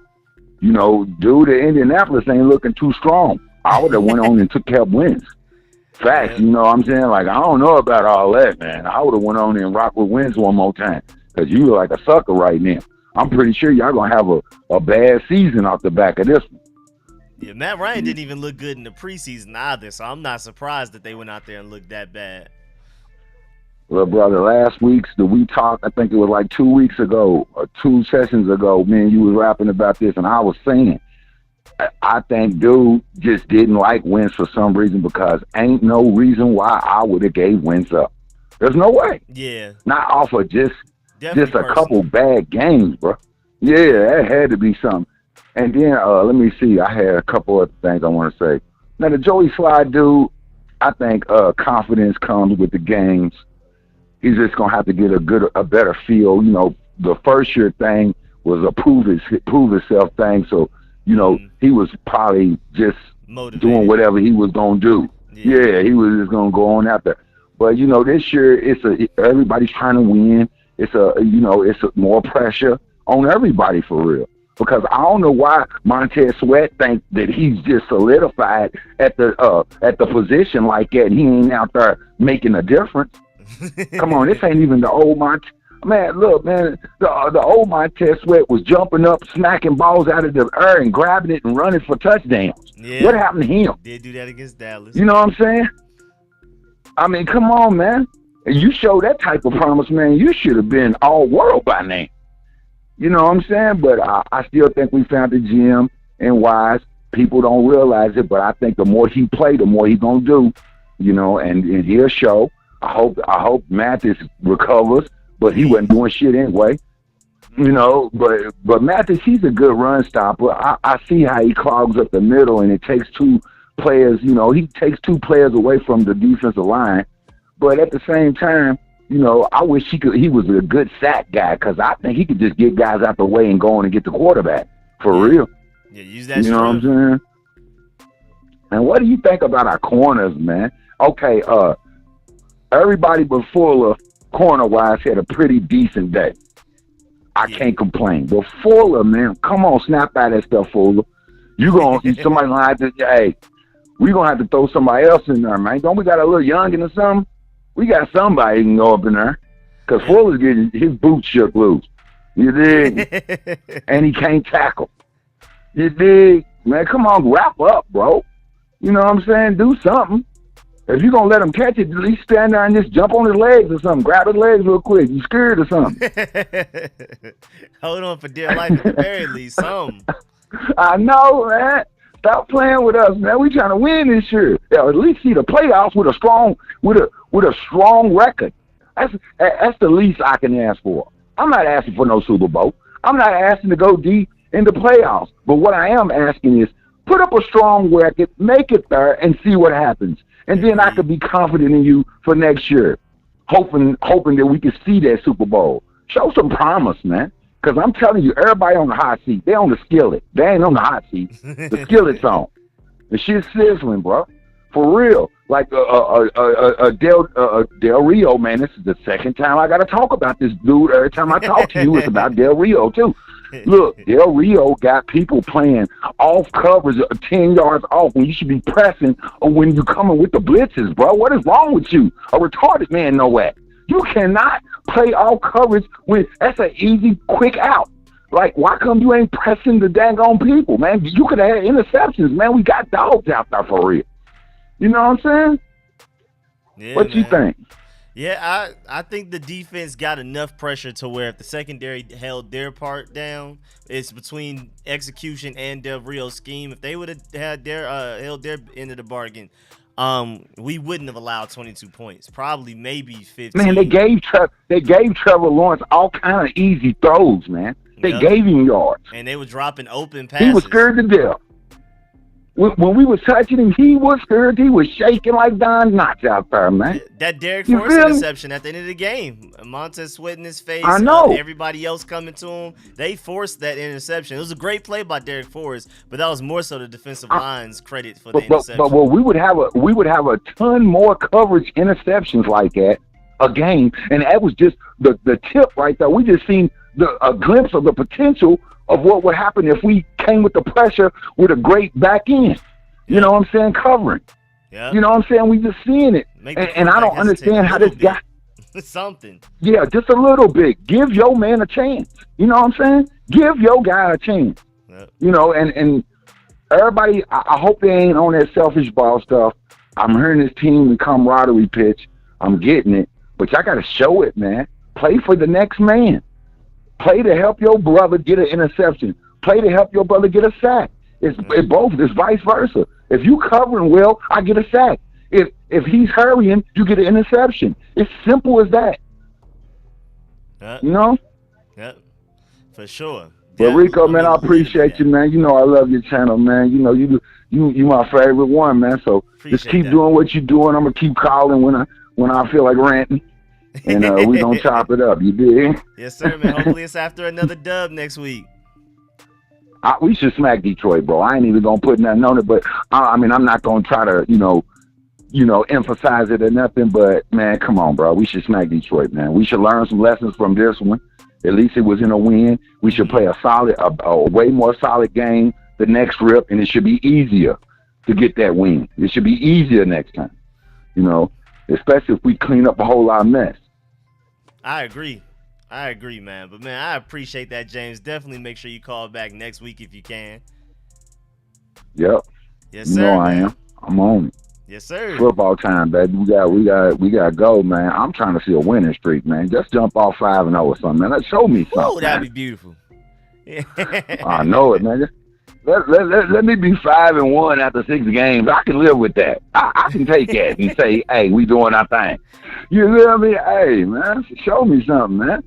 You know, dude at Indianapolis ain't looking too strong. I would have went on and kept Wentz. Facts, you know what I'm saying? Like, I don't know about all that, man. I would have went on and rock with Wentz one more time because you look like a sucker right now. I'm pretty sure y'all going to have a bad season off the back of this one. Yeah, Matt Ryan didn't even look good in the preseason either, so I'm not surprised that they went out there and looked that bad. Well, brother, we talked, I think it was like 2 weeks ago or 2 sessions ago, man, you was rapping about this, and I was saying, I think dude just didn't like Wentz for some reason because ain't no reason why I would have gave Wentz up. There's no way. Yeah. Not off of just Definitely a personal. couple bad games, bro. Yeah, that had to be something. And then, let me see, I had a couple of things I want to say. Now, the Joey Slide dude, I think confidence comes with the games. He's just going to have to get a better feel. You know, the first year thing was a prove himself thing, so, you know, he was probably just doing whatever he was going to do. Yeah, he was just going to go on out there. But, you know, this year, everybody's trying to win. It's more pressure on everybody for real. Because I don't know why Montez Sweat think that he's just solidified at the position like that, and he ain't out there making a difference. Come on, this ain't even the old Montez. Man, look, man, the old Montez Sweat was jumping up, smacking balls out of the air and grabbing it and running for touchdowns. Yeah. What happened to him? Did do that against Dallas. You know what I'm saying? I mean, come on, man. You show that type of promise, man, you should have been all world by now. You know what I'm saying? But I still think we found the GM and Wise. People don't realize it, but I think the more he play, the more he gonna do. You know, and he'll show. I hope Mathis recovers, but he wasn't doing shit anyway. You know, but Mathis, he's a good run stopper. I see how he clogs up the middle, and it takes 2 players. You know, he takes 2 players away from the defensive line. But at the same time, you know, I wish he was a good sack guy because I think he could just get guys out the way and go on and get the quarterback for real. Yeah, use that. You know what I'm saying? And what do you think about our corners, man? Okay, everybody but Fuller, corner-wise, had a pretty decent day. I can't complain. But Fuller, man, come on, snap out that stuff, Fuller. Somebody gonna have to, hey, we gonna have to throw somebody else in there, man. Don't we got a little youngin or something? We got somebody who can go up in there. Because Fuller's getting his boots shook loose. You dig? And he can't tackle. You dig? Man, come on, wrap up, bro. You know what I'm saying? Do something. If you're going to let him catch it, at least stand there and just jump on his legs or something. Grab his legs real quick. You scared or something. Hold on for dear life at the very least. Something. I know, man. Stop playing with us, man. We trying to win this year. Yeah, at least see the playoffs with a strong record. That's the least I can ask for. I'm not asking for no Super Bowl. I'm not asking to go deep in the playoffs. But what I am asking is put up a strong record, make it there, and see what happens. And then I could be confident in you for next year, hoping that we can see that Super Bowl. Show some promise, man. Because I'm telling you, everybody on the hot seat, they on the skillet. They ain't on the hot seat. The skillet's on. The shit's sizzling, bro. For real. Like Del Rio, man, this is the second time I got to talk about this dude. Every time I talk to you, it's about Del Rio, too. Look, Del Rio got people playing off covers 10 yards off when you should be pressing or when you're coming with the blitzes, bro. What is wrong with you? A retarded man know that. You cannot play all coverage when that's an easy, quick out. Like, why come you ain't pressing the daggone people, man? You could have had interceptions, man. We got dogs out there for real. You know what I'm saying? Yeah, what you think? Yeah, I think the defense got enough pressure to where if the secondary held their part down, it's between execution and Del Rio's scheme. If they would have had held their end of the bargain, we wouldn't have allowed 22 points. Probably maybe 15. Man, they gave Trevor Lawrence all kind of easy throws, man. They gave him yards. And they were dropping open passes. He was scared to death. When we was touching him, he was scared. He was shaking like Don Knotts out there, man. That Derek Forrest interception at the end of the game. Montez Sweat in his face. I know. Everybody else coming to him. They forced that interception. It was a great play by Derek Forrest, but that was more so the defensive line's credit for the interception. But we would have a ton more coverage interceptions like that a game, and that was just the tip right there. We just seen a glimpse of the potential of what would happen if we came with the pressure with a great back end. You know what I'm saying? Covering. Yeah. You know what I'm saying? We just seeing it. And I don't understand how this guy. Something. Yeah, just a little bit. Give your man a chance. You know what I'm saying? Give your guy a chance. Yep. You know, and everybody, I hope they ain't on that selfish ball stuff. I'm hearing this team and camaraderie pitch. I'm getting it. But y'all got to show it, man. Play for the next man. Play to help your brother get an interception. Play to help your brother get a sack. It's both. It's vice versa. If you covering well, I get a sack. If he's hurrying, you get an interception. It's simple as that. You know? Yep. For sure. But Rico, man, I appreciate you, man. You know I love your channel, man. You know you my favorite one, man. So just keep doing what you're doing. I'm gonna keep calling when I feel like ranting, and we gonna chop it up. You dig? Yes, sir, man. Hopefully it's after another dub next week. We should smack Detroit, bro. I ain't even gonna put nothing on it, but I mean I'm not gonna try to emphasize it or nothing. But man, come on, bro. We should smack Detroit, man. We should learn some lessons from this one. At least it was in a win. We should play a way more solid game the next rip, and it should be easier to get that win. It should be easier next time, especially if we clean up a whole lot of mess. I agree, man. But, man, I appreciate that, James. Definitely make sure you call back next week if you can. Yep. Yes, sir, I am. I'm on it. Yes, sir. Football time, baby. We got to go, man. I'm trying to see a winning streak, man. Just jump off 5-0 or something, man. Show me something. Oh, that'd be beautiful. I know it, man. Let me be 5-1 after 6 games. I can live with that. I can take that and say, hey, we doing our thing. You feel me? Hey, man, show me something, man.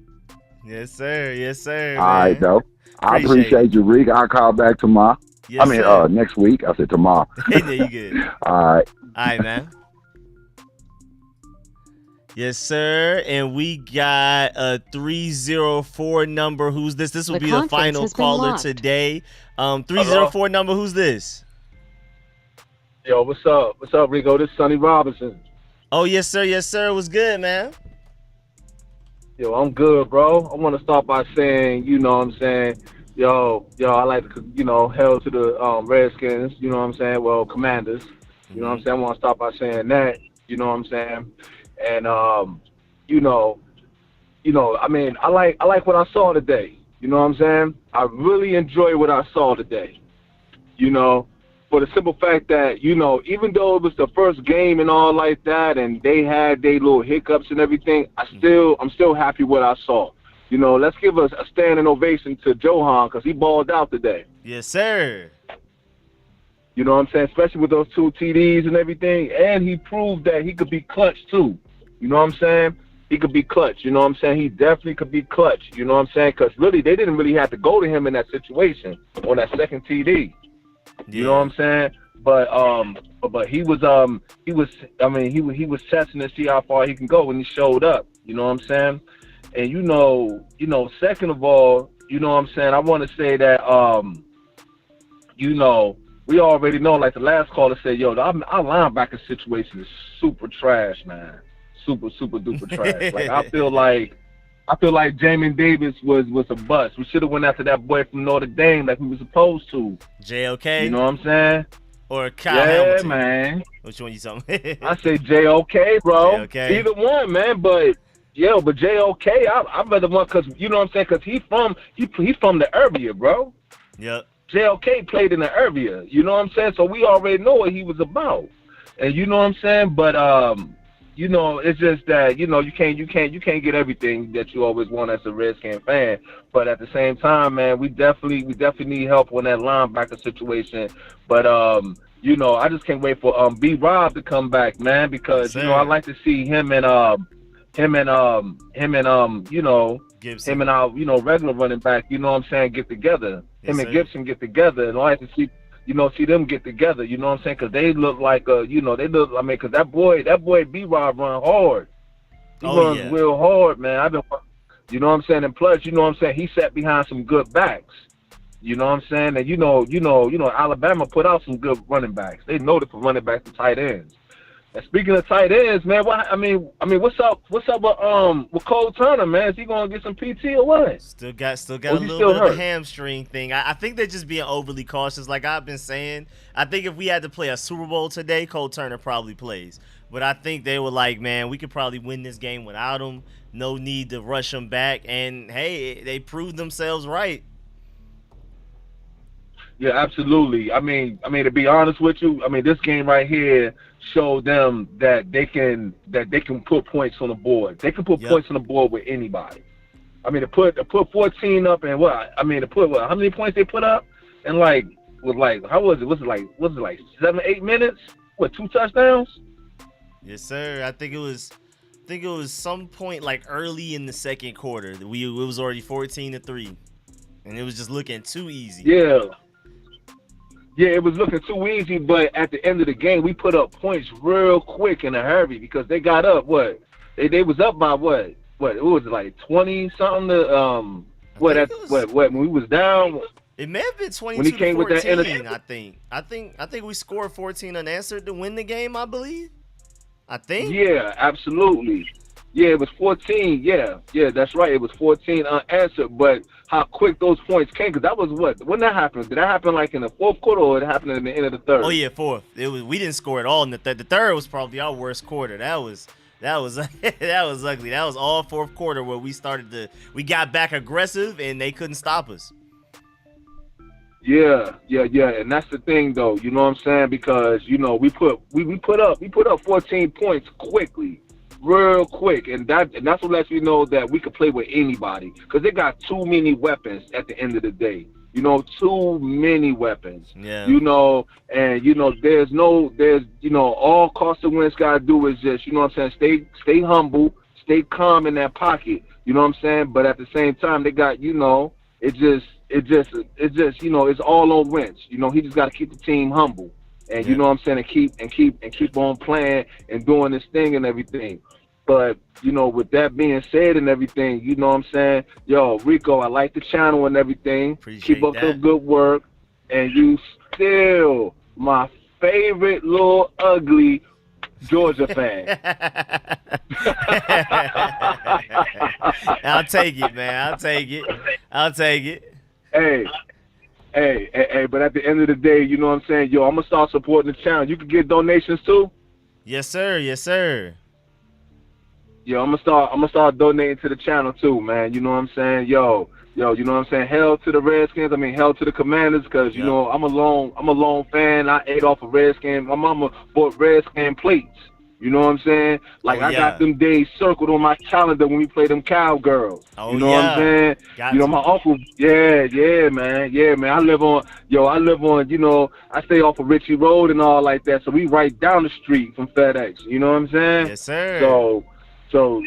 Yes, sir. Yes, sir. All right, though. I appreciate you, Rick. I'll call back tomorrow. Yes, next week. I said tomorrow. Yeah, you good. All right. All right, man. Yes, sir. And we got a 304 number. Who's this? This will be the final caller today. 304 number. Who's this? Yo, what's up? What's up, Rico? This is Sonny Robinson. Oh, yes, sir. Yes, sir. What's good, man? Yo, I'm good, bro. I want to start by saying, you know what I'm saying? Yo, I like to, hail to the Redskins, you know what I'm saying? Well, Commanders. You know what I'm saying? I want to start by saying that, you know what I'm saying? And, I mean, I like what I saw today. You know what I'm saying? I really enjoy what I saw today, for the simple fact that, even though it was the first game and all like that, and they had their little hiccups and everything, I'm still happy with what I saw. Let's give us a standing ovation to JAHAN because he balled out today. Yes, sir. You know what I'm saying? Especially with those 2 TDs and everything. And he proved that he could be clutch, too. You know what I'm saying? He could be clutch. You know what I'm saying? He definitely could be clutch. You know what I'm saying? Because really, they didn't really have to go to him in that situation on that second TD. You know what I'm saying? But he was testing to see how far he can go when he showed up. You know what I'm saying? And second of all, you know what I'm saying? I want to say that we already know, like the last caller said, yo, our linebacker situation is super trash, man. Super duper trash. Like I feel like Jamin Davis was a bust. We should have went after that boy from Notre Dame like we were supposed to. JOK? You know what I'm saying? Or Kyle Hamilton? Yeah, man. Which one you talking? I say JOK, bro. JOK. Either one, man. But JOK, I rather one because you know what I'm saying? Because he from the area, bro. Yep. JOK played in the area. You know what I'm saying? So we already know what he was about. And you know what I'm saying? But it's just that, you can't get everything that you always want as a Redskin fan. But at the same time, man, we definitely need help on that linebacker situation. But I just can't wait for B Rob to come back, man, because I like to see him and Gibson. Him and our regular running back, you know what I'm saying, get together. Him and Gibson get together, and I like to see them get together, you know what I'm saying? Because they look like, because that boy B-Rob run hard. He runs real hard, man. You know what I'm saying? And plus, you know what I'm saying, he sat behind some good backs. You know what I'm saying? And Alabama put out some good running backs. They know for running backs and tight ends. And speaking of tight ends, man, what's up with Cole Turner, man? Is he gonna get some PT or what? Still got Or a he little still bit of a hurt? hamstring thing. I think they're just being overly cautious. Like I've been saying, I think if we had to play a Super Bowl today, Cole Turner probably plays. But I think they were like, man, we could probably win this game without him. No need to rush him back. And hey, they proved themselves right. Yeah, absolutely. I mean, to be honest with you, this game right here showed them that they can put points on the board. They can put points on the board with anybody. To put 14 up and what? How many points they put up? And how was it? Was it like 7-8 minutes? What, 2 touchdowns? Yes, sir. I think it was some point like early in the second quarter. It was already 14-3, and it was just looking too easy. Yeah, it was looking too easy, but at the end of the game, we put up points real quick in a hurry because they got up. They was up by what? It was like 20 something. When we was down. It may have been 22-14. When he came with that I think we scored 14 unanswered to win the game. I believe. I think. Yeah, absolutely. Yeah, it was 14. Yeah, that's right. It was 14 unanswered. But how quick those points came, because that was when that happened? Did that happen like in the fourth quarter or it happened in the end of the third? Oh yeah, fourth. We didn't score at all in the third. The third was probably our worst quarter. That was that was ugly. That was all fourth quarter where we got back aggressive and they couldn't stop us. Yeah, and that's the thing though. You know what I'm saying? Because we put up 14 points quickly. Real quick, and that's what lets me know that we could play with anybody because they got too many weapons at the end of the day. Too many weapons. Yeah. There's all Carson Wentz gotta do is just, stay humble, stay calm in that pocket. You know what I'm saying? But at the same time, they got, it's all on Wentz. He just got to keep the team humble. And you know what I'm saying, and keep on playing and doing this thing and everything. But with that being said and everything, you know what I'm saying, yo, Rico, I like the channel and everything. Keep up the good work, and you still my favorite little ugly Georgia fan. I'll take it, man. I'll take it. Hey, but at the end of the day, you know what I'm saying? Yo, I'm going to start supporting the channel. You can get donations too? Yes, sir. Yes, sir. Yo, I'm gonna start donating to the channel too, man. You know what I'm saying? Yo, you know what I'm saying? Hell to the Redskins. Hell to the Commanders, because I'm a lone fan. I ate off of Redskins. My mama bought Redskin plates. You know what I'm saying? I got them days circled on my calendar when we play them Cowgirls. You know what I'm saying? My uncle, yeah, man. I live on, I stay off of Ritchie Road and all like that. So we right down the street from FedEx. You know what I'm saying? Yes, sir. So,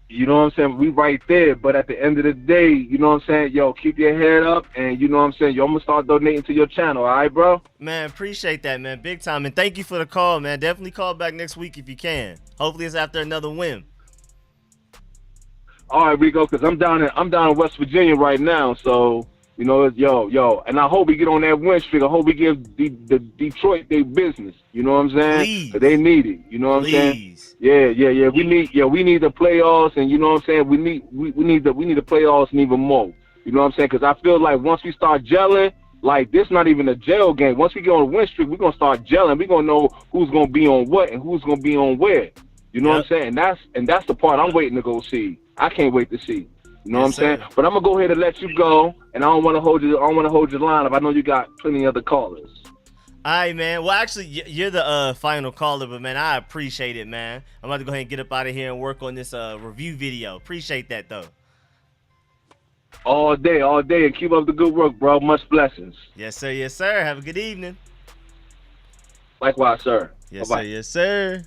you know what I'm saying? We right there. But at the end of the day, you know what I'm saying? Yo, keep your head up. And you know what I'm saying? Yo, I'm going to start donating to your channel. All right, bro? Man, appreciate that, man. Big time. And thank you for the call, man. Definitely call back next week if you can. Hopefully it's after another win. All right, Rico, because I'm down in West Virginia right now. So, yo. And I hope we get on that win streak. I hope we give the Detroit their business. You know what I'm saying? Please. They need it. You know what I'm saying? Yeah. We need the playoffs, and you know what I'm saying? We need the playoffs and even more. You know what I'm saying? Because I feel like once we start gelling, like this not even a gel game. Once we get on a win streak, we're gonna start gelling. We're gonna know who's gonna be on what and who's gonna be on where. You know what I'm saying? And that's the part I'm waiting to go see. I can't wait to see. You know what I'm saying? But I'm gonna go ahead and let you go, and I don't want to hold your line up. I know you got plenty of other callers. All right, man. Well, actually, you're the final caller, but, man, I appreciate it, man. I'm about to go ahead and get up out of here and work on this review video. Appreciate that, though. All day, and keep up the good work, bro. Much blessings. Yes, sir. Yes, sir. Have a good evening. Likewise, sir. Yes, Bye-bye. sir. Yes, sir.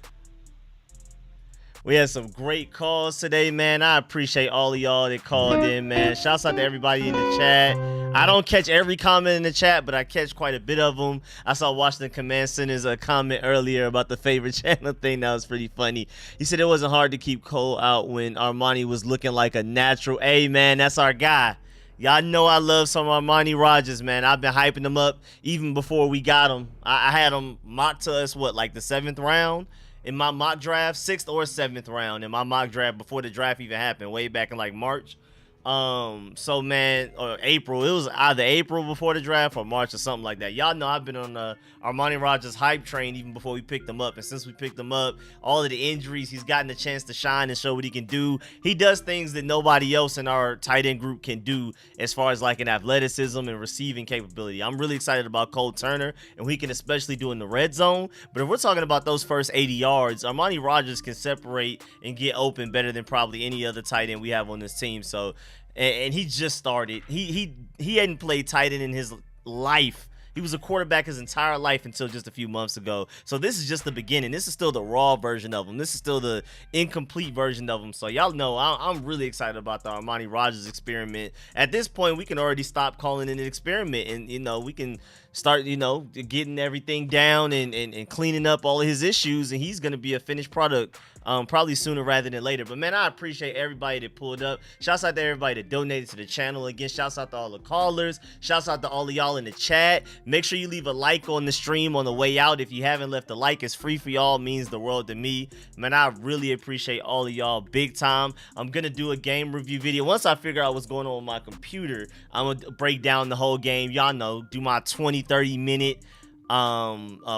We had some great calls today, man. I appreciate all of y'all that called in, man. Shouts out to everybody in the chat. I don't catch every comment in the chat, but I catch quite a bit of them. I saw Washington Command Center's comment earlier about the favorite channel thing. That was pretty funny. He said it wasn't hard to keep Cole out when Armani was looking like a natural. Hey, man, that's our guy. Y'all know I love some Armani Rogers, man. I've been hyping him up even before we got him. I had him mocked to us, like the 7th round? in my mock draft, 6th or 7th round in my mock draft before the draft even happened, way back in like March. So man, or April, it was either April before the draft or March or something like that. Y'all know I've been on the Armani Rogers hype train even before we picked him up, and since we picked him up, all of the injuries, he's gotten a chance to shine and show what he can do. He does things that nobody else in our tight end group can do as far as like an athleticism and receiving capability. I'm really excited about Cole Turner and what he can especially do in the red zone. But if we're talking about those first 80 yards, Armani Rogers can separate and get open better than probably any other tight end we have on this team. So, and he just started. He hadn't played tight end in his life. He was a quarterback his entire life until just a few months ago. So this is just the beginning. This is still the raw version of him. This is still the incomplete version of him. So y'all know I'm really excited about the Armani Rogers experiment. At this point, we can already stop calling it an experiment, and we can start getting everything down and cleaning up all of his issues, and he's going to be a finished product probably sooner rather than later. But man, I appreciate everybody that pulled up. Shouts out to everybody that donated to the channel. Again, shouts out to all the callers. Shouts out to all of y'all in the chat. Make sure you leave a like on the stream on the way out. If you haven't left a like, it's free for y'all. It means the world to me. Man, I really appreciate all of y'all big time. I'm gonna do a game review video once I figure out what's going on with my computer. I'm gonna break down the whole game. Y'all know, do my 20-30 minute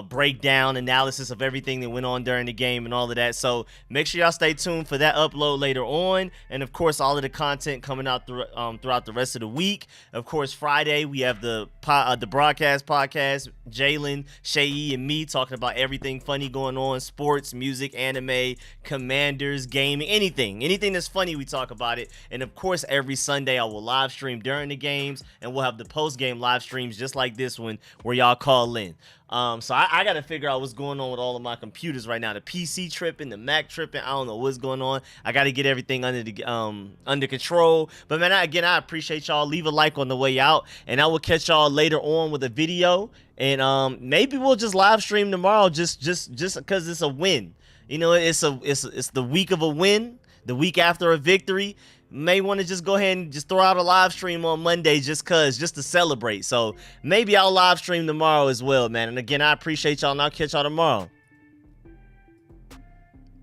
breakdown analysis of everything that went on during the game and all of that. So make sure y'all stay tuned for that upload later on, and of course all of the content coming out throughout the rest of the week. Of course, Friday we have the broadcast podcast, Jalen, Shea, and me talking about everything funny going on, sports, music, anime, Commanders, gaming, anything that's funny, we talk about it. And of course, every Sunday I will live stream during the games, and we'll have the post game live streams just like this one where y'all call in. So I got to figure out what's going on with all of my computers right now. The PC tripping, the Mac tripping. I don't know what's going on. I got to get everything under control. But man, I appreciate y'all. Leave a like on the way out, and I will catch y'all later on with a video. And maybe we'll just live stream tomorrow, just because it's a win. It's the week of a win, the week after a victory. May want to just go ahead and just throw out a live stream on Monday just to celebrate. So maybe I'll live stream tomorrow as well, man. And again, I appreciate y'all, and I'll catch y'all tomorrow.